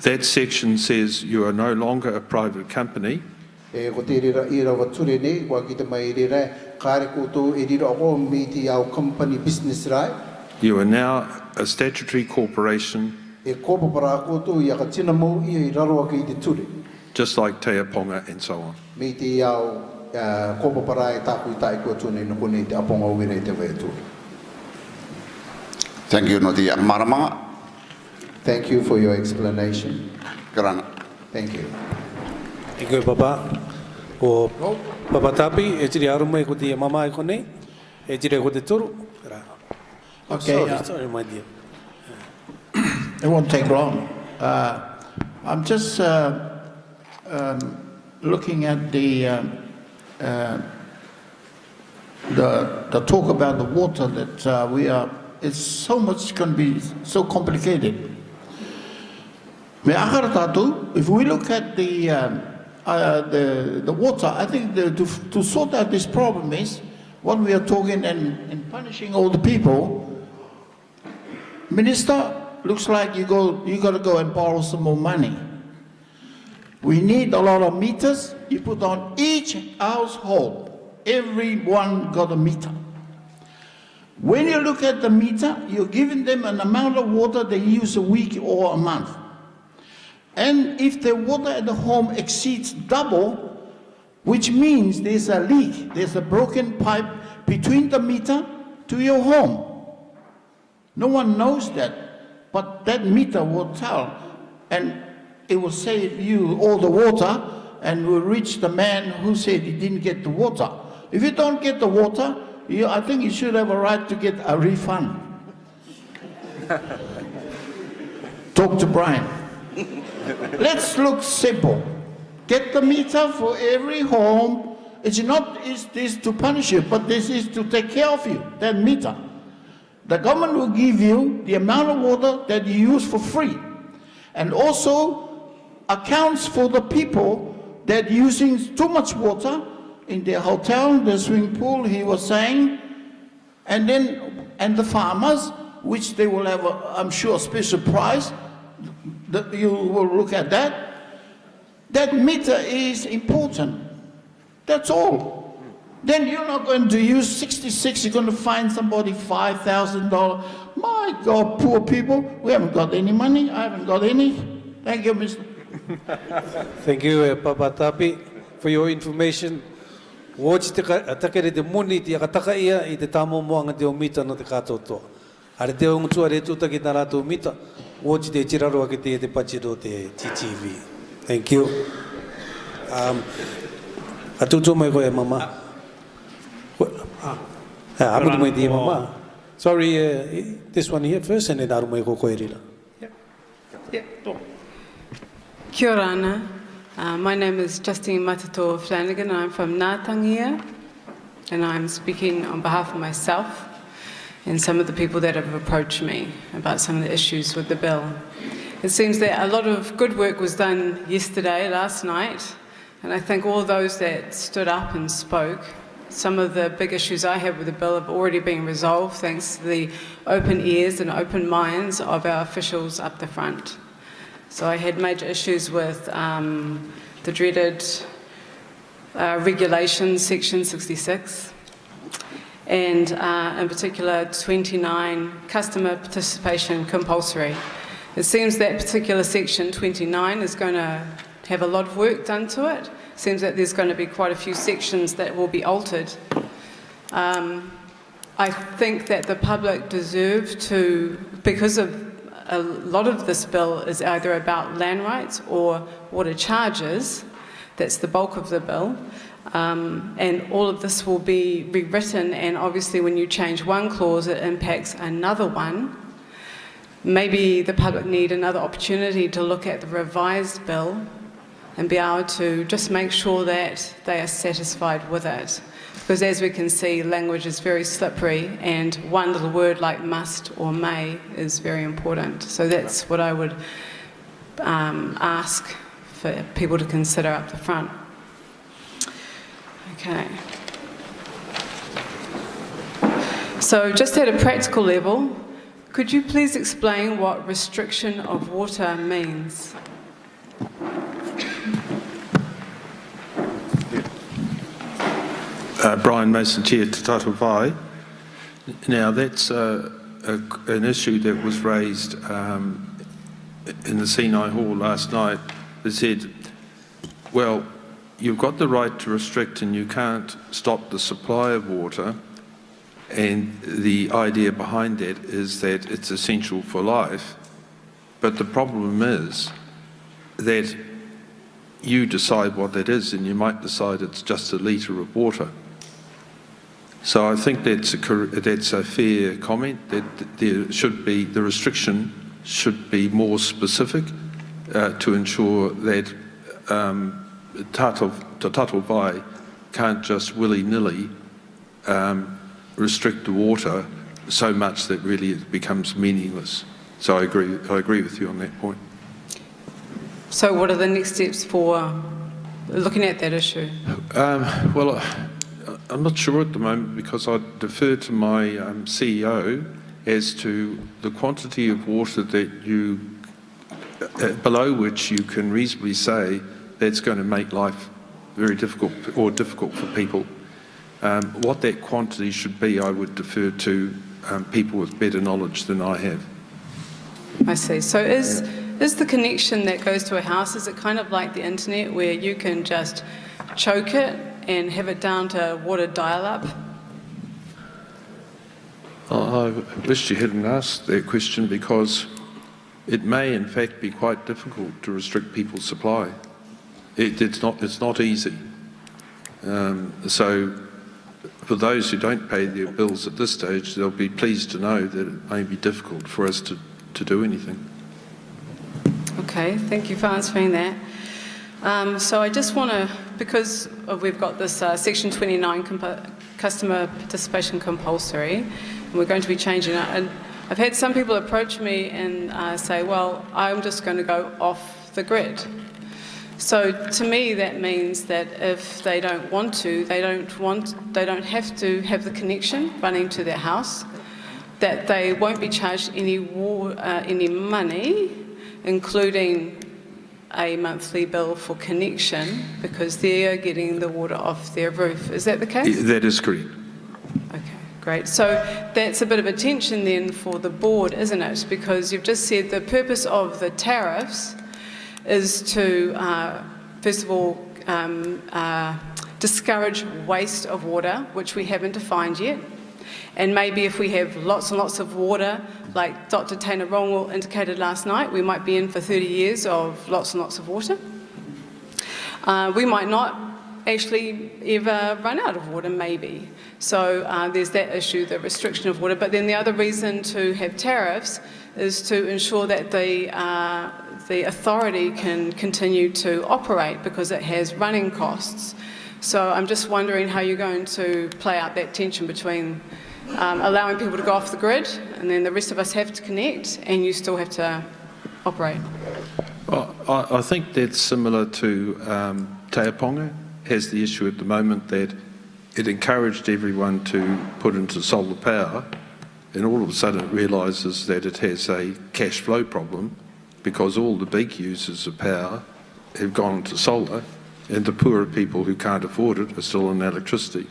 That section says you are no longer a private company, E ko te rira I rawa ture nei, wa ki te mai rira, kāre koutou e rira o me te au company business rai. you are now a statutory corporation, E kōpapara koutou I aka tina mou I raro ake I te ture. just like Te Aponga and so on. Me te au kōpapara e tāku I tae kua tūne no kone te Aponga Uira I te wea ture. Thank you, no te maramanga. Thank you for your explanation. Karana. Thank you. Thank you, Papa. Ko Papa Tapi, e tiri aru mai ko te mama e kone, e tiri ko te turu. Okay, Sorry, my dear. It won't take long. I'm just looking at the talk about the water that we are. It's so much going to be so complicated. Me akara tatu, if we look at the water, I think to sort out this problem is what we are talking and punishing all the people. Minister, looks like you got to go and borrow some more money. We need a lot of meters. You put on each household. Everyone got a meter. When you look at the meter, you're giving them an amount of water they use a week or a month. And if the water at the home exceeds double, which means there's a leak, there's a broken pipe between the meter to your home. No one knows that, but that meter will tell, and it will save you all the water and will reach the man who said he didn't get the water. If you don't get the water, I think you should have a right to get a refund. Talk to Brian. Let's look simple. Get the meter for every home. It's not this to punish you, but this is to take care of you, that meter. The government will give you the amount of water that you use for free. And also, accounts for the people that using too much water in their hotel, the swimming pool, he was saying, and the farmers, which they will have, I'm sure, a special price. You will look at that. That meter is important. That's all. Then you're not going to use 66, you're going to find somebody $5,000. My God, poor people, we haven't got any money. I haven't got any. Thank you, Mr. Thank you, Papa Tapi, for your information. Watch the takere de muni te akataka ia I te tamo moanga te o mita no te katoto. Are te o ngutua re tuta ki nara tu mita. Watch te tiraroa ki te pachiro te TTV. Thank you. Atutu mai koe mama. Amu mai te mama. Sorry, this one here first and then aru mai ko koe rira. Kia ora ana. My name is Justine Matato Flanagan. I'm from Ngātangia, and I'm speaking on behalf of myself and some of the people that have approached me about some of the issues with the bill. It seems that a lot of good work was done yesterday, last night, and I think all those that stood up and spoke, some of the big issues I have with the bill have already been resolved thanks to the open ears and open minds of our officials up the front. So I had major issues with the dreaded regulation, section 66, and in particular 29, customer participation compulsory. It seems that particular section 29 is going to have a lot of work done to it. It seems that there's going to be quite a few sections that will be altered. I think that the public deserve to, because of a lot of this bill is either about land rights or water charges. That's the bulk of the bill. And all of this will be rewritten, and obviously when you change one clause, it impacts another one. Maybe the public need another opportunity to look at the revised bill and be able to just make sure that they are satisfied with it. Because as we can see, language is very slippery, and one little word like must or may is very important. So that's what I would ask for people to consider up the front. Okay. So just at a practical level, could you please explain what restriction of water means? Brian Mason, Chair, Tatou Vai. Now, that's an issue that was raised in the Sinai Hall last night. They said, well, you've got the right to restrict and you can't stop the supply of water, and the idea behind that is that it's essential for life. But the problem is that you decide what that is, and you might decide it's just a litre of water. So I think that's a fair comment, that there should be, the restriction should be more specific to ensure that Tatou Vai can't just willy-nilly restrict the water so much that really it becomes meaningless. So I agree with you on that point. So what are the next steps for looking at that issue? Well, I'm not sure at the moment, because I defer to my CEO as to the quantity of water that you, below which you can reasonably say that's going to make life very difficult or difficult for people. What that quantity should be, I would defer to people with better knowledge than I have. I see. So is the connection that goes to a house, is it kind of like the internet where you can just choke it and have it down to water dial-up? I wish you hadn't asked that question, because it may in fact be quite difficult to restrict people's supply. It's not easy. So for those who don't pay their bills at this stage, they'll be pleased to know that it may be difficult for us to do anything. Okay, thank you for answering that. So I just want to, because we've got this section 29 customer participation compulsory, and we're going to be changing it, and I've had some people approach me and say, well, I'm just going to go off the grid. So to me, that means that if they don't want to, they don't have to have the connection running to their house, that they won't be charged any money, including a monthly bill for connection, because they're getting the water off their roof. Is that the case? That is correct. Okay, great. So that's a bit of a tension then for the board, isn't it? Because you've just said the purpose of the tariffs is to, first of all, discourage waste of water, which we haven't defined yet. And maybe if we have lots and lots of water, like Dr. Taina Rongo indicated last night, we might be in for 30 years of lots and lots of water. We might not actually ever run out of water, maybe. So there's that issue, the restriction of water. But then the other reason to have tariffs is to ensure that the authority can continue to operate because it has running costs. So I'm just wondering how you're going to play out that tension between allowing people to go off the grid and then the rest of us have to connect and you still have to operate. Well, I think that's similar to Teaponga has the issue at the moment that it encouraged everyone to put into solar power, and all of a sudden it realises that it has a cash flow problem because all the big users of power have gone to solar and the poorer people who can't afford it are still on electricity.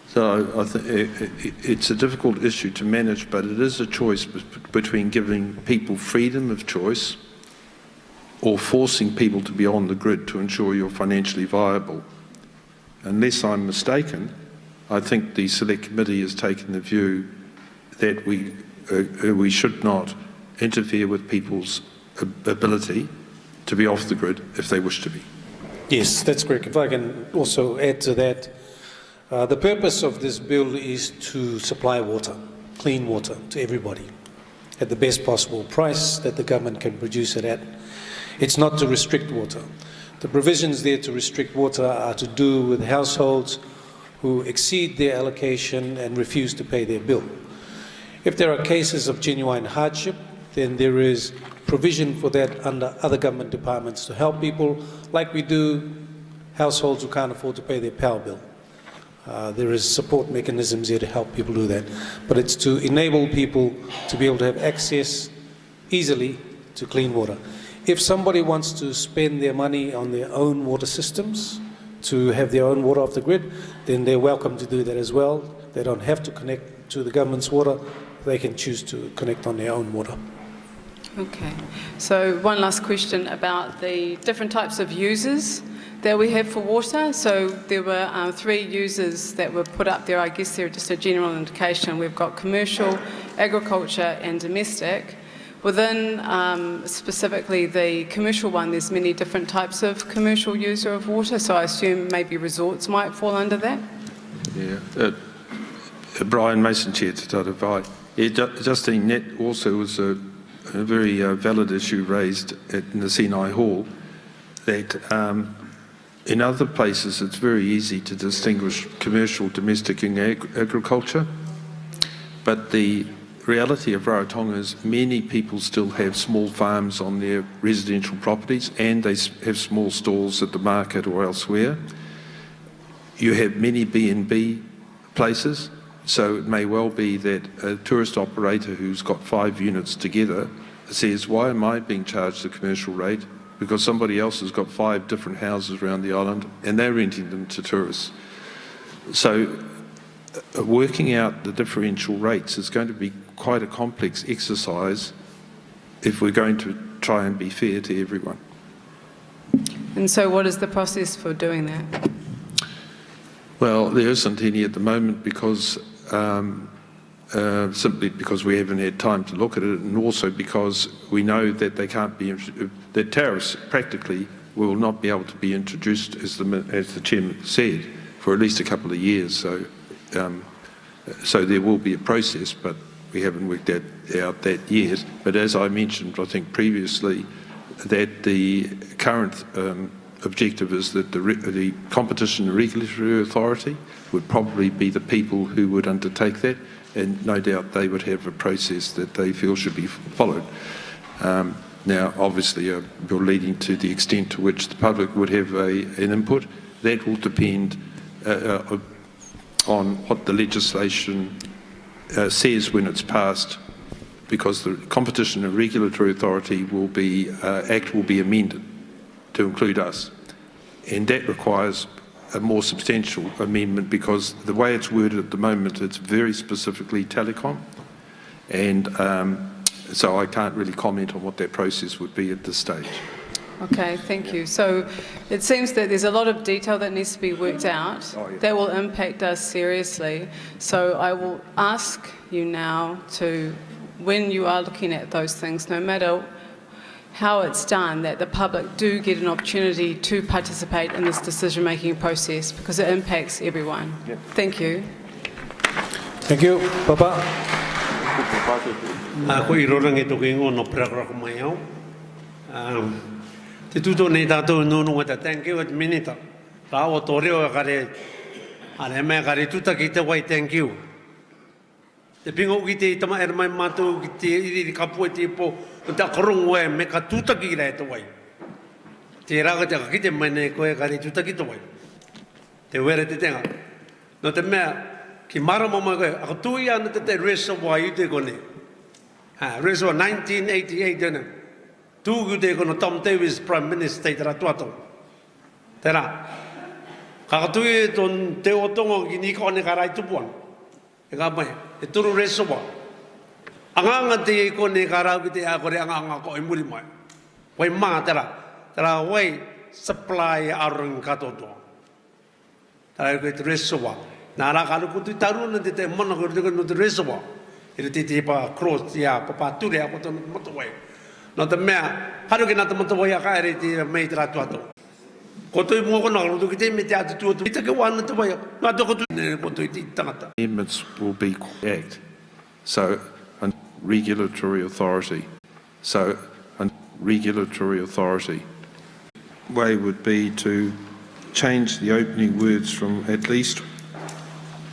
So I think it's a difficult issue to manage, but it is a choice between giving people freedom of choice or forcing people to be on the grid to ensure you're financially viable. Unless I'm mistaken, I think the Select Committee has taken the view that we should not interfere with people's ability to be off the grid if they wish to be. Yes, that's correct. If I can also add to that, the purpose of this bill is to supply water, clean water, to everybody at the best possible price that the government can produce it at. It's not to restrict water. The provisions there to restrict water are to do with households who exceed their allocation and refuse to pay their bill. If there are cases of genuine hardship, then there is provision for that under other government departments to help people, like we do households who can't afford to pay their power bill. There is support mechanisms here to help people do that. But it's to enable people to be able to have access easily to clean water. If somebody wants to spend their money on their own water systems, to have their own water off the grid, then they're welcome to do that as well. They don't have to connect to the government's water. They can choose to connect on their own water. Okay. So one last question about the different types of users that we have for water. So there were 3 users that were put up there. I guess they're just a general indication. We've got commercial, agriculture and domestic. Within specifically the commercial one, there's many different types of commercial user of water, so I assume maybe resorts might fall under that? Yeah. Brian Mason, Chair, Tatou Vai. Justine, that also was a very valid issue raised in the Sinai Hall, that in other places it's very easy to distinguish commercial, domestic and agriculture, but the reality of Rarotonga is many people still have small farms on their residential properties and they have small stalls at the market or elsewhere. You have many B&B places, so it may well be that a tourist operator who's got 5 units together says, why am I being charged the commercial rate? Because somebody else has got 5 different houses around the island and they're renting them to tourists. So working out the differential rates is going to be quite a complex exercise if we're going to try and be fair to everyone. And so what is the process for doing that? Well, there isn't any at the moment because simply because we haven't had time to look at it, and also because we know that they can't be, that tariffs practically will not be able to be introduced, as the Chairman said, for at least a couple of years. So, so there will be a process, but we haven't worked out that yet. But as I mentioned, I think previously, that the current objective is that the Competition and Regulatory Authority would probably be the people who would undertake that, and no doubt they would have a process that they feel should be followed. Now, obviously, a bill leading to the extent to which the public would have an input, that will depend on what the legislation says when it's passed, because the Competition and Regulatory Authority Act will be amended to include us. And that requires a more substantial amendment, because the way it's worded at the moment, it's very specifically telecom. And so I can't really comment on what that process would be at this stage. Okay, thank you. So it seems that there's a lot of detail that needs to be worked out that will impact us seriously. So I will ask you now to, when you are looking at those things, no matter how it's done, that the public do get an opportunity to participate in this decision-making process, because it impacts everyone. Yep. Thank you. Thank you. Papa. Ako irorangi to kingo no prakra kumayaw. Tituto ni tato no ngata thank you at minute. Rawo toreo kare ale me kare tuta kita wai thank you. Te pingo kite tama ermai matu kite iri kapu te po ta korong we me ka tuta ki le to wai. Te raga ta kite mane ko kare tuta ki to wai. Te were te tenga. No te me ki mara mama ko ako tuia no te reso wai te ko ne. Reso 1988 dena. Tu te ko no Tom Davis Prime Minister tra tuato. Tera. Ka tu ton te otongo ki ni ko ne karai tu pon. E ka mai e turu reso wa. Anga te ko ne karau ki te a ko re anga ko e muri mai. Wai ma tera. Tera wai supply arung ka to to. Tera ko te reso wa. Na ra ka ku tu taru na te mona ko te no te reso wa. Ire te pa cross ya pa tu re ko to mo wai. No te mea, haru ki nata moto wai aka ere te mei te ratu ato. Ko toi mua kono aru ki te me te atu tu atu. Ita ke wana te wai, no ato ko tu ne ko toi te tangata. Amendments will be act. So, a regulatory authority. So, a regulatory authority. Way would be to change the opening words from at least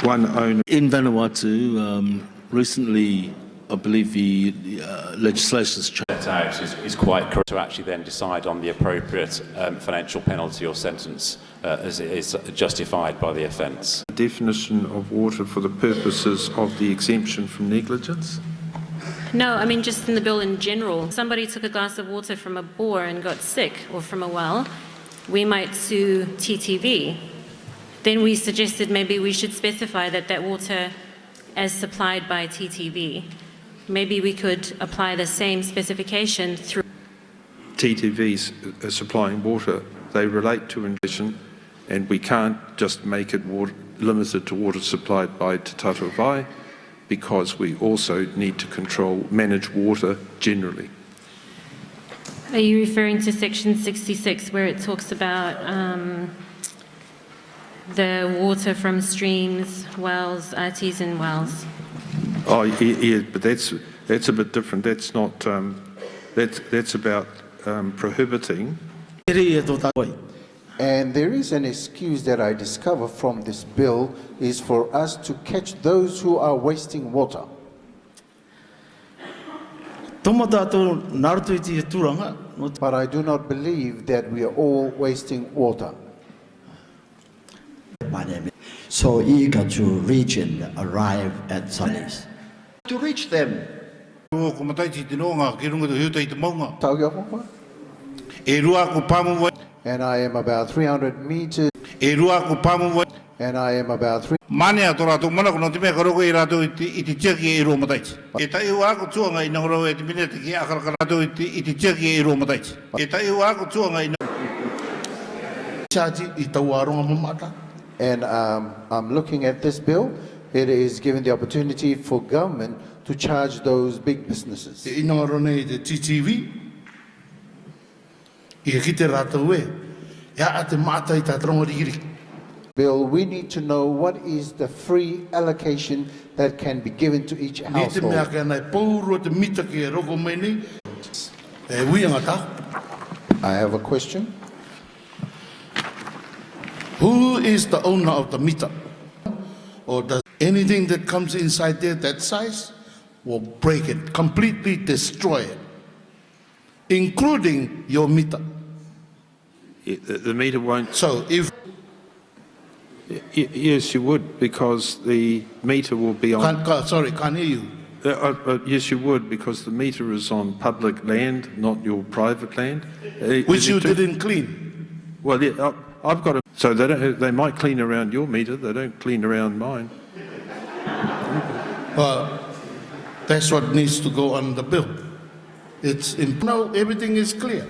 one owner. In Vanuatu, recently, I believe the legislation's changed. Out is quite correct to actually then decide on the appropriate financial penalty or sentence as it is justified by the offence. Definition of water for the purposes of the exemption from negligence? No, I mean just in the bill in general. Somebody took a glass of water from a bore and got sick, or from a well, we might sue TTV. Then we suggested maybe we should specify that water as supplied by TTV. Maybe we could apply the same specification through. TTVs are supplying water. They relate to inflation, and we can't just make it limited to water supplied by Tatou Vai, because we also need to manage water generally. Are you referring to section 66 where it talks about the water from streams, wells, artesian wells? Oh, yeah, but that's a bit different. That's not. That's about prohibiting. And there is an excuse that I discover from this bill is for us to catch those who are wasting water. But I do not believe that we are all wasting water. So eager to reach and arrive at Sundays. To reach them. And I am about 300 meters. And I am about 3. And I'm looking at this bill. It is giving the opportunity for government to charge those big businesses. Bill, we need to know what is the free allocation that can be given to each household. I have a question. Who is the owner of the meter? Or does anything that comes inside there that size will break it, completely destroy it? including your meter. The meter won't. So if yes, you would, because the meter will be on. Can't hear you. Yes, you would, because the meter is on public land, not your private land. Which you didn't clean. Well, yeah, I've got a. So they might clean around your meter. They don't clean around mine. Well, that's what needs to go on the bill. Now everything is clear.